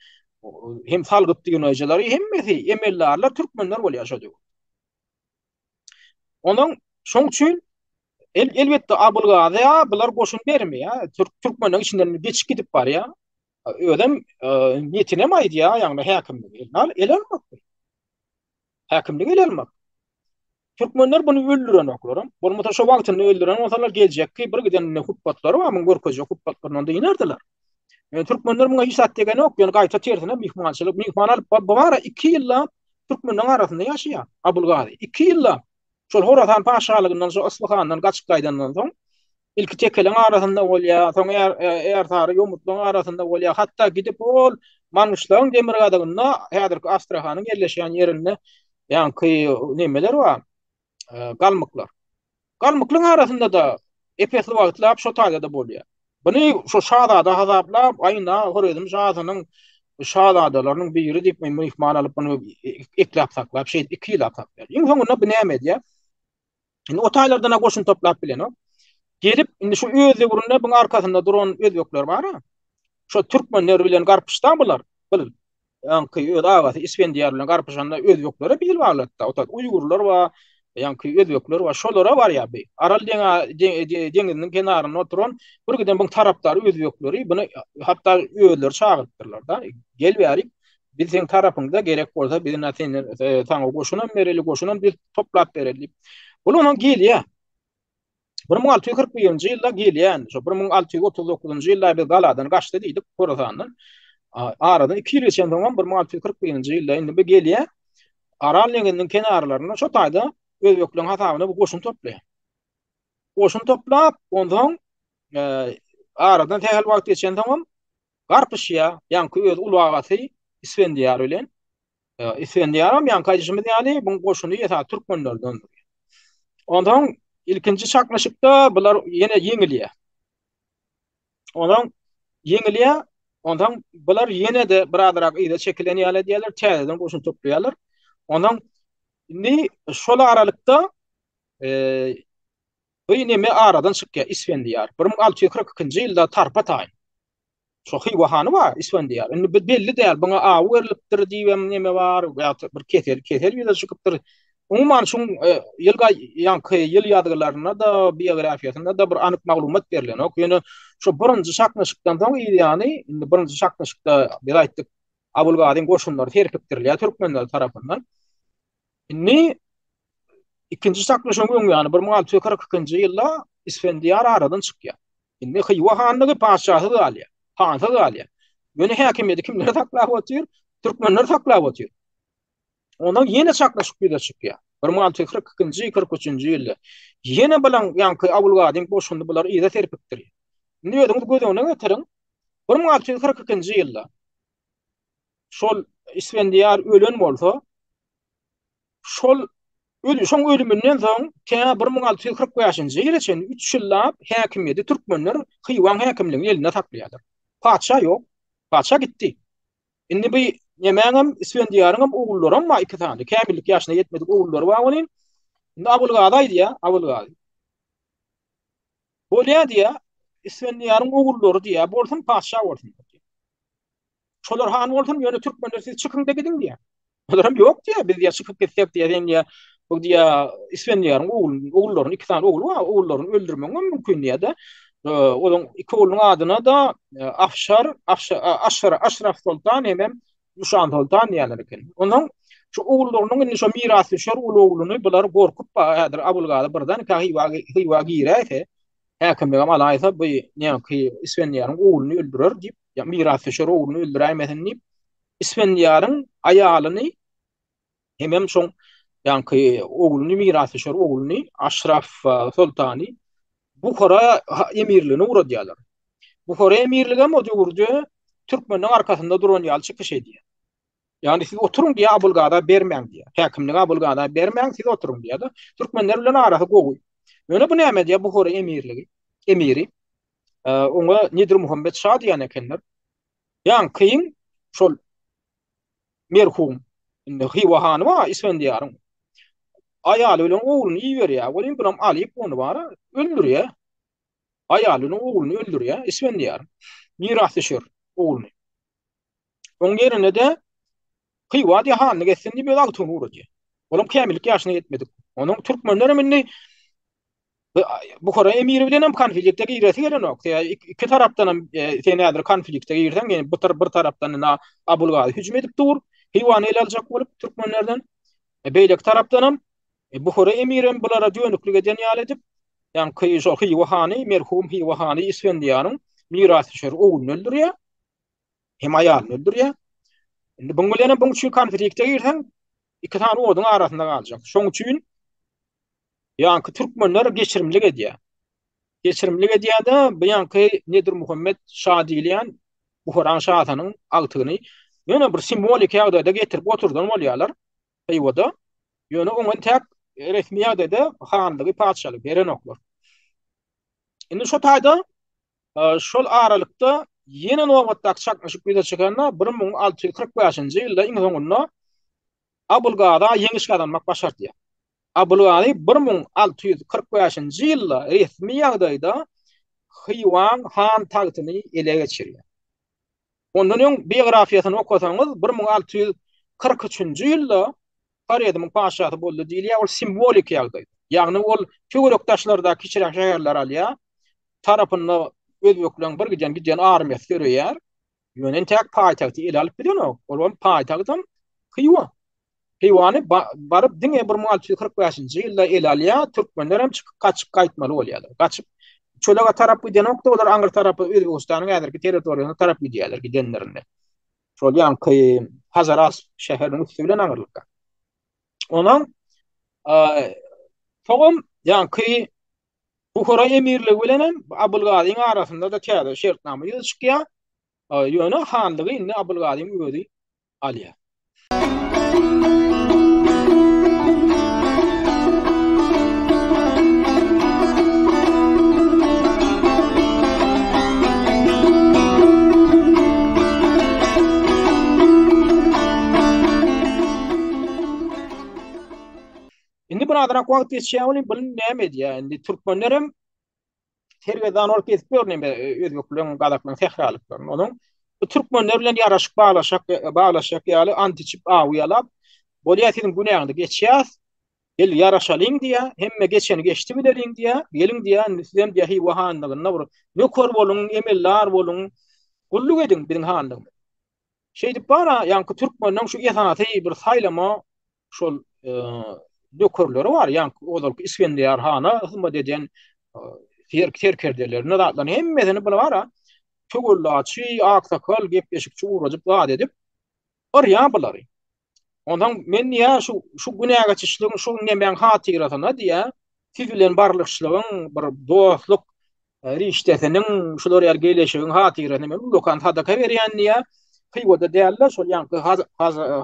hem salgyp ýynaýjylary hemmesi emellarlar türkmenler bol ýaşady. Onuň şoň üçin elbetde Abulgazy bular goşun bermeýär. Türkmeniň içinden geçip gidip bar ya. Ödem niyetine maýdy ya, ýagny häkimlik elelmek. Häkimlik elelmek. Türkmenler bunu öldüren oklaram. Bunu mata şo wagtyny öldüren otalar geljek ki bir giden hukpatlary wa men görkezek hukpatlaryny da inerdiler. Türkmenler buna hiç at degen ok. Yani gaýta tersine mihmançylyk, mihman alyp bara 2 ýylla Türkmeniň arasynda ýaşaýar. Abulgazy 2 ýylla şol Horatan paşalygyndan so Aslıhandan gaçyp gaýdandan soň ilki tekeleň arasynda bolýar, soň tary ýomutlaryň arasynda bolýar. Hatda gidip ol Manuşlaryň Demirgadyna häzirki Astrahanyň ýerleşýän ýerinde ýa-ni nemeler bar? Galmyklar. Galmyklaryň arasynda da epesli wagtlap şo taýda da bolýar. Bunu şu şahada hazaplap ayna horezim şahanyň şahadalarynyň biri diýip men mihman alyp bunu eklap saklap şey 2 ýyl saklap. Iň soňunda bu näme diýär? Indi o taýlardan goşun toplap bilen o. Gelip indi şu öz ýuruna buň arkasynda duran özbekler bar. Şu türkmenler bilen garpyşdan bular. Bil. Ýa-ni öz agasy İsfendiyar bilen garpyşanda özbeklere bil baglatda. Otat Uýgurlar we ýa-ni özbekler we şolara bar ýa-bi. Aral deňiziň kenaryna oturan bir giden bu tarapdary özbekleri bunu hatda öýler çagypdyrlar da. Gel bärik biz seň tarapyňda gerek bolsa bizi näçe taňa goşunan bereli goşunan biz toplap bereli. Bul onuň gelýär. 1641-nji ýylda gelýän. Şo 1639-njy ýylda biz galadan gaçdy diýdik Horasandan. Aradan 2 ýyl geçen zaman 1641-nji ýylda indi bu gelýär. Aral deňiziň kenarlaryna şo taýda özbekleriň hasabyna bu goşun toplaýar. Goşun toplap ondan aradan tähel wagt geçen zaman garpyşýa, ýa-ni öz ulu agasy İsfendiyar bilen İsfendiyaram ýa-ni kaýjymyz ýaly bu goşuny ýa türkmenlerden. Ondan ilkinji çaklaşykda bular ýene ýeňilýär. Ondan ýeňilýär, ondan bular ýene de biradarak ýa-da çekilenýärler diýerler, täzeden goşun toplaýarlar. Ondan ni şol aralykda bu ýene aradan çykýar İsfendiyar. 1642-nji ýylda tarpa taýyn. Şo Hywahany bar İsfendiyar. Indi belli däl, buňa werilipdir diýem neme bar, bir keter ýa-da çykypdyr. Umuman şoň ýylga ýa-ni ýyl ýazgylaryna da biografiýasyna da bir anyk maglumat berilen. Ok, ýöne şo birinji şaknaşykdan soň ýani indi birinji şaknaşykda biz aýtdyk Abulgazyň goşunlary terkipdirilýär türkmenler tarapyndan. Indi ikinji şaknaşyň ýani 1642-nji ýylda İsfendiyar aradan çykýar. Indi Hywahanyň paşahy galýar. Hansa galýar. Ýöne häkimiýeti kimler taklap otýar? Türkmenler taklap otýar. Ondan ýene çaklaşyk bir çykýar. 1642-nji 43-nji ýylda. Ýene bilen ýa-ni Abulgazyň goşuny bular ýa-da terpikdir. Indi ödüňiz gözüňe getiriň. 1642-nji ýylda şol İsfendiyar ölen bolsa, şol şoň ölümünden soň 1645-nji ýyla çen 3 ýyllap häkimiýeti türkmenler Hywan häkimligini eline taklaýarlar. Paça ýok. Paça gitdi. Indi bu yemeğim İsfendiyaryň ogullary ama 2 tane kämillik ýaşyna ýetmedik ogullary bar bolan. Indi Abulgazy diýär, Abulgazy. Bolýa diýär, İsfendiyaryň ogullary diýär, bolsun paşa bolsun. Şolar han bolsun, ýöne türkmenler siz çykyň da gidin diýär. Olaram ýok diýär, biz ýa çykyp getsek diýär, bu diýär İsfendiyaryň ogullaryň 2 tane ogul bar, ogullaryny öldürmek mümkin diýär da. Olaň 2 oğlunyň adyna da Aşraf Sultan hem Nuşan Sultan diýerler eken. Onuň şu ogullarynyň indi şu mirasy şer oğluny bular gorkup häzir Abulgazy birden Hywa giräse häkimlik amalaýsa bu näki İsfendiyaryň oğluny öldürer diýip ýa mirasy şer oğluny öldürämesin diýip İsfendiyaryň aýalyny hem şoň ýa-ni oğluny mirasy şer oğluny Aşraf Sultany Bukhara emirligine uğradýarlar. Bukhara emirlige mojurdy türkmeniň arkasynda duran ýaly çykyş edýär. Ýani siz oturun diýär Abulgaza bermäň diýär. Häkimlik Abulgaza bermäň, siz oturun diýär da türkmenler bilen arasy gowy. Ýöne bu näme diýär Bukhara emirligi? Emiri oňa Nedir Muhammed Şah diýen ekenler. Ýani kyn şol merhum indi Hywahany wa İsfendiyaryň aýaly bilen oğluny ýiberýär. Bolýan bilen alyp onu bara öldürýär. Aýalyny oğluny öldürýär İsfendiyar. miras düşür oğluny. Oň ýerine de Hywa diýany geçsen diýip agtyň urdy. Olam kämillik ýaşyna ýetmedik. Onuň türkmenler minni bu hora emiri bilen hem konflikte giresi gelen ok. İki tarapdan hem senedir konflikte girsen yani bir tarapdan na Abulgazi hücum edip dur. Hywan el aljak bolup türkmenlerden. Beýlek tarapdan hem bu hora emirim bulara dönüklük eden ýaly edip yani kıyıjol Hywahany merhum Hywahany Isfendiýanyň mirasçyları oğluny öldürýär. Hem aýalyny öldürýär. Indi bu bilen bu üçin konflikte girsen iki tane oduň arasynda galjak. Şoň üçin ýa-ni türkmenler geçirimlik edýär. Geçirimlik edýär-de buýanky nedir Muhammed Şadiýliýan Buhran şahanyň altyny ýöne bir simbolik ýagdaýda getirip oturdan bolýarlar. Heýwada ýöne oňa tek resmi ýagdaýda hanlygy padşalyk beren oklar. Indi şo taýda şol aralykda ýene nowatda çakmaşyk bir çykanda 1645-nji ýylda iň soňunda Abulgada ýeňiş kazanmak başardy. Abulgazi 1645-nji ýylda resmi ýagdaýda Hywan han tagtyny ele geçirýär. Ondan biografiýasyny okasaňyz 1643-nji ýylda Karyadymyň paşasy boldy diýilýär, ol simbolik ýagdaý. Ýagny ol köwrek taşlarda kiçirak şäherler alýar, tarapynda özbekleň bir gidýän armiýasy görýär. Ýönen tek paýtagty ele alyp bilýär. Ol paýtagdym Hywa. Hywany baryp diňe 1645-nji ýylda ele alýar, türkmenler hem çykyp kaçyp gaýtmaly bolýarlar. Kaçyp çölega tarap gidýän nokta olar Aňyr tarapy Özbegistanyň äderki territoriýasyna tarap gidýärler gidenlerinde. Şol ýanky Hazaras şäheriniň üstü bilen aňyrlykka. Onaň Togam ýanky Buhara emirligi bilen hem Abulgaziň arasynda da käde şertname ýyzy çykýar. Ýöne hanlygy indi Abulgaziň özi alýar. Indi bir adana wagt geçýär, bilen näme diýär? Indi türkmenlerim tergedan olup kesip görneme özbeklerin gadaklaryň tehrarlyklaryny. Onuň türkmenler bilen ýaraşyk baglaşak ýaly antiçip awýalap bolýatyň günäňde geçýär. El ýaraşalyň diýär, hemme geçeni geçdi bileriň diýär. Geliň diýär, sizem diýär Hywahanyna bir nökör boluň, emellar boluň, gulluk ediň biziň hanlygy. Şeýdip bara, ýanky türkmenler şu ýasanaty bir saýlama şol nökörleri var. Ýanky olak Isfendiýar hana hizmet eden terkerdelerine dağıtlan hemmesini bula var ha. Kögüllaçı, aksakal, gepleşikçi uğracıp vaat edip arıyan bulary. Ondan men niye şu günäge çyşlygyň şu nemen hatyrasyna diýe siz bilen barlykçylygyň bir dostluk rişdetiniň şular ýer geleşigiň hatyrasyna men lokan sadaka berýän diýe Hywada däller şol ýanky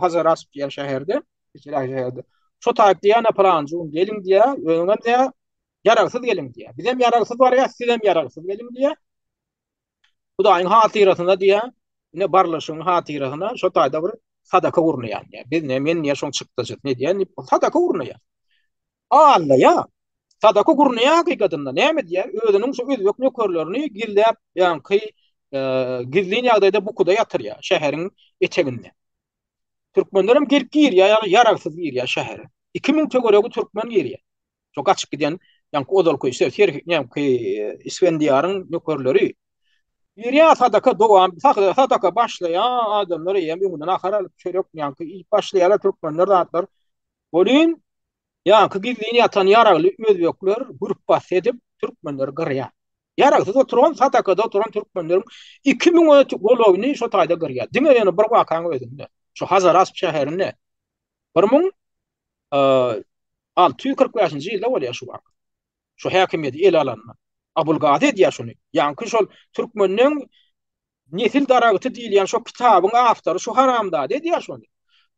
Hazaras diýen şäherde, Kiçirak şäherde. Şu taýp diýen plancı gelin diýe, öňe diýe yararsız gelin diye. Bizim yararsız var ya, sizem yararsız gelin diye. Bu da aynı hatirasyna diye, ne barlaşyň hatirasyna şu taýda bir sadaka urnaýan diye. Biz ne men niye şoň çykdy ne diye, sadaka urnaýan. Allah ya. Sadaka urnaýan hakykatynda näme diye, özüniň şu özbek nökörlerini gildäp, ýanky gizli ýagdaýda bu kuda ýatyrýar şäheriň eteginde. Türkmenlerim gelip girýär, yararsız girýär şähere. 2000 tögöregi türkmen girýär. Şu gaçyp giden ýanky odalky ýa Isfendiýaryň nökörleri ýerýär sadaka dowam, sadaka başlaýan adamlar ýa bundan ahara çörek ýanky ilk başlaýarlar türkmenler zatlar. Bolin ýanky gizliň ýatan ýaragly özbekler grup bas edip türkmenler gyrýar. Yaragsız oturan sadakada oturan türkmenlerin 2000 golowyny şu taýda gyrýar. Diňe ýene bir wakaň özünde. Şu Hazaras şäherinde 1645-nji ýylda bolýar şu wak. Şu häkimiýeti el alanma. Abulgazi diýär şuny. Ýanky şol türkmeniň nesil daragyty diýilýän şu kitabyň awtory şu haramda diýär şuny.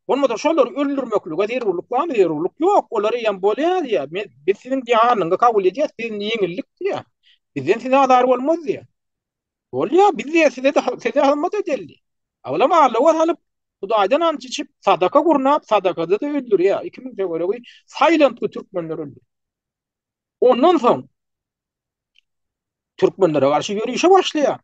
Bolmada şolar öldürmeklige zerurluk barmy? Zerurluk ýok. Olary ýa bolýar diýär. Biz siziň diýanyňy kabul edýäs, siz ýeňillik diýär. Bizden size adar bolmaz diýär. Bolýar, biz size hizmet edeldi. Awlama Allah halyp Hudaýdan ançyçyp sadaka gurnap, sadakada da öldürýär. 2000 töweregi saýlantly türkmenler öldür. Ondan soň türkmenlere garşy ýürüýüşe başlaýar.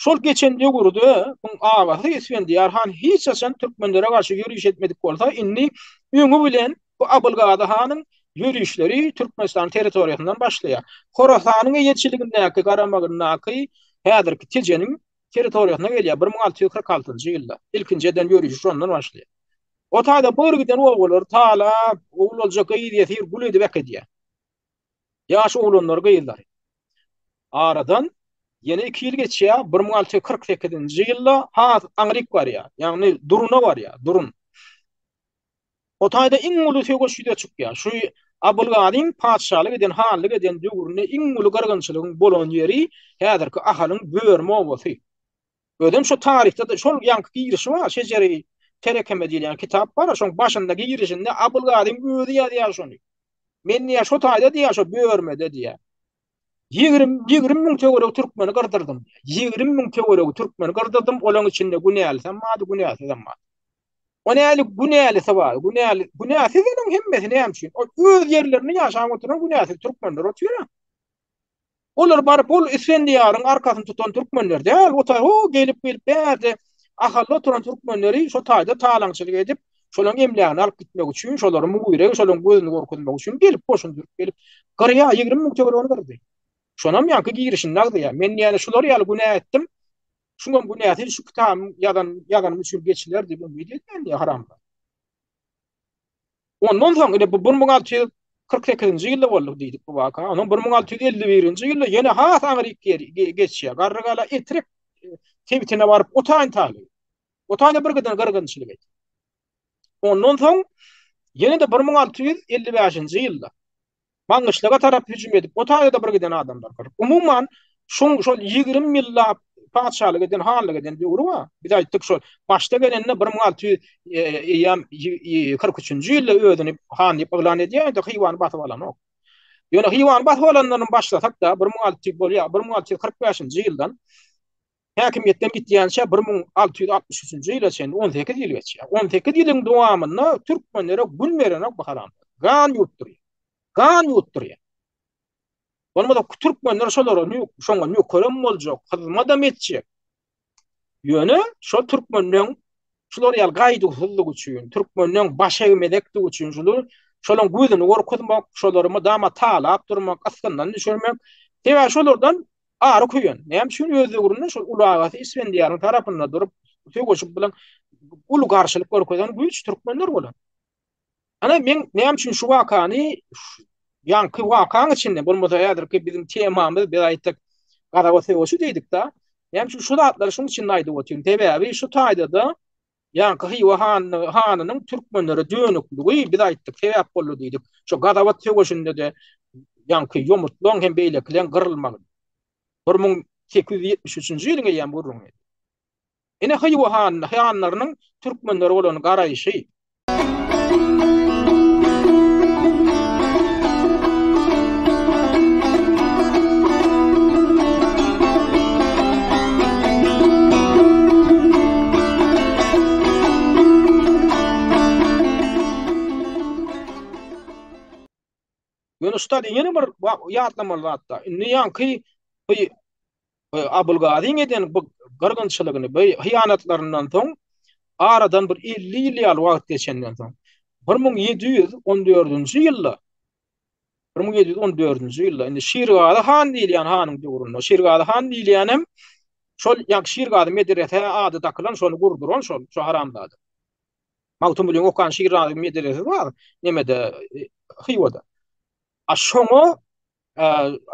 Şol geçen döwürde bu awazy Esfendiyar han hiç asan türkmenlere garşy ýürüýüş etmedik bolsa, inni öňü bilen bu Abylgada hanyň ýürüýüşleri Türkmenistan territoriýasyndan başlaýar. Horasanyň ýetçiligindäki garamagyndaky häzirki Tejeniň territoriýasyna gelýär 1646-njy ýylda. Ilkinji eden ýürüýüş ondan başlaýar. O taýda börgiden oğullar tala oğul gaýdyýar, gül edip ekediýär. Ýaş oğlanlar gaýdylar. Aradan yeni 2 yıl geçiyor. 1648-nji ýylda Aňryk var ya. Yani Duruna var ya. Durun. O taýda iň uly söwüşde çykýar. Şu Abylgadyň padşahlyk eden hanlyk eden döwründe iň uly gargynçylygyň bolan ýeri häzirki ahalyň böwürme obasy. Ödem şu tarihte de şol ýanky girişi var. Şejeri Terekeme diýilen kitap var. Şoň başyndaky girişinde Abylgadyň özi ýazýar şonu. Men ýa şu taýda diýär şu böwürmede diýär. 20 ming töwerek türkmeni gardyrdım. 20 ming töwerek türkmeni gardyrdım. Olaň içinde günäli samady günäli samady. O näli günäli sabar, günäli sizin hemmesini hemşin. O öz yerlerini ýaşaýan oturan günäli türkmenler otuýar. Olar barıp ol Esfendiýaryň arkasyny tutan türkmenler däl, o gelip bärde ahally oturan türkmenleri şo taýda talaňçylyk edip, şolaň emläni alyp gitmek üçin, şolary muýrek, şolaň gözüni gorkutmak üçin gelip boşundyryp gelip garya 20 ming töwerek gardy. Şonam ýanky girişin nagdy. Men ýani şolary ýaly günä etdim. Şuňam günä etdim şu kitab ýadan üçin geçiler diýip umyt etmän ýa haramda. Ondan soň ine bu 1648-nji ýylda boldy diýdik bu waka. Onuň 1651-nji ýylda ýene has Aňryk geçýär. Garrygala etrek tebitine baryp otaýyn taly. Otaýda bir giden gargynçylyk etdi. Ondan soň ýene de 1655-nji ýylda Maňyşlyga tarap hüjüm edip, o taýda bir giden adamlar bar. Umumyň şol 20 ýyllap padşahlyk eden, hanlyk eden döwrü var. Biz aýtdyk şol başda gelende 1643-nji ýylda özüni han diýip elan edýär, de hywan batyp alan ok. Ýöne hywan batyp alanlaryny başlasak da 1645-nji ýyldan häkimiýetden gitýänçe 1663-nji ýyla çenli 18 ýyl geçýär. 18 ýylyň dowamynda türkmenlere gün berenek bakaran. Gan ýutdurýar. Gan ýutdurýar. Bolmada türkmenler şolary şoňa nökeren boljak, hyzmat etjek. Ýöne şo türkmenleň şolary ýaly gaýdy hyllyk üçin, türkmenleň baş egmedekdi üçin şolaň gözüni gorkutmak, şolary dama talap durmak, askyndan düşürmek, täze şolardan ary köýen. Näme üçin özü gurundan şol ulagasy Esfendiýaryň tarapynda durup, söýgüşip bilen ulu garşylyk görkezen güýç türkmenler bolan. Ana men näme üçin şu wakany ýanky wakaň içinde bolmasa ýa-da bizim temamyz bir aýtdyk garawaty oşu diýdik da. Näme üçin şu zatlary şuň içinde aýdyp oturýan. Täbäbi şu taýda da ýanky hanynyň türkmenlere dönekligi biz aýtdyk sebäp boldy diýdik. Şu garawaty oşunda da ýanky ýomurtlaň hem beýleklen gyrylmagy. 1873-nji ýylyňa ýan burun. Ene hyýwanlarynyň türkmenlere bolan garaýşy. Ýöne ýene bir ýatlamaly hatda. Indi ýanky Abylgadyň eden bu gargynçylygyny, bu hyýanatlaryndan soň aradan bir 50 ýyl ýaly wagt geçenden soň 1714-nji ýylda 1714-nji ýylda indi Şirgady han diýilen hanyň döwründe Şirgady han diýilenem şol ýak Şirgady medrese ady takylan şonu gurduran şol şu haramdady. Magtum bilen okan Şirgady medrese bar. Nemede Hyýwada. Şoňa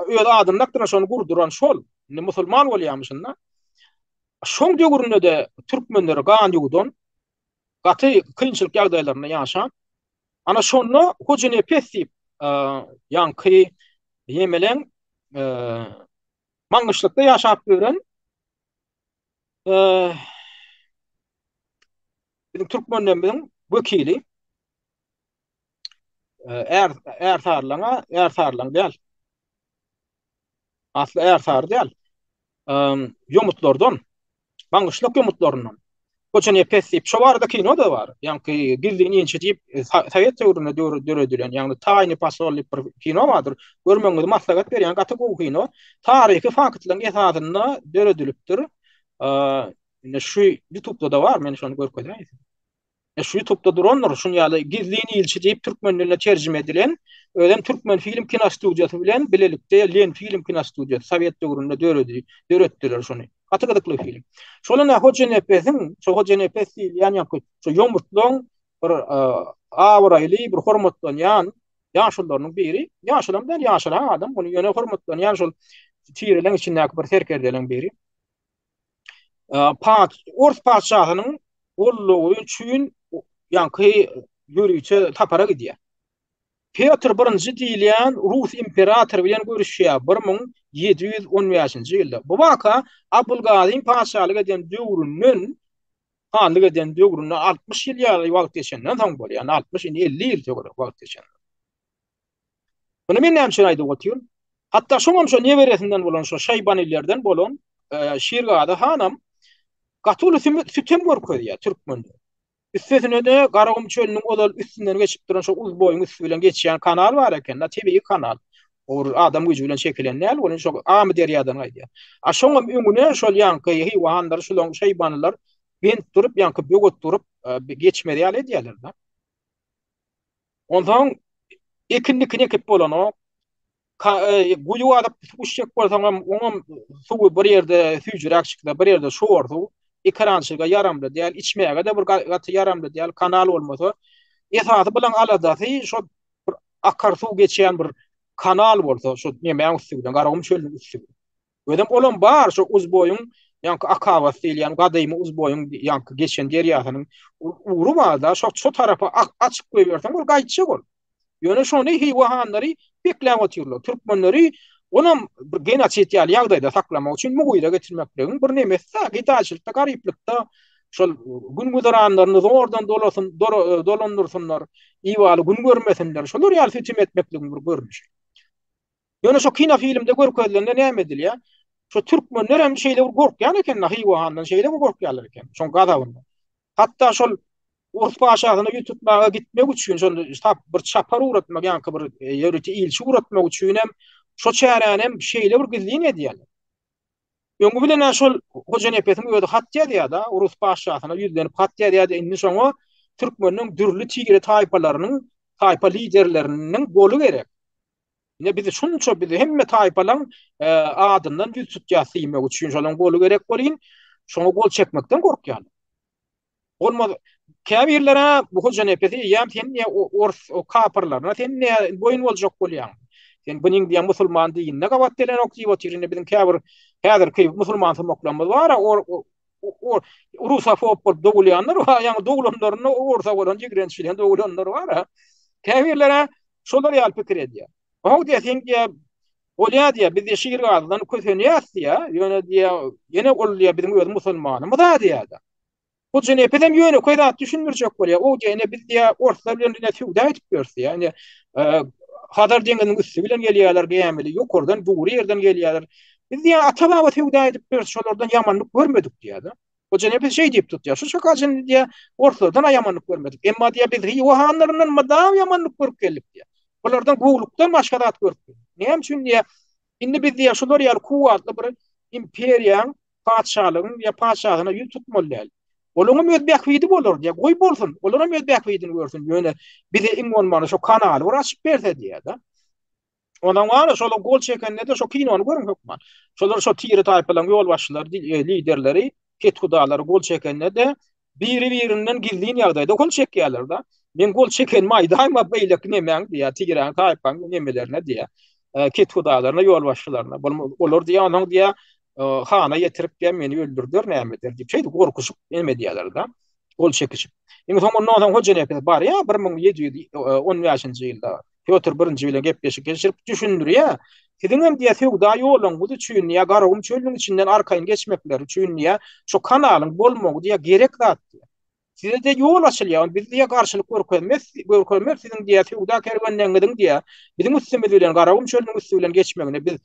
öz adamlykdyna şonu gurduran şol. Ne musulman bolýarmyşynda. Şoň döwründe de türkmenler gan ýugdan gaty kynçylyk ýagdaýlaryna ýaşan. Ana şonu hojene pesip ýanky ýemelen maňyşlykda ýaşap gören bizim türkmenleriň wekili Ersarlaň däl. Asly Ersar däl. Ýomutlardan, maňyşlyk ýomutlaryndan. Koçany pesip şo barada kino da bar. Ýanky gildiň ýençe diýip Sowet döwründe döredilen, ýagny taýny pasolly bir kino bardyr. Görmeňiz maslahat berýän gaty bu kino. Taryhy faktlaryň esasynda döredilipdir. Ne şu YouTube'da da var, men şonu görkedim. Şu YouTube'da duranlar şun ýaly gizliň ilçi diýip türkmen diline terjime edilen ölen türkmen film kino studiýasy bilen bilelikde Len film kino studiýasy Sowet döwründe döretdiler şonu. Atykydykly film. Şolana Hoca Nepesiň, şu Hoca Nepes ýani şu ýomurtlaň bir awraýly bir hormatlanýan ýaşyllarynyň biri, ýaşylam ýaşylan adam, bunu ýöne hormatlanýan şol tireleň içindäki bir serkerdeleň biri. Ors padşahynyň ullugy üçin ýanky ýörüýçe tapara gidýär. Petr I diýilen Rus imperatory bilen görüşýär 1715-nji ýylda. Bu waka Abulgazyň padşalyk eden döwründen hanlyk eden döwründen 60 ýyl wagt geçenden soň bolýar. Yani 60 50 ýyl wagt geçenden. Bunu men näme üçin aýdyp otyryn? Hatda şoňam şo neberesinden bolan şo Şaýbanylerden bolan Şirgada hanam gatyly sütem görkezýär türkmende. Üstesine de Garagum çölünün olal üstünden geçip duran şu uz boyun üstü bilen geçýän kanal bar eken, TV kanal. Or adam güýji bilen çekilen näl, onu şu Amy derýadan aýdýar. Şoňam öňüne şol ýanky hywanlar, şol şeýbanylar ben durup ýanky böget durup geçmedi ýaly edýärler da. Ondan ekinlikine kep bolan o guýu adyp uşak bolsaň oňam suwy bir ýerde süýjürek çykdy, bir ýerde şowardy. Ekrançyga yaramly diýil, içmäge de bir gaty yaramly diýil, kanal bolmasa, esasy bilen aladasy şo bir akar suw geçýän bir kanal bolsa, şo näme üstünden, Garagum çölüniň üstünden. Ödem olan bar, şo uz boyun, ýanky akawa diýilýän gadymy uz boyun ýanky geçen derýasynyň urumada şo tarafa açyk goýbersen, bol gaýtjak ol. Ýöne şonu hywanlary bekläp otyrlar. Türkmenleri onam bir genosit ýagdaýda saklamak üçin mugyra getirmeklerini bir nemesi gitaçylykda garyplykda şol gün gudaranlaryny ordan dolandyrsunlar, iwaly gün görmesinler. Şolar ýaly sütüm etmekligini bir görnüş. Ýöne şo kino filmde görkezlende näme edilýär? Şo türkmenler hem şeýle gorkýan eken, hywandan şeýle gorkýarlar eken. Şoň gadawynda. Hatda şol Urs paşasyny ýutmaga gitmek üçin şol bir çapar uratmak, ýanky bir ýörüti ilçi uratmak üçin hem şo çäränem şeýle bir gizliň edýärler. Öňü bilen şol Hoca Nepesiň öýde hat ýazýar da, Rus paşasyna ýüzlenip hat ýazýar, indi şoňa türkmeniniň dürli tigre taýpalarynyň, taýpa liderleriniň golu gerek. Ne bizi şunça bizi hemme taýpalaryň adyndan ýüz tutýar syýmak üçin şolaň golu gerek bolýan, şoňa gol çekmekden gorkýar. Olmaz. Käbirlere bu Hoca Nepesi ýam sen ne o kapırlaryna sen ne boyun boljak bolýan. Sen buning diýen musulman diýinde gawat delen okýy otyrynda bizim käbir häzir ki musulman symoklamyz bar, o rusofop bolup dogulýanlar, ýa-ni dogulanlaryny orta bolan jigrençilen dogulanlar bar. Käbirlere şolar ýaly pikir edýär. O diýen ki bolýar diýär, biz şiir gazydan kösenýär diýär, ýöne diýär, ýene bolýar bizim öz musulmanymyz da diýär. Bu cenepedem ýöne koýdat düşünmürjek bolýar. O gene biz diýär orta bilen näme täwde aýdyp berdi. Ýani hadar deňiň üstü bilen gelýärler gämeli, ýokurdan buğry ýerden gelýärler. Biz diýär ata-baba täwde aýdyp berdi, şolardan ýamanlyk görmedik diýär. O cenepede şey diýip tutýar. Şu şakajyn diýär ortadan ýamanlyk görmedik. Emma diýär biz hywanlarynyň madam ýamanlyk görüp geldik diýär. Bulardan goýlukdan başga dat görüp. Näme üçin diýär? Indi biz diýär şolar ýaly kuwatly bir imperiýaň padşalygyň ýa padşahyna ýüz tutmaly. Olum ödbek vidi bolur diye goy bolsun. Olum ödbek vidini görsün. Ýöne bize iňgonmany şo kanaly açyp berse diýär da. Ondan sonra şol gol çekende de şo kinony görüň hökman. Şolar şo tiri taýpalan ýol başçylary, liderleri, ket hudalary gol çekende de biri-birinden gizliň ýagdaýda gol çekýärler da. Men gol çeken maýdaýma beýlek nemeň diýär, tigiran taýpan nemelerine diýär. Ket hudalaryna, ýol başçylaryna. Olar diýär, onuň diýär hana yetirip ben meni öldürdüler nämedir diýip şeydi gorkuşup neme diýerler da gol çekişip. Indi soňra Hoca Nepes bar ya 1710-njy ýylda Petr I bilen gepleşip geçirip düşündürýär. Siziň hem diýär söwda ýoluň bu üçin ýa Garagum çölüniň içinden arkaýyn geçmekleri üçin ýa şo kanalyň bolmagy diýär gerek zat diýär. Size de yol açılýar. Biz diýär garşylyk görkezmez siziň diýär söwda kerwenden gidiň diýär. Bizim üstümiz bilen Garagum çölüniň üstü bilen geçmegine biz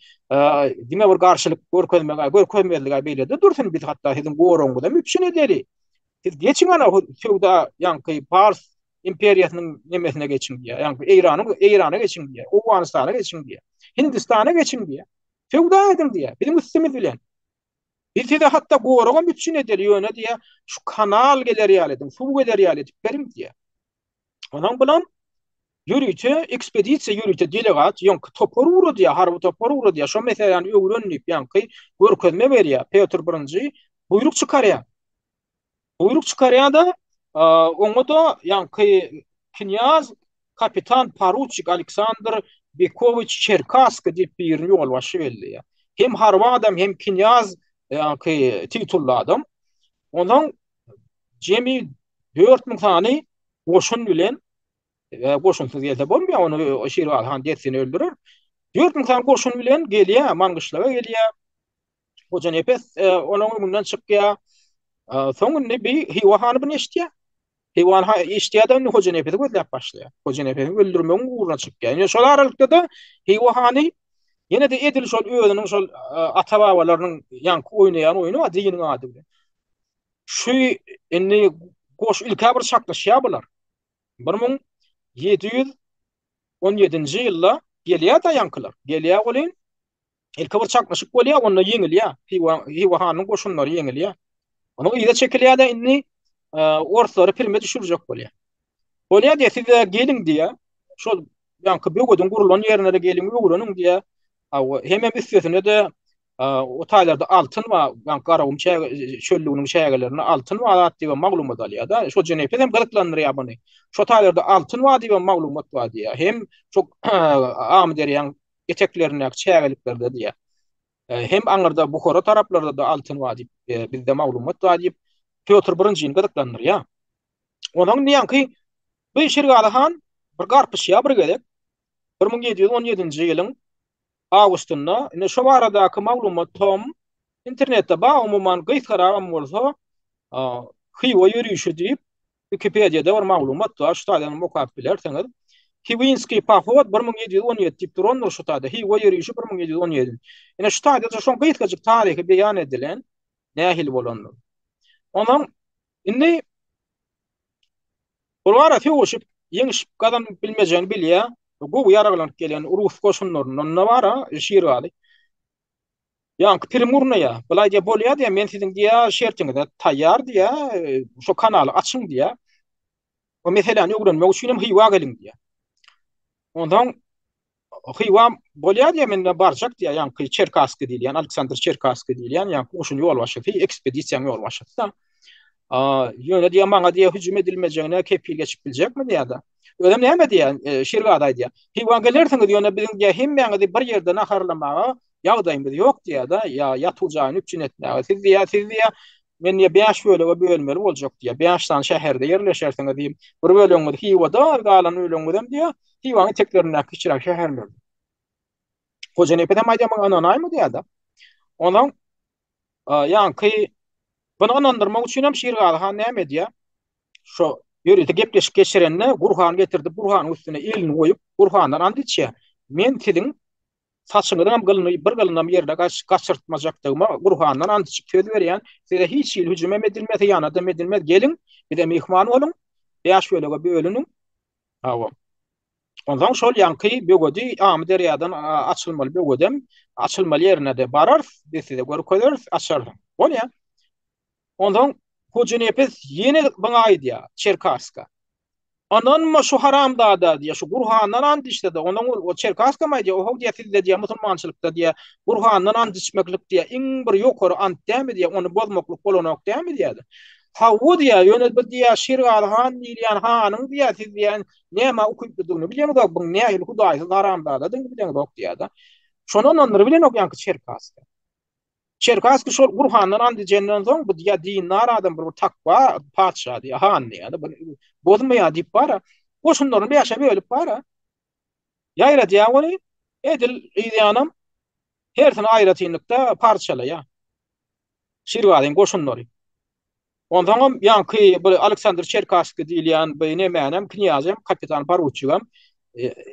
diňe bir garşylyk görkezmezligi beýledi. Dursun biz hatda siziň goraňyda müpşin edeli. Siz geçiň ana söwda ýanky Pars imperiýasynyň nemesine geçiň diýär. Ýanky Eýrana geçiň diýär. Owganistana geçiň diýär. Hindistana geçiň diýär. Söwda edin diýär. Bizim üstümiz bilen. Bizi de hatta goraga bütün edeli yöne diye şu kanal geler ýalydyň, suw geler ýalydyk berim diye. Onuň bilen yürüýte, ekspedisiýa yürüýte delegat, ýonky topor uru diye, harby topor uru diye, şo meselany öwrenip ýanky görkezme berýär. Petr I buyruk çykarýar. Buyruk çykarýar da oňa da ýanky knyaz kapitan poruçik Aleksandr Bekovich Cherkassky diýip bir ýol başy belli. Hem harby adam hem knyaz ýanky titully adam. Ondan jemi 4000 sany goşun bilen goşunsuz ýelde bolmaýar, onu Şirvan han detsini öldürür. 4000 sany goşun bilen gelýär, Mangyşlawa gelýär. Hoca Nepes onuň öňünden çykýar. Soňra bir Hiwa hany bilen eşitýär. Hiwan ha iştiýadan hoja nepeti gözläp başlaýar. Hoja nepeti öldürmeň uğruna çykýar. Ýa şol aralykda da Hiwa hany ýene de edil şol özüniň şol ata-babalarynyň ýanky oýnaýan oýuny wa diniň ady bilen. Şu inni goş ilkä bir çaklaşýar bular. 1717-nji ýylda gelýär da ýankylar. Gelýär bolyn ilkä bir çaklaşyk bolýar, onda ýeňilýär. Hiwa hanyň goşunlary ýeňilýär. Onu ýa-da çekilýär da inni ortaları filme düşürecek bolýar. Bolýar diýe siz gelin diýe, şol ýanky böwgeden gurulan ýerine de gelin öwreniň diýe. Hemem üstesine de o taýlarda altyn we ýanky garawym çölliginiň şäherlerini altyn we adat diýip maglumat alýar da. Şo jenepet hem gyryklandyrýar buny. Şo taýlarda altyn we diýip maglumat bar diýär. Hem çok am derýän eteklerine şäherliklerde diýär. Hem aňyrda Bukhara taraplarda da altyn we diýip bizde maglumat bar diýip Petr I gyryklandyr ya. Onuň niýanky bu Şirgaly han bir garpyşýa bir gelek 1717-nji ýylyň awgustynda ine şo baradaky maglumat tom internetde ba umumyň gyýtgaram bolsa Hiwa ýürüýüşi diýip Wikipediýada bir maglumat bar. Şu taýdan okap bilersiňiz. Hiwinski pahod 1717 diýip durandyr şu taýda. Hiwa ýürüýüşi 1717. Ine şu taýda şo gyýtgaçyk taryhy beýan edilen nähil bolandyr. Onuň inni olara feoşup ýeňişip gadan bilmejän bilýär. Bu ýaraglanyp gelen Rus goşunlarynyň nabara Şirgaly. Ýanky Primurnaýa, bulay diýip bolýar diýär, men siziň diýär şertiňizde taýýar diýär, şo kanaly açyň diýär. O meselany öwrenmek üçin Hiwa gelin diýär. Ondan Hiwa bolýar diýär, men barjak diýär, ýanky Cherkassky diýilýän, Aleksandr Cherkassky diýilýän, ýanky oşun ýol başlaty, ekspedisiýa ýol başlaty. Ýöne diýär, maňa diýär hüjüm edilmejegine kepil geçip biljekmi diýär da. Ödem näme diýär, Şirgaly diýär. Hiwa gelersiňiz ýöne biziň diýär, hemmeňiz bir ýerde naharlamaga ýagdaýymyz ýok diýär da, ýatuljagyny üçün etmäge. Siz diýär, men ýa 5 bölege bölmeli boljak diýär. 5 tane şäherde ýerleşersiňiz diýip, bir bölegiňiz Hiwada, galan bölegiňiz diýär, Hiwaň teklerine kiçirak şäherler. Hoja nepeden maýdamaň ananaýmy diýär da. Onuň ýanky bunu anandyrmak üçin hem Şirgaly han näme diýär? Şo ýörüýte gepleşip geçirenne Gurhan getirdi, Burhan üstüne elini goýup, Gurhandan and içýär. Men siziň saçyňyzdan bir gylynam ýerde gaçyrtmajakdygyma Gurhandan and içip söz berýän. Size hiç ýyl hüjüm edilmedi, ýana da edilmedi. Gelin, bir de mehman bolun. Ýaş bölege bölüniň. Hawa. Ondan şol ýanky böwgedi am derýadan açylmaly böwgedem, açylmaly ýerine de barar, deside görkezler, açar. Bolýar. Ondan Hoja Nepes ýene baňa diýär, Cherkassky. Anan ma şu haram dada diýär, şu Burhandan and içdi de, onuň o Cherkassky ma diýär, o diýär sizde diýär, musulmançylykda diýär, Burhandan and içmeklik diýär, iň bir ýokary ant dämi diýär, onu bozmaklyk bolanok dämi diýär. Ha o diýär, ýöne bir diýär Şirgaly han diýýän hanyň diýär, siz diýär, näme okuýup durdygyny bilýärmi, bu nähil Hudaýy haram dada diýär bok diýär da. Şonuň onları bilen ok ýanky Cherkassky. Cherkassky şol Gurhandan andy jenden soň bu diýär dinler adam bir takwa padşah diýär, han diýär. Bozmaýar diýip bara. Goşunlaryny beýaşa bölüp bara. Ýaýra diýär ony edil ýanam her sene aýratynlykda parçalaýar. Şirgalyň goşunlary. Ondan ýanky bu Aleksandr Cherkassky diýilýän bu nämänem knyazem, kapitan poruçigam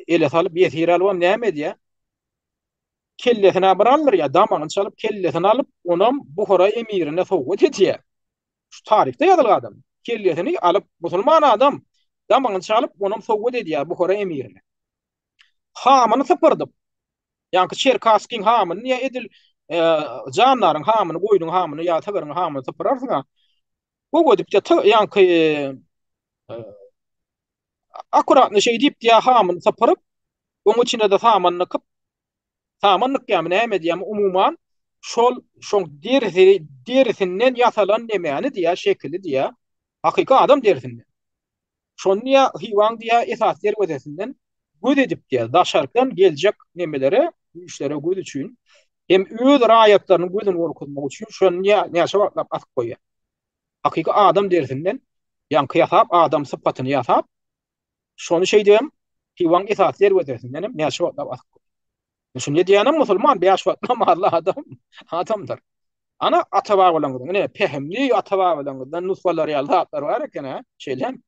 ele salyp ýetir alwam näme diýär? Kellesine bir alır ya, damağını çalıp kellesini alıp onam Bukhara emirine sowgat etýär. Şu tarihte ýazylgan adam. Kellesini alıp musulman adam damağını çalıp onam sowgat etýär Bukhara emirine. Hamyny sypyrdyp. Ýanky Cherkasskyň hamyny edil Canlaryň hamyny, goýduň hamyny, ýa tagaryň hamyny tapararsňa. Bu godipçe ýanky akurat ne şey diýip diýä hamyny taparyp, oň içine de samanlykyp, samanlyk ýa-ni näme diýäm umuman şol derisinden ýasalan nemäni diýä şekili diýä. Hakyky adam derisinden. Şonu ýa hywan diýä esas der gözesinden göz edip diýä daşarkan geljek nemelere, işlere göz üçin hem öz raýatlaryny gözüni gorkutmak üçin şonu näçe wagtlap atyp goýýar. Hakyky adam derisinden ýa-ni ýasap adam sypatyny ýasap şonu şey diýem hywan esas der gözesinden näçe wagtlap atyp goýýar. Şunu diýenem musulman beýaş wagtlap Allah adam adamdyr. Ana ataba bolan gyň, ne pehimli ataba bolan gyň, nusbalar ýalda bar eken, şeýlem.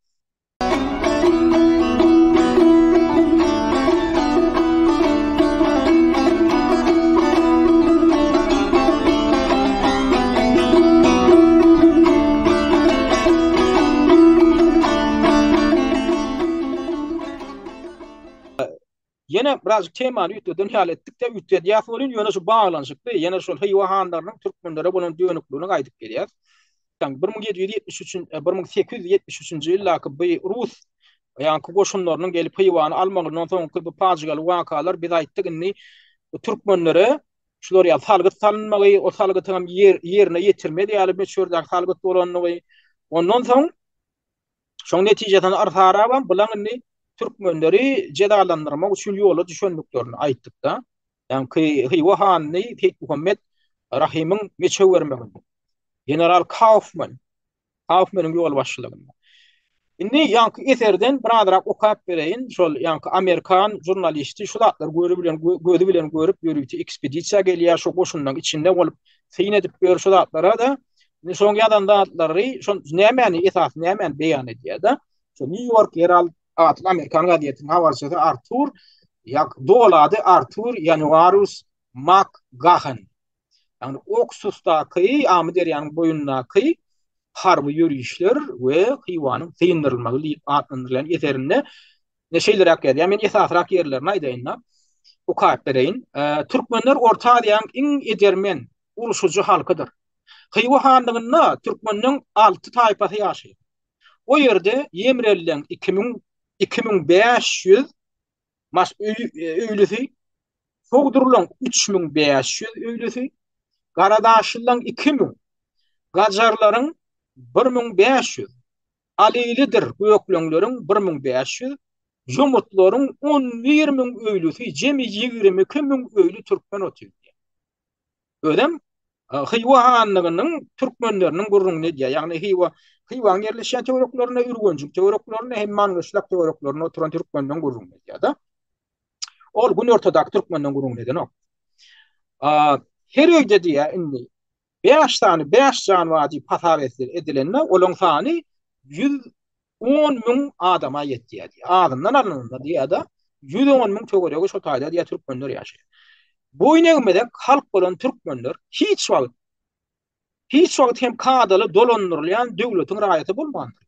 Yine birazcık temany üteden hal etdik de ütte diýip bolýan ýöne şu baglanşykdy. Yine şol hywanlaryň türkmenlere bolan döwünüklüğüni gaýdyp gelýär. 1873-nji ýyllarky bu Rus ýa-ni goşunlarynyň gelip hywan almagyndan soňky bu pajygaly wakalar biz aýtdyk inni türkmenlere şular ýa salgyt salynmagy, o salgytyň ýerine ýetirmedi ýaly meşhurdak salgyt bolanyny. Ondan soň şoň netijeden arfaraban bulan inni türkmenleri cedalandyrmak üçin ýola düşendiklerini aýtdyk da. Ýani hywanny Tek Muhammed Rahimyň meçe bermeginde. General Kaufmanyň ýol başçylygynda. Indi ýanky eserden birazrak okap bereýin. Şol ýanky Amerikan jurnalisti şulatlar gözü bilen görüp ýörüpdi ekspedisiýa gelýär, şo goşunlaryň içinde bolup seýin edip ber şulatlara da soň ýadan datlary şo nämäni esas nämäni beýan edýär da. Şo New York Herald atly Amerikan gazetiniň habarçysy Arthur Januarius McGahan. Yani Oksus'taki Amderyan'ın boyundaky harby ýürüýüşler we hywanın syndyrilmagy adlandyrılan eserinde ne şeyler hakýar. Yani men esasrak ýerlerini aýdaýyn. Okap bereýin. Türkmenler Orta Aziýanyň iň edermen uruşucu halkydyr. Hywanlygyna türkmeniň 6 taýpasy ýaşaýar. O ýerde ýemrelilen 2500 öýlüsi, sogdurulan 3500 öýlüsi, garadaşylaryň 2000, gajarlaryň 1500, alilidir gökleňleriň 1500, jomutlaryň 10-20 öýlüsi, jemi 22.000 öýlü türkmen otyr. Ödem hywanlygynyň türkmenleriniň gurrun ne diýär? Ýagny hywan yerleşen teoriýaklaryna ürgenjik teoriýaklaryna hem mangyşlak teoriýaklaryna oturan türkmenden gurrun ne diýär da. Ol gün ortadak türkmenden gurrun neden o. Her öýde diýär indi 5 can wadi pasawetler edilenme olaň sany 110.000 adama ýetdi. Adamdan alınanda diýär da 110.000 teoriýaga şo taýda diýär türkmenler ýaşaýar. Bu ýeňmede halk bolan türkmenler hiç wagt hem kadaly dolandyrylýan döwletiň raýaty bolmandyr.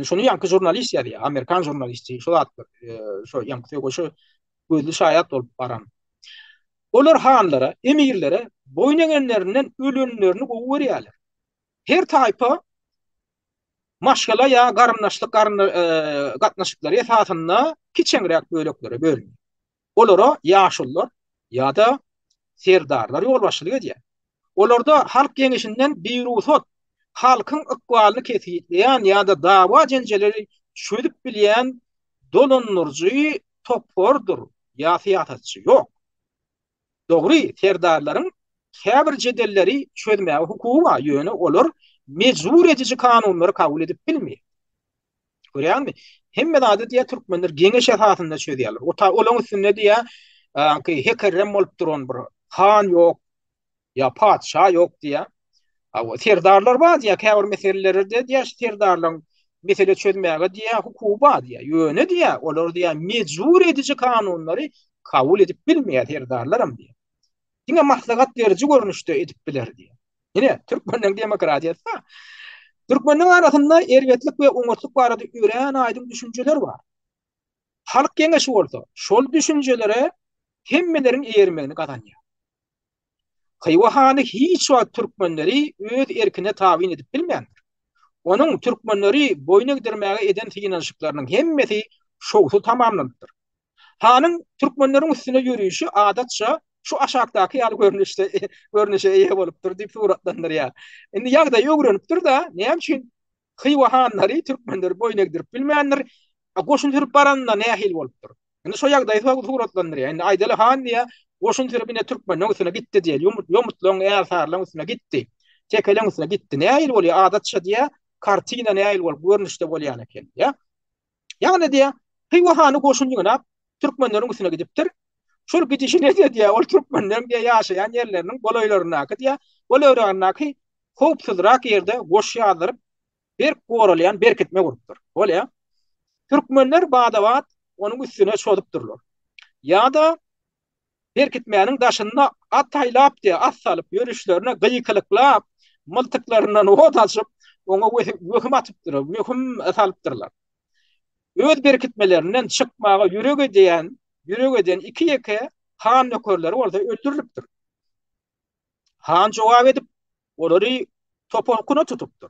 Şonu ýanky jurnalist ýa-da Amerikan jurnalisti şo ýanky goşu gözli şaýat bolup baran. Olar hanlara, emirlere boýnagenlerinden ölenlerini gowy berýärler. Her taýpa maşgala ýa garyndaşlyk gatnaşyklary esasynda kiçenrek böleklere bölünýär. Olara ýaşullar ýa-da serdarlar ýol başçylyk edýär. Olarda halk ýeňişinden birusat, halkyň ykbalyny kesýän ýa-da dawa jenjeleri çödüp bilýän dolandyrjy topordur, ýa siýasatçy ýok. Dogry, serdarlaryň käbir jedelleri çözmäge hukuky bar, ýöne olar mejbur edici kanunlary kabul edip bilmeýär. Görýärmi? Hemme ady diýär türkmenler geňeş esasynda çözýärler. Olaň üstünde diýär hekerrem bolup duran bir han ýok, ýa padşa ýok diýär. Serdarlar bar diýär, käbir meselelerde diýär serdarlaryň mesele çözmäge diýär hukuky bar diýär. Ýöne diýär, olar diýär mejbur edici kanunlary kabul edip bilmeýär serdarlarym diýär. Diňe maslahat beriji görnüşde edip biler diýär. Ýene türkmenliň demokratiýasy türkmenliň arasynda erwetlik we oňurtlyk barada ýören aýdyň düşünjeler bar. Halk geňeşi bolsa, şol düşünjelere hemmeleriň eýermegini gazanýar. Hıyva hany hiç wagt türkmenleri öz erkine tabin edip bilmeýändir. Onun türkmenleri boyun egdirmäge eden tiginanşyklarynyň hemmesi şowsu tamamlandyr. Hanın türkmenleriň üstüne ýürüýüşi adatça şu aşakdaky ýaly görnüşe eýe bolupdyr diýip suratlandyr ýa. Indi ýagda ýögrenipdir da, näme üçin hıywa hanlary türkmenleri boyun egdirip bilmeýändir. Goşun türüp baranda nähil bolupdyr. Indi şo ýagdaý suratlandyr ýa. Indi aýdaly han diýe goşun türübine türkmenleriň üstüne gitdi diýil. Ýomutlaryň äsarlaryň üstüne gitdi. Tekeleň üstüne gitdi. Nähil bolýar adatça diýe kartina nähil bolup görnüşde bolýan eken ýa. Ýagny diýe hıywa hany goşun ýygnap türkmenleriň üstüne gidipdir. Şol gidişine diýe ol türkmenleriň diýe ýaşaýan ýerleriniň golaýlaryna diýe golaýlaryna howpsuzrak ýerde goş ýazyryp bir goralyan berkitme gurupdyr. Bolýa. Türkmenler badabat onuň üstüne şodupdyrlar. Ýa-da berkitmäniň daşyna at taýlap diýe at salyp ýörüşlerine gyýkylyklap myltyklaryndan ot açyp oňa wöhüm atypdyr, wöhüm salypdyrlar. Öz berkitmelerinden çykmaga ýüreg eden iki ýeke han nökerleri orada öldürilipdir. Han jogap edip olary topolkuny tutupdyr.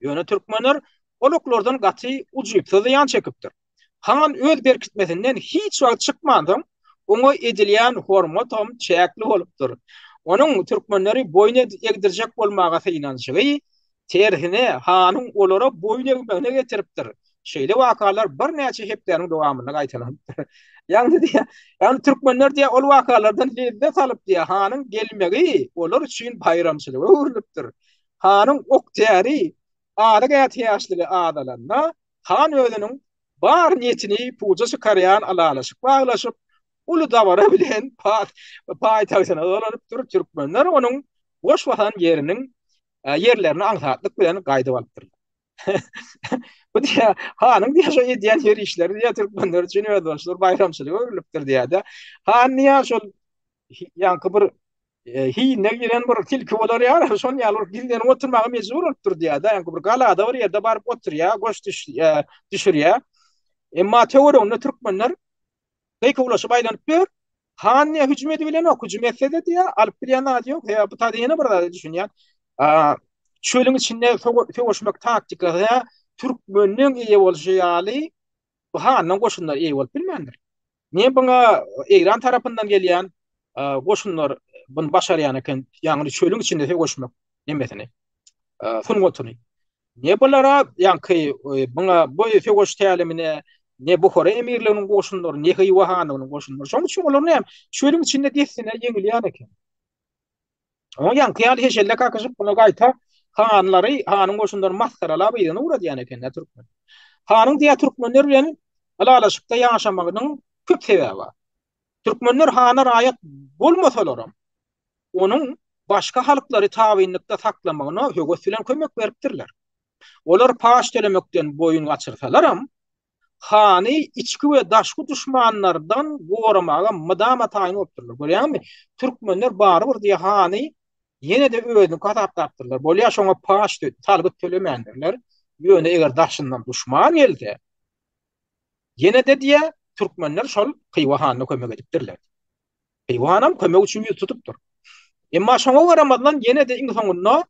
Ýöne türkmenler oluklardan gaty ujup ýan çekipdir. Han öz berkitmesinden hiç wagt çykmadan oňa edilýän hormat hem çäkli bolupdyr. Onuň türkmenleri boyun egdirjek bolmaga synanşygy terhine hanyň olara boyun egmegine getiripdir. Şeýle wakalar bir näçe hepderiň dowamyny gaýtalandyr. Yani türkmenler diye ol wakalardan lezzet alyp diye hanyň gelmegi olar üçin bayramçylyk öwrülipdir. Hanyň oktyary ada gatýaşlygy adalanna han özüniň bar niýetini puja çykarýan alalaşyk baglaşyp ulu dawara bilen paýtagsyna dolanypdyr. Türkmenler onuň boş watan yerlerini aňsatlyk bilen gaýdyp alypdyr. Bu diýe hanyň diýe şo edýän ýer işleri diýe türkmenler üçin öwrülipdir, bayramçylyk öwrülipdir diýe-de. Han niýe şol ýanky bir hiýne giren bir tilki bolar ýa, şol ýaly gilden oturmaga mejbur bolupdyr diýe-de. Ýanky bir galada bir ýerde baryp oturýar, goş düşürýär. Emma teoriýany türkmenler beýke ulaşyp aýlanyp ber. Han niýe hüjüm edilen ok, hüjüm etse de diýe alyp bilýän ady ýok. Bu taýyny bir da düşünýän. Çölüň içinde fegoşmak taktikasy türkmenliň eýe bolşy ýaly bu hanyň goşunlar eýe bolup bilmändir. Niye bana İran tarapyndan gelýän goşunlar bunu başarýan eken, ýagny çölüň içinde fegoşmak nemesini sungotuny. Niye bulara ýanky bana bu fegoş tälimine ne Buhara emirleriniň goşunlary, ne Hıywa hanynyň goşunlary. Şoň üçin olaryny hem çölüň içinde dessine ýeňilýän eken. O ýanky ýaly heşelle kakyşyp buna gaýta hanlary, hanyň goşunlary maskaralap ýerine uradýan eken türkmen. Hanyň diýe türkmenler bilen alalaşykda ýaşamagynyň köp sebebi bar. Türkmenler hana raýat bolmasalaram, onuň başga halklary tabinlikde saklamagyna höwes bilen kömek beripdirler. Olar paş telemekden boyun gaçyrsalaram, hany içki we daşky düşmanlardan goramaga mydama taýin bolupdyrlar. Görýärmi? Türkmenler baryr diýe hany yine de özünü katapdapdyrlar. Bolýa şoňa paş talgyp tölemändirler. Ýöne eger daşyndan düşman gelse, yine de diye türkmenler şol Hıywa hanyna kömek edipdirler. Hıywa hanam kömek üçin ýüz tutupdyr. Emma şoňa garamadan yine de iň soňunda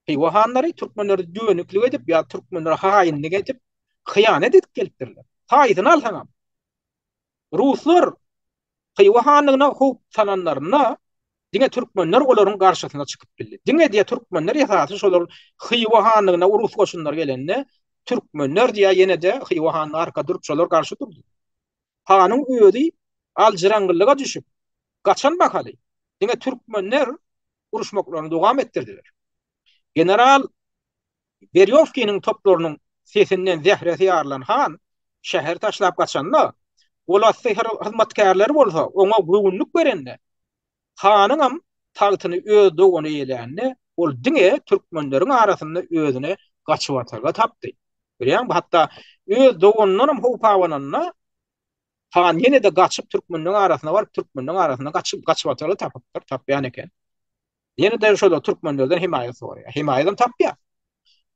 Hıywa hanlary türkmenleri dönüklik edip ýa türkmenleri haýynlyk edip hyýanet edip gelipdirler. Taýyny alsaňam. Ruslar Hıywa hanyna howp sananlaryna diňe türkmenler olaryň garşysyna çykyp bildi. Diňe diýe türkmenler ýa-da şolar Hıywa hanyna urus goşunlar gelende türkmenler diýe ýene de Hıywa hanyna arka durup şolar garşy durdy. Hanyň öýdi aljyrangylyga düşüp gaçan bakaly. Diňe türkmenler uruşmaklaryny dowam etdirdiler. General Beryovkiň toplarynyň sesinden zehresi ýarlan han şäher taşlap gaçanda olar seher hyzmatkarlary bolsa oňa göwünlük berende hanyň taýtyny öz dogany eýlänne ol diňe türkmenleriň arasynda özüne gaçyp atarga tapdy. Bilýän, hatda öz doganynyň howpawanynna han ýene de gaçyp türkmenleriň arasyna baryp türkmenleriň arasyna gaçyp atarga tapýan eken. Ýene de şol türkmenlerden himaýa soraýar. Himaýadan tapýar.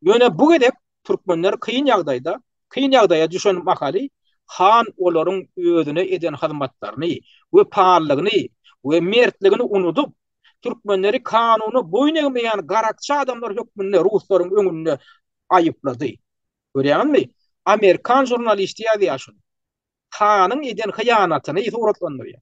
Ýöne bu gedek türkmenler kıyın ýagdaýa düşen makaly han olaryň özüne eden hyzmatlaryny we paarlygyny we mertligini unutup Türkmenleri kanuny boyun eğmeýän garakçy adamlar hökmünde Ruslaryň öňünde aýyplady. Görýänmi? Amerikan jurnalisti ýazýar şunu. Hanyň eden hyýanatyny suratlandyrýar.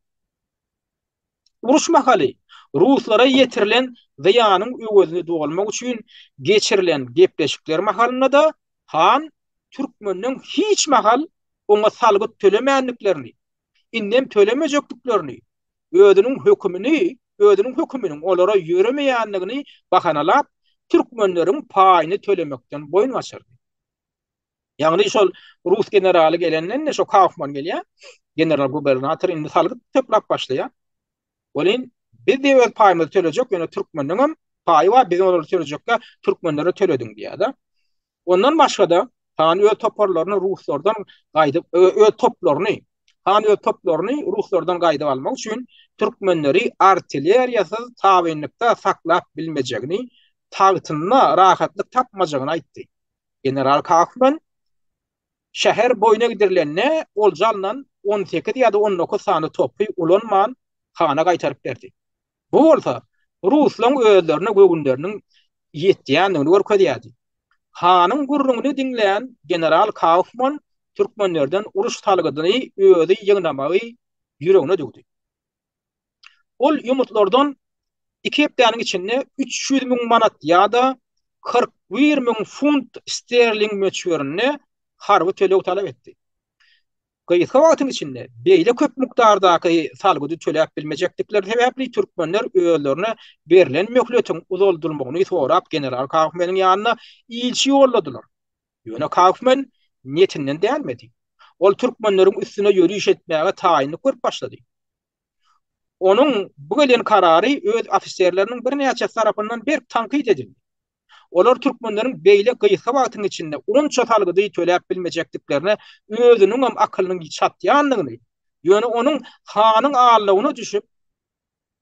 Uruş mahaly Ruslara ýetirilen ziyanyň öwözüni dolmak üçin geçirilen gepleşikler mahalynda da Han Türkmeniň hiç mahal oňa salgyt tölemänliklerini, indem tölemejekliklerini, özüniň hökmüniň olara ýöremeýänligini bahanalap Türkmenleriň paýyny tölemekden boýun gaçyrdy. Ýagny şol Rus generaly gelenden şo Kaufman gelýär. General gubernator indi salgyt töplap başlaýar. Olin biz de öz paýymyzy төлejek, ýöne Türkmenliň paýy bar, biz onlara төлejekkä Türkmenlere төлediň diýär-de. Ondan başga da Han öz toparlaryny Ruslardan gaýdyp, öz toplaryny, Han öz toplaryny Ruslardan gaýdyp almak üçin Türkmenleri artilleriýasy tabynlykda saklap bilmejegini, tagtyna rahatlyk tapmajagyny aýtdy. General Kaufman şäher boýuna gidirilenne oljalnan 18 ýa-da 19 sany topy ulanman Hana gaýtaryp berdi. Bu bolsa Ruslaryň özlerine gögünleriniň ýetýändigini görkezýärdi. Hanyň gurrungyny diňleýän General Kaufman Türkmenlerden uruş talgydyny özi ýygnamagy ýüregine dökdi. Ol ýumutlardan 2 hepdäniň içinde 300 000 manat ýa-da 41 000 funt sterling möçberini harby tölew talap etdi. Gaýta wagtyň içinde beýle köp mikdardaky salgydy töläp bilmejeklikleri sebäpli türkmenler öýlerine berilen möhletiň uzuldurmagyny sorap General Kaufmanyň ýanyna ilçi ýolladylar. Ýöne Kaufman niyetinden dälmedi. Ol türkmenleriň üstüne ýörüş etmäge taýinlik görüp başlady. Onuň bu gelen karary öz ofisierleriniň bir näçe tarapyndan bir tanqid edildi. Olar türkmenleriň beýle gyýsa wagtyň içinde onça salgydy töläp bilmejekliklerini özüniň hem akylynyň çatýanlygyny, ýöne onuň hanyň ağırlygyna düşüp,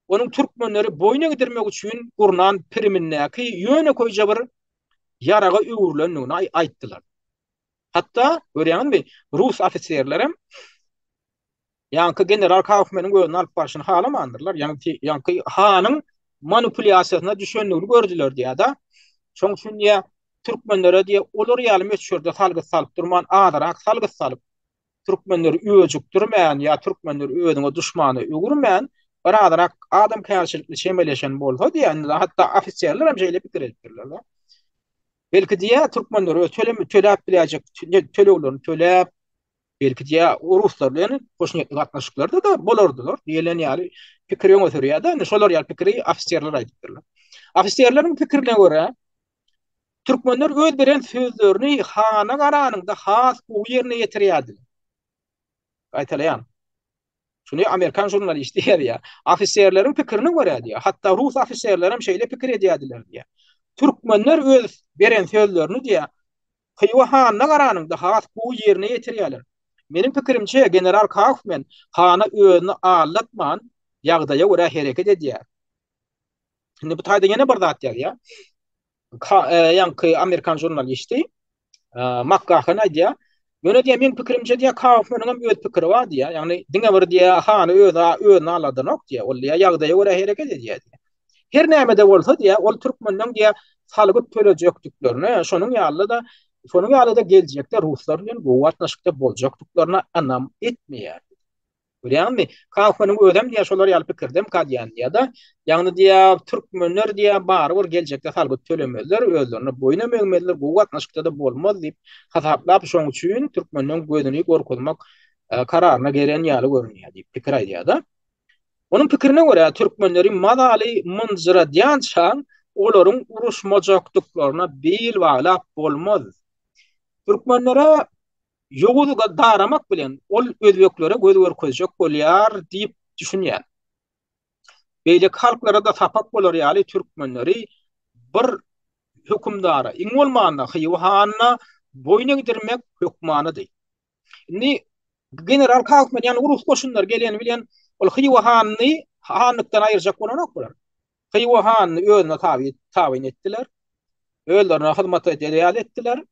onuň türkmenleri boýuna gidirmek üçin gurnan priminäki ýöne koýja bir ýaraga öwürlendigini aýtdylar. Hatda görýänmi, Rus ofisierlerim ýanky General Kaufmanyň gözüni alyp başyny halamandyrlar. Ýanky hanyň manipulýasiýasyna düşenligini gördüler diýär-de. Şoň üçin ýa türkmenlere diýe olar ýaly meçhurde salgyt salyp durman adarak salgyt salyp türkmenleri öýjükdirmän ýa türkmenleri özüne duşmany öwürmän bir adarak adam kärçilikli çemeleşen bolsa diýär. Hatda ofisierler hem şeýle pikir etdirler. Belki diýä türkmenleri töläp biljek tölewlerini töläp, belki diýä Ruslar bilen hoşnýetli gatnaşyklarda da bolardylar. Diýelen ýaly pikir ýöňe şolar ýaly pikiri ofisierler aýtdylar. Ofisierleriň pikirine görä türkmenler öz beren sözlerini hana garanyňda has bu ýerine ýetirýärdiler. Aýtalaýan. Şunu Amerikan jurnalisti diýär. Ofisierleriň pikirine görä diýär. Hatda Rus ofisierlerim şeýle pikir edýärdiler diýär. Türkmenler öz beren sözlerini diýär. Hyýwa hana garanyňda has bu ýerine ýetirýärler. Meniň pikirimçe General Kaufman hana özüni aldatman ýagdaýa görä hereket edýär. Şimdi bu taýda ýene bir zat ýa. Ýanky Amerikan jurnalisti Makkahan aýdýar. Ýöne diýär, meniň pikirimçe diýär, Kaufmanyň öz pikiri bar diýär. Ýagny diňe bir diýär, hany özüne aladynak diýär. Ol diýär, ýagdaýa görä hereket edýär diýär. Her näme bolsa diýär, ol türkmeniň diýär salgyt töleýekliklerini, şonuň ýaly da geljekde Ruslar bilen bu gatnaşykda boljaklyklaryna anam etmeýär. Görýänmi? Kaufmanyň özem diýär, şolar ýaly pikirdem kadýan diýär da, ýagny diýär, türkmenler diýär, barybir geljekde salgyt tölemezler, özlerini boýuna meňmezler, bu gatnaşykda da bolmaz diýip hasaplap şoň üçin türkmeniň gözüni gorkuzmak kararyna gelen ýaly görünýär diýip pikir aýdýar da. Onuň pikirine görä türkmenleri madaly mınjyra diýançan olaryň uruşmajaklyklaryna beýil baglap bolmaz. Türkmenlere ýogulyga daramak bilen ol özbeklere göz görkezjek bolýar diýip düşünýär. Beýle halklara da sapak bolar ýaly türkmenleri bir hökümdara iň bolmanda hyýwanyna boýuna gidirmek hökmanydy. Indi General Kaufman ýani urus goşunlar gelen bilen ol hyýwanyny hanlykdan aýyrjak bolanok bolar. Hyýwanyny özüne taýin etdiler. Özlerine hyzmat etdiler.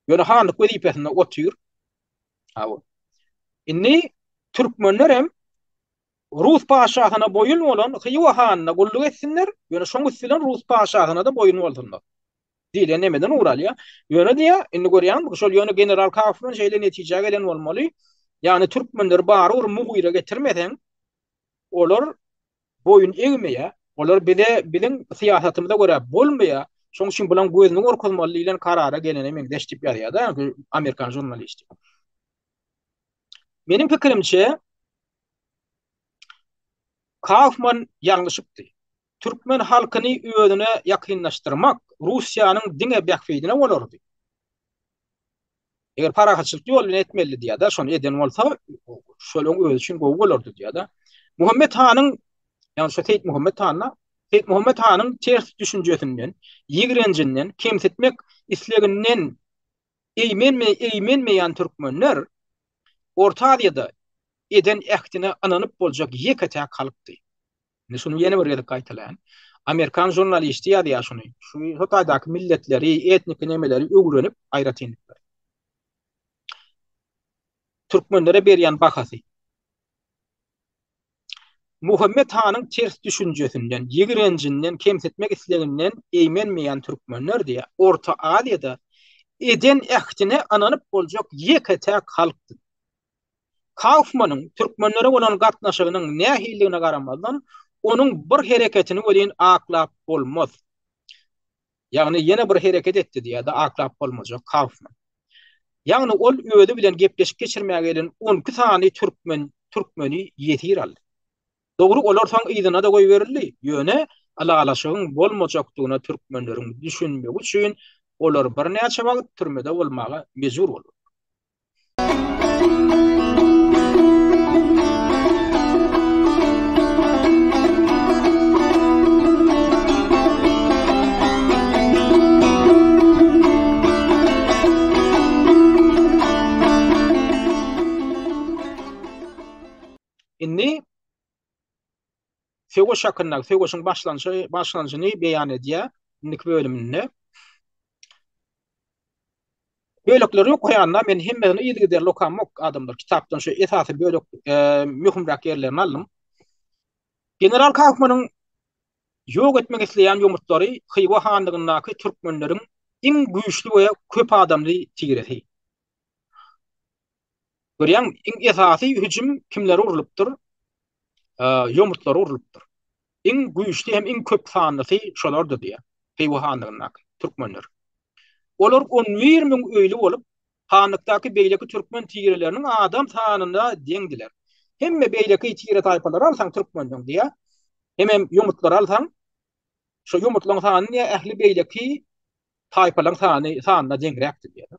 Ýöne hanlyk wezipesinde otyr. Indi türkmenler hem Rus paşahyna boyun bolan Hywa hanyna gulluk etsinler, ýöne şoň üstünden Rus paşahyna da boyun bolsunlar. Diýlen nemeden ural ya. Ýöne diýä, indi görýän, şol ýöne general Kaufman şeýle netije gelen bolmaly. Ýani türkmenler bary bir muhyra getirmeden olar boyun eňmeýä, olar bize biziň syýasatymyza görä bolmaýa. Şoň üçin bulan gözüni gorkuzmaly diýilen karara gelene men deşdip ýarýar-da, Amerikan jurnalisti. Menim pikirimçe Kaufman ýalňyşypdy. Türkmen halkyny özüne ýakynlaşdyrmak Russiýanyň diňe bähfeýdine bolardy. Eger parahatçylyk ýol bilen etmeli diýär da, şonu eden bolsa, şol öz üçin gowy bolardy diýär da. Muhammed Hanyň, ýani şu Seyit Muhammed Hanyň ters düşünjesinden, ýigrenjinden, kemsetmek isleginden eýmenmeýän türkmenler Orta Aziýada eden ähtine ananyp boljak ýeketäk halykdy. Şunu ýene bir ýerde gaýtalan. Amerikan jurnalisti ýa-da şunu. Şu Hotaydaky milletleri, etnik nemeleri öwrenip aýratynyklar. Türkmenlere berýän bahasy. Muhammed Hanyň ters düşünjesinden, ýigrenjinden, kemsetmek isleginden eýmenmeýän türkmenler diýär. Orta Aziýada eden ähtine ananyp boljak ýeketäk halykdy. Kaufmanyň türkmenlere bolan gatnaşygynyň nähilligine garamazdan onuň bir hereketini ölen aklap bolmaz. Ýagny ýene bir hereket etdi diýär da aklap bolmajak Kaufman. Ýagny ol öýde bilen gepleşip geçirmäge gelen 12 sany türkmeni ýetir aldy. Dogry olar soň ýygyna da goý berildi. Ýöne alalaşygyň bolmajakdygyna türkmenleriň düşünmegi üçin olar bir näçe wagt türmede bolmaga mejbur boldy. Indi Fegoş hakkında, Fegoş'un başlanışını beyan ediyor. İndik bölümünde. Bölükleri yok koyanlar, men hemmedini iyi gider lokamok adamlar. Kitaptan şu esası bölük mühimrak yerlerini aldım. General Kaufman'ın yok etmek isteyen yumurtları Hywa hanlığındaki Türkmenlerin en güçlü ve köp adamlı tigireti. Görýän en esasy hüjüm kimlere urulupdyr? Yumurtlara urulupdyr. En güçlü hem en köp sanlysy şolardy diýär. Hywa hanlığyndaky türkmenler. Olar 10-20 miň öýli bolup, hanlykdaky beýleki türkmen tigirleriniň adam sanyna deňdiler. Hemme beýleki tigire taýpalary alsaň türkmendiň diýär. Hem yumurtlar alsaň, şu yumurtlaryň sanyny ähli beýleki taýpalaryň sanyna deňrekdir diýär.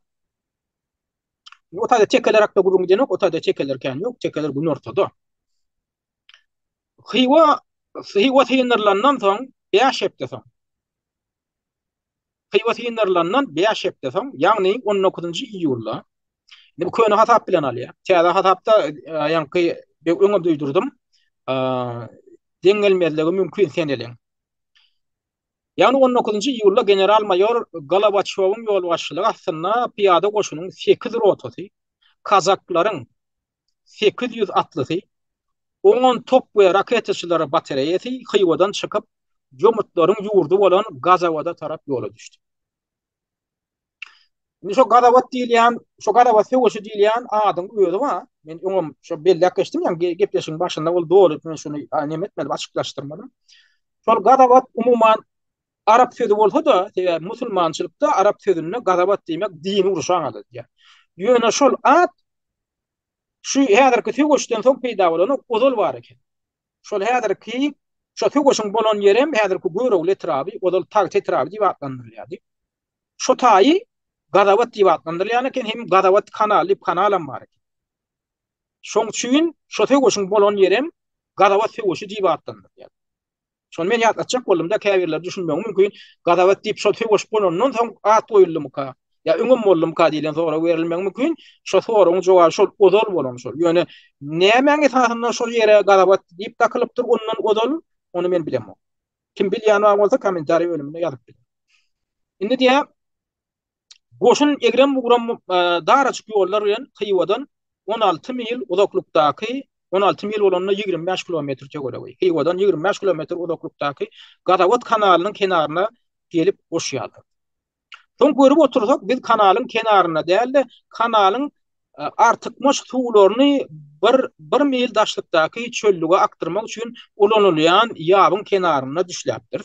O taýda çekelerek de gurulmy denek, o taýda çekelerken ýok, çekeler gün ortada. Hywa synyrlandan soň 5 hepde soň. Hywa synyrlandan 5 hepde soň, ýagny 19-njy iýulda. Bu köni hatap bilen alýar. Täze hatapda ýanky öňe duýdurdum. Deňelmezligi mümkin seneleň. Ýagny 19-njy iýulda general mayor Galabaçowyň ýol başçylygy aslynda piýada goşunyň 8 rotası, kazaklaryň 800 atlysy, 10 top we raketçilary batareýasy Hywadan çykyp jomutlaryň ýurdu bolan Gazawada tarap ýola düşdi. Şu Gazawat diýilýän, şu Gazawat Fegoşy diýilýän adyň özi wa men öňüm şu bellek geçdim ýa gepleşiň başynda bol dogry men şunu nemetmedim, açyklaşdyrmadım. Şol Gazawat umuman Arap sözü bolsa da, musulmançylykda Arap sözüne Gazawat diýmek dini uruşan adı diýär. Ýöne şol at şu häzirki Fegoşdan soň peýda bolan ozal bar eken. Şol häzirki şu Fegoşyň bolan ýerem häzirki Göregli etraby, ozal tag etraby diýip adlandyrylýardy. Şu taýy Gazawat diýip adlandyrylýan eken, hem Gazawat kanalam bar eken. Şoň üçin şu Fegoşyň bolan ýerem Gazawat Fegoşy diýip adlandyrylýar. Şol men ýatlaçak boldum da käbirler düşünmek mümkin. Gazawat diýip şol Fegoş bolandan soň at goýuldymyka? Ya öňüm boldumka diýilen sora berilmek mümkin. Şo soraň jogaby şol ozal bolan şol. Ýöne näme esasynda şol ýere Gazawat diýip takylypdyr, ondan ozal, onu men bilemem. Kim bilýän bolsa kommentariýa bölümine ýazyp biler. Indi diýär, goşun egrem bugram daraçyk ýollar bilen Hywadan 16 mil uzaklykdaky 16 mil bolanyna 25 kilometr çekeregoý. Hygodan 25 kilometr uzaklykdaky Gadawat kanalynyň kenaryna gelip goşýarlar. Soň görüp otursak biz kanalyň kenaryna däl-de kanalyň artykmaş suwlaryny bir mil daşlykdaky çöllüge aktyrmak üçin ulanylýan ýabyň kenaryna düşläpdir.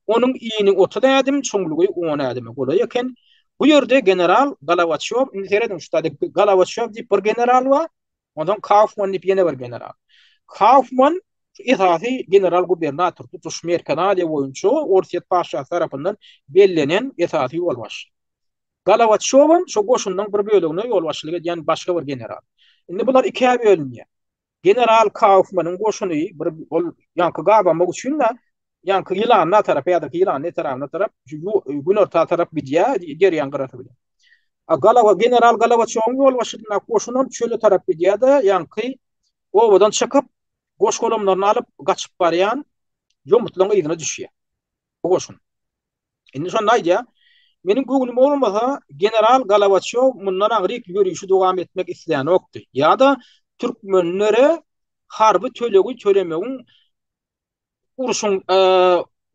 Onuň iýini 30 ädim, çoňlugy 10 ädim bolýar eken. Bu ýerde general Galavaçov, indi ustady Galavaçov diýip bir general bar. Ondan Kaufman diýip ýene bir general. Kaufman esasy general gubernator tutuş Merkanadiýa boýunça Orsiýet paşasy tarapyndan bellenen esasy ýolbaş. Galavaçow şu goşundan bir bölegine ýolbaşçylyk edýän başga bir general. Indi bular ikiye bölünýär. General Kaufmanyň goşuny bir ýanky gabamak üçin ýanky ýylan tarapy ýa-da ýylan tarapyna tarap günör tarap gidýär, gerýän garata bilen. General Galavaçow ýolbaşçylygyna goşunan çöle tarap gidýär da ýanky obadan çykyp goş golamlaryny alyp gaçyp barýan ýomutlaryň ýygyna düşýär. Bu goşun. Indi şonda aýdýar, meniň göwgülüm bolmasa general Galavaçow mundan agryk ýörüşi dowam etmek isleýän okdy. Ýa-da türkmenlere harby tölegi tölemegiň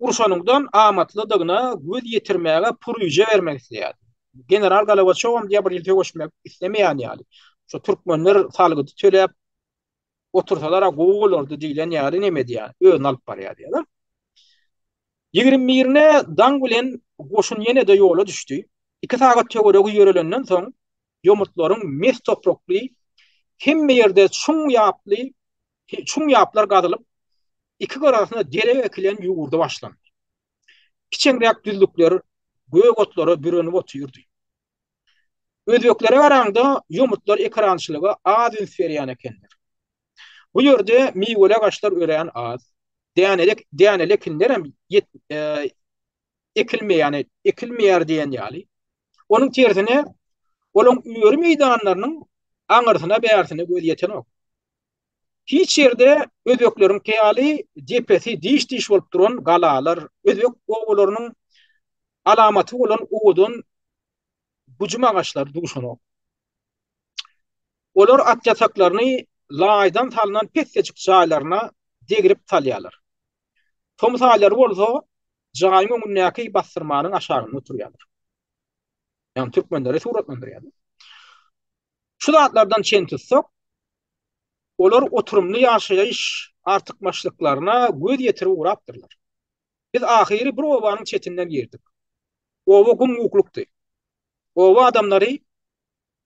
uruşanyňdan amatlydygyna göz ýetirmäge purýja bermek isleýär. General Galavaçow diýip bir ýylte goşmak islemeýän ýaly. Şu türkmenler salygy tölep otursalar goýulardy diýilen ýaly neme diýär? Öň alyp barýar diýär. 21-ne daň bilen goşun ýene de ýola düşdi. 2 sagat töweregi ýörelenden soň ýomutlaryň mes toprakly hemme ýerde çuň ýaplar gadylyp iki garasynda dere ekilen ýugurdy başlandy. Kiçenrek düzlükler, göýek otlary bürenip oturdy. Özbeklere garanda ýomutlar ekrançylygy az ünsberýän ekendir. Bu ýerde miwele gaçlar ören az. Dänelikler hem ekilmeýär diýen ýaly. Onuň tersine olaň öýür meýdanlarynyň aňyrsyna bärsine göz ýeten ok. Hiç ýerde özbekleriň keýaly depesi diş bolup duran galalar, özbek ogularynyň alamaty bolan uwudun bucuma gaçlar duşan ok. Olar at ýataklaryny laýdan salynan pesçik çaýlaryna degirip salýarlar. Tomsalary bolsa jaýmy münnäki basdyrmanyň aşagyna oturýarlar. Ýani türkmenleri suratlandyrýarlar. Şu zatlardan çen tutsak, olar oturumly ýaşaýyş artykmaçlyklaryna göz ýetirip urapdyrlar. Biz ahyry bir obanyň çetinden girdik. Oba gumguklukdy. Oba adamlary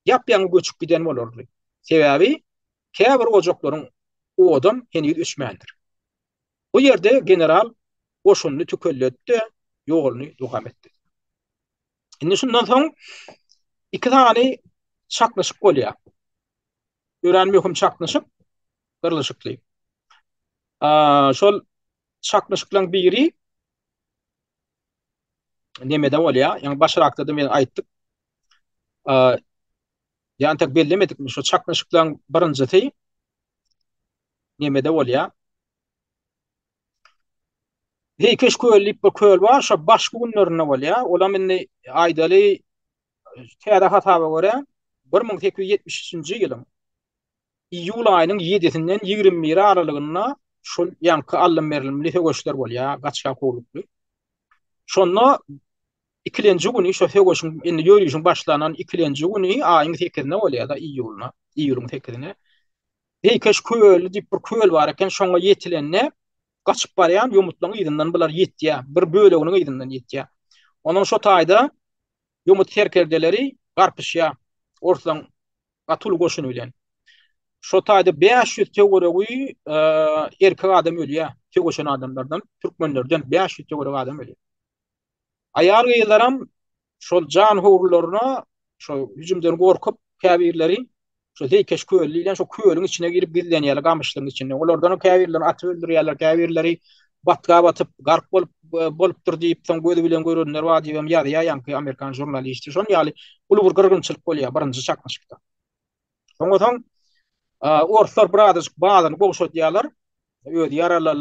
ýapýan göçüp giden bolardy. Sebäbi käbir ojaklaryň odam henüz düşmändir. Bu ýerde general goşuny tükelletdi, ýoluny dowam etdi. Indi şundan soň iki tane çaklaşyk bolýar. Öğrenmeýhüm çaklaşyk, gyrlyşykly. Şol çaklaşyklaryň biri nemede bolýar? Ýani başarakda da men aýtdyk. Ýani tek bellemedik mi? Şu çaklaşyklaryň birinjisi nemede bolýar? Heýkeş köllip bir köl bar, şo başga günlerine bolýar. Ola meni aýdaly täze hataba görä 1873-nji ýylyň iýul aýynyň 7-sinden 21 aralygyna şol ýanky allym berilmeli höwüşler bolýar, gaçka kowlukly. Şonda ikilenji güni şo höwüşiň indi ýörüşiň başlanan ikilenji güni aýyň 8-ine bolýar da iýulyň 8-ine. Heýkeş köl diýip bir köl bar eken şoňa ýetilenne gaçyp barýan ýomutlaryň ýygynyň bular ýetdi. Bir böleginiň ýygynyň ýetdi. Onuň şo taýda ýomut herkeldeleri garpyşýa ortadan atul goşuny bilen. Şo taýda 500 töweregi erkek adam ölýär. Töweşen adamlardan, türkmenlerden 500 töweregi adam ölýär. Aýar gyýlaram şol jan howrlaryna şo hüjümden gorkup käbirleri şo heýkeş köllü bilen şo köllüň içine girip gizlenýärler gamışlygyň içinde. Olardan käbirleri aty öldürýärler, käbirleri batga batyp garp bolupdyr diýip soň gözi bilen görünler wajibem ýa-da ýanky Amerikan jurnalisti şon ýaly uly bir gyrgynçylyk bolýar birinji çaklaşykda. Soňra Orslar Brothers bazen goşutýarlar. Öz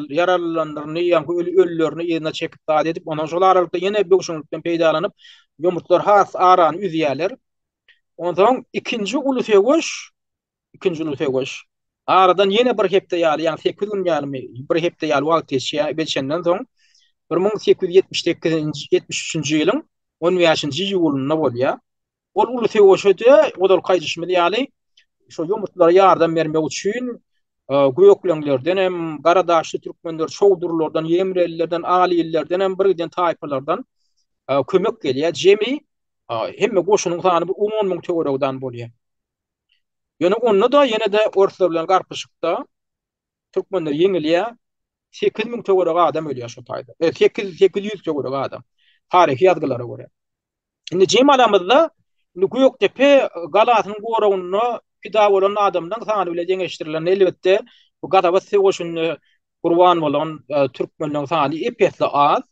yaralanlaryny ýa-da ölülerini ýerine çekip daýat edip, ondan şol aralykda ýene böwşünlikden peýdalanyp, ýomutlar has aran üzýärler. Ondan ikinji ulu fegoş Aradan yine bir hepde ýaly, ýani 8 gün ýaly bir hepde ýaly wagt geçenden soň 1878-nji 73-nji ýylyň 15-nji iýulunda bolýar. Ol uly tegoşede odal kaýdyşmady ýaly şo ýomutlara ýardam bermek üçin göýekleňlerden hem garadaşly türkmenler, şowdurlardan, ýemrellerden, alyýyllardan hem birden taýpalardan kömek gelýär. Jemi hemme goşunyň sany 10 000 tegerekden bolýar. Ýöne onda da ýene de orta bilen garpyşykda türkmenler ýeňilýär. 8 000 tegerek adam ölýär şo taýda. 800 tegerek adam. Taryhy ýazgylara görä. Indi Jemalamyzda indi Göýektepe galatynyň goragyny pida bolan adamdan sany bile deňeşdirilen elbetde bu gadabat segoşuny gurban bolan türkmenleriň sany epetli az.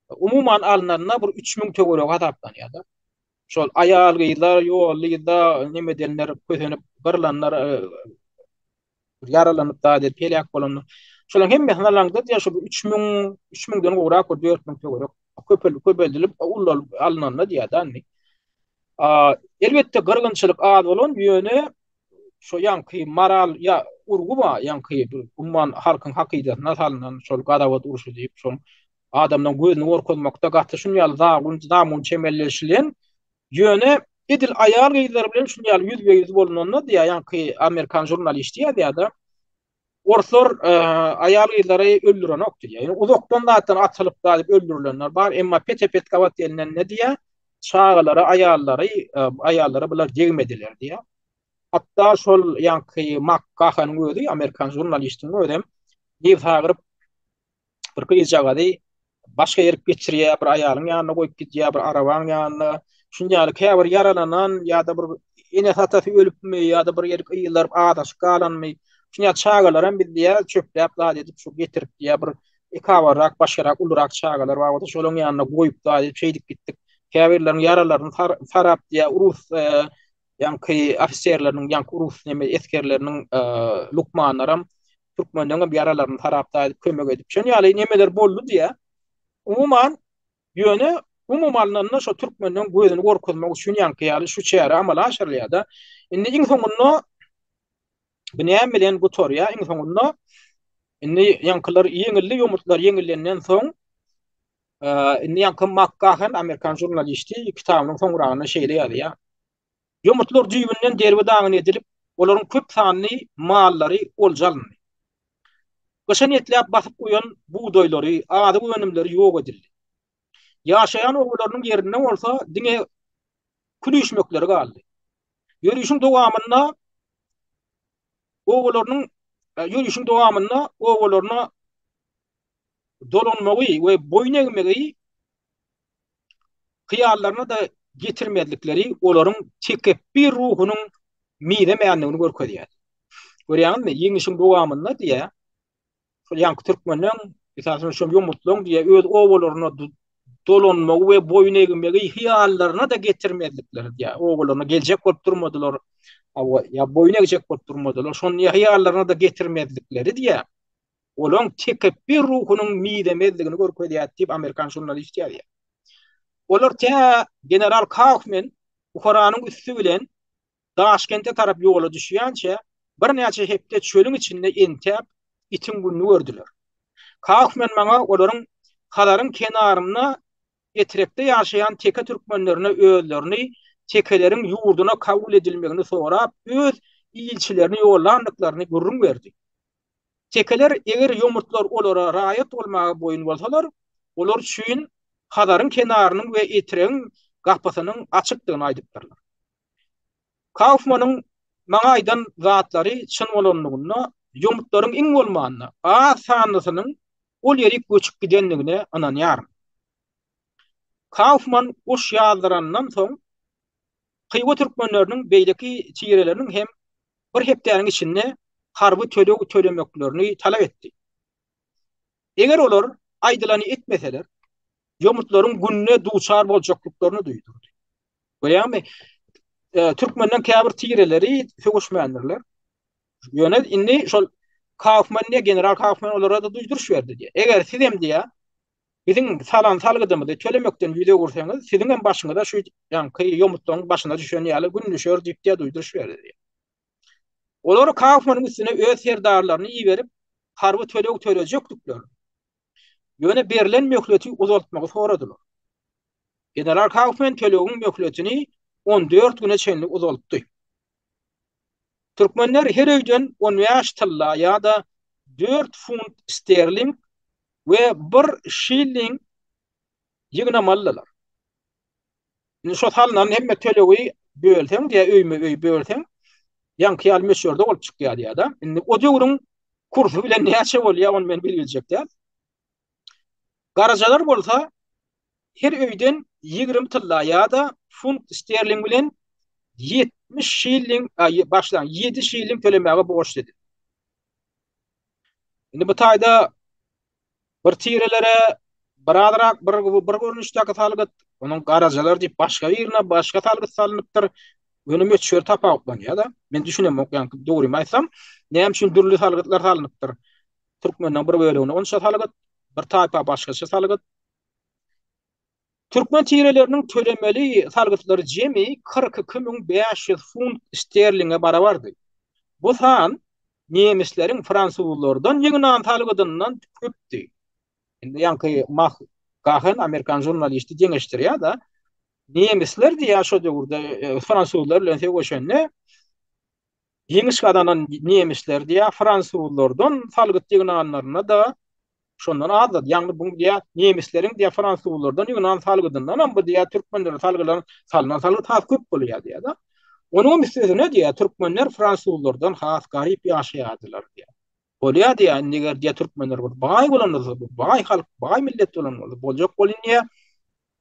Umuman alnanna bir 3000 tegerek adaplanýar da. Şol aýal gyýlar, ýollyda neme denler kösenip gyrlanlar yaralanyp da dep pelek bolan. Şolar hemme alanda ýaşa 3000 den gowrak 4000 tegerek köpeldilip ullar alnanna diýär anni. Elbette gyrgynçylyk az bolan ýöne şo ýanky maral ýa urguba ýanky umman halkyň hakydatyna salynan şol gadabat uruşy diýip şol adamdan gözüni gorkutmakda gaty şunýaly zamun çemelleşilen ýöne edil aýal gyýlar bilen şunýaly ýüzbe-ýüz bolananda diýär ýanky Amerikan jurnalisti ýa-da orslor aýal gyýlary öldüren okdy. Ýani uzakdan zatdan atylyp dalyp öldürilenler bar, emma pet gabat denilen ne diýär? Çağalara aýallara bular jegmediler diýär. Hatta şol ýanky Makkahanyň özi Amerikan jurnalistiň ödem diýip sagyryp bir gyýjagady başga ýerip geçirýär, bir aýalyň ýanyna goýup gidýär, bir arabaň ýanyna. Şunýaly käbir yaralanan ýa-da bir ene hatasy ölüpmi ýa-da bir ýerip ýyllar adaşyk galanmy. Şunýa çağalaram bildiýär, çöpläp zat edip şu getirip diýär bir ekawarak, başgarak, ulurak çağalar wagty şolaň ýanyna goýup da şeýdip gitdik. Käbirleriň yaralaryny sarap diýär, urus ýanky ofisiýerleriň ýanky urus neme eskerleriniň lukmanlaram türkmenleriň yaralaryny sarap da kömek edip. Şunýaly nemeler boldy diýär. Umumanlygyny şo türkmenleriň gözüni gorkutmak üçin ýanky ýaly şu çäre amal aşyrylýar da. Indi iň soňunda binäm bilen bu torya iň soňunda indi ýankylar ýeňilli ýomutlar ýeňillenden soň indi ýanky Makkahan Amerikan jurnalisti kitabynyň soňragyna şeýle ýazýar. Ýomutlar düýbünden derbi daňy edilip, olaryň köp sanly mallary oljaldy. Gaşan etläp basyp goýan buğdaýlary, ady önümleri ýok edildi. Ýaşaýan oglarynyň ýerinden bolsa diňe külüşmekleri galdy. Ýörüşiň dowamynda oglaryna dolanmagy we boyun egmegi hyýallaryna da getirmedikleri olaryň tekebbir ruhunyň midemeýändigini görkezýär. Görýärmi? Ýeňişiň dowamynda diýär. Şol ýanky türkmenler esasen şol ýomutlaryň diýär öz oglaryna dolanmagy we boyun egmegi hyýallaryna da getirmedikleri diýär. Oglaryna geljek bolup durmadylar. Ya boyun egjek bolup durmadylar. Şonu hyýallaryna da getirmedikleri diýär. Olaň tekebbir ruhunyň midemezligini görkezýär diýip Amerikan jurnalisti ýazýar. Olar General Kaufman Ukaranyň üstü bilen Daşkent'e tarap ýola düşýänçe bir näçe hepde çölüň içinde entep itin günni gördüler. Kaufman maňa olaryň halaryň kenaryna etrepde ýaşaýan teke türkmenlerine özlerini tekeleriň ýurduna kabul edilmegini sorap öz ilçilerini ýollandyklaryny gurrun berdi. Tekeler eger ýomutlar olara raýat bolmagy boyun bolsalar, olar üçin halaryň kenarynyň we etreň gapasynyň açykdygyny aýdypdyrlar. Kaufmanyň maňa aýdan zatlary çyn bolanlygyny, ýomutlaryň iň bolmagyny, az sanlysynyň ol ýeri göçüp gidenligine ananýar. Kaufman oş ýazdyrandan soň Kyýwa türkmenleriniň beýleki çiýreleriniň hem bir hepdäniň içinde harby tölemeklerini talap etdi. Eger olar aýdylany etmeseler, ýomutlaryň günne duçar boljaklyklaryny duýdurdy. Görýärmi? Türkmenler käbir çiýreleri sögüşmändirler. Ýöne indi şol Kaufman ne General Kaufman olara da duýduruş berdi diýär. Eger siz hem diýär bizim salgydymyzy tölemekden video görseňiz, siziň hem başyňyza şu ýanky ýomutlaryň başyna düşen ýaly gün düşer diýip duýduruş berdi diýär. Olar Kaufmanyň üstüne öz serdarlaryny iýerip harby töleýekdikler. Ýöne berilen möhleti uzaltmagy soradylar. General Kaufman töleýän möhletini 14 güne çenli uzaltdy. Türkmenler her öýden 15 tylla ýa-da 4 funt sterling we 1 şilling ýygnamalylar. Indi şo halyndan hemme töleýi bölseň diýe öýme bölseň ýanky ýaly meşhurda bolup çykýar ýa-da. Indi o döwrüň kursy bilen näçe bolýar onu men bilmejekdim. Garajalar bolsa her öýden 20 tylla ýa-da funt sterling bilen 70 şilling başlan 7 şilling tölemäge borç dedi. Indi bu taýda bir tirelere baradarak bir görnüşdäki salgyt onuň garajalar diýip başga birine başga salgyt salynıpdyr. Önüme çör tapaklan ya da men düşünem yani doğru mu aysam näme üçin dürli salgytlar salynıpdyr. Türkmenden bir bölügine onça salgyt bir taýpa başgaça salgyt. Türkmen tireleriniň tölemeli salgytlary jemi 42.500 funt sterlinge barabardy. Bu san nemislerin fransuzlardan ýygnan salgytyndan köpdi. Indi ýanky Mach Gahen Amerikan jurnalisti deňeşdir ya da nemisler diýär şo döwürde fransuzlar bilen söýüşende ýeňiş gadanan nemisler diýär fransuzlardan salgyt ýygnanlaryna da şondan azat. Ýani bu diýär nemislerin diýär fransuzlardan ýygnan salgytyndan am bu diýär türkmenler salgylaryň salynan salgyt has köp bolýar diýär da. Onuň üstüne diýär türkmenler fransuzlardan has garyp ýaşaýardylar diýär. Bolýar diýär niger diýär türkmenler baý bolanlar, baý halk, baý millet bolanlar boljak bolýar.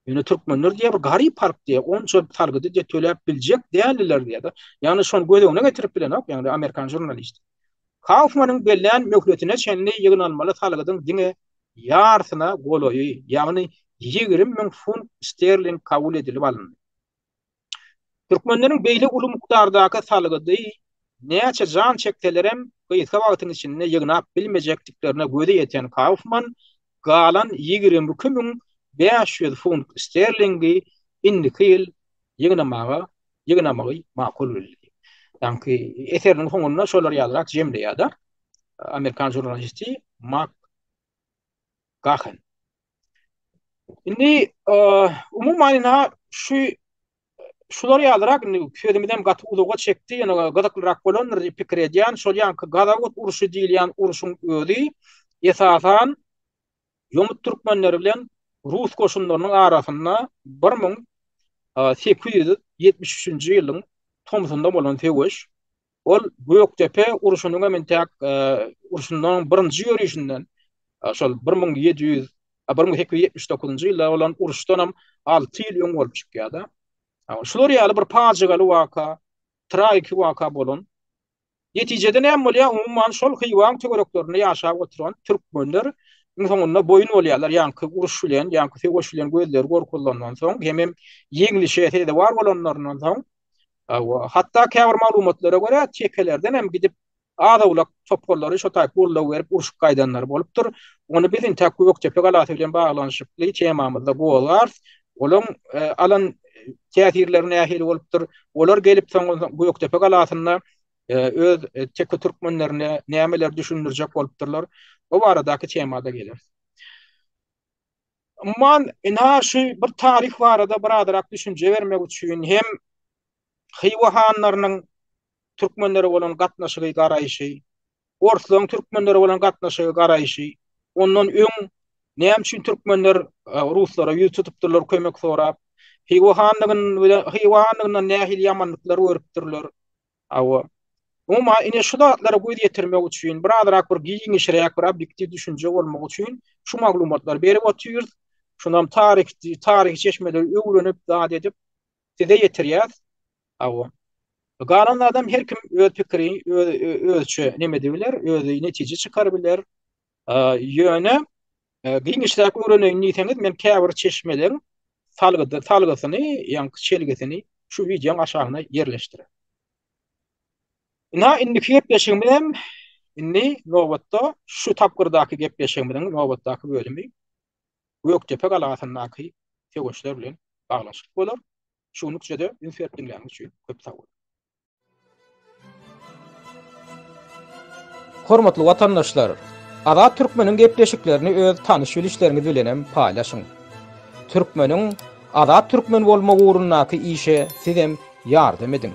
Ýöne türkmenler diýär bir garyp park diýär. Onça salgydy diýär töläp biljek däldiler diýär. Ýani şonu gözüňe getirip bilen hop, ýani Amerikan jurnalist. Kaufmanyň belän möhletine çenli ýygnanmaly salgydyň diňe ýarsyna goloýy, ýagny 20.000 funt sterling kabul edilip alyndy. Türkmenleriň beýle uly mukdardaky salgydy näçe jan çekselerem gysga wagtyň içinde ýygnap bilmejekdiklerine gözi ýeten Kaufman galan 22.500 funt sterlingi indiki ýyl ýygnamagy makul bildi. Danky eseriniň soňuna şolar ýazyrak jemleýär. Amerikan jurnalisti Mark Gachen. Indi umumyň şular ýazyrak sözümden gaty uzaga çekdi, ýani gadaklyrak bolanlar diýip pikir edýän, şol ýanky gadagot uruşy diýilýän uruşyň özi esasan ýomut türkmenleri bilen Rus koşunlarynyň arasynda 1873-nji ýylyň Tomsonda bolan töweş, ol Göktepe uruşunyň hementäk uruşundan birinji ýörüşinden şol 1879-njy ýylda olan uruşdanam 6 ýyl ýöň bolup çykýar da. Şular ýaly bir pajigaly waka, tragik waka bolan. Netijede näme bolýar? Umumyň şol hyýwan tögereklerini ýaşap oturan türkmenler soňunda boyun bolýarlar. Ýanky uruş bilen, ýanky söwüş bilen gözleri gorkulandan soň hem ýeňilişe de bar bolanlardan soň hatda käbir maglumatlara görä çekelerden hem gidip adawlak topgollary şo taýp bolla berip uruşup gaýdanlar bolupdyr. Onu bizim täk Gökçepe galaty bilen baglanşykly temamyzda golar. Olaň alan täsirlerine ähli bolupdyr. Olar gelip soň Gökçepe galatyna öz çeke türkmenlerine nämeler düşündirjek bolupdyrlar. O baradaky temada gelir. Man ina şu bir tarih barada biradarak düşünje bermek üçin hem hyýwanlarynyň türkmenlere bolan gatnaşygy garaýşy, orslaň türkmenlere bolan gatnaşygy garaýşy, ondan öň näme üçin türkmenler ruslara ýüz tutupdyrlar, kömek sorap, hyýwanlygyndan nähili ýamanlyklar görüpdirler. Awa Umma ine şu datlara göz ýetirmek üçin biradarak bir giňişirek bir objektiv düşünje bolmak üçin şu maglumatlar berip otýar. Şundan tarih çeşmeleri öwrenip zat edip size ýetirýär. Awa galan adam her kim öz pikiri özçe neme diýerler, öz netije çykar biler. Ýöne giňişirek öwrenýän niýetiňiz men käbir çeşmelerin salgysyny, ýa-ni çelgesini şu wideoň aşagyna ýerleşdirer. Indiki gepleşiň bilen inni nowatda şu tapgyrdaky gepleşiň bilen nowatdaky bölümi Göktepe galatynyňky söwüşler bilen baglaşyk bolar. Şunu üçe de infertliňler üçin köp sag Hormatly watandaşlar, Azat Türkmeniň gepleşiklerini öz tanış bilişleriniz bilenem paýlaşyň. Türkmeniň Azat Türkmen bolmagy ugrundaky işe sizem ýardam edin.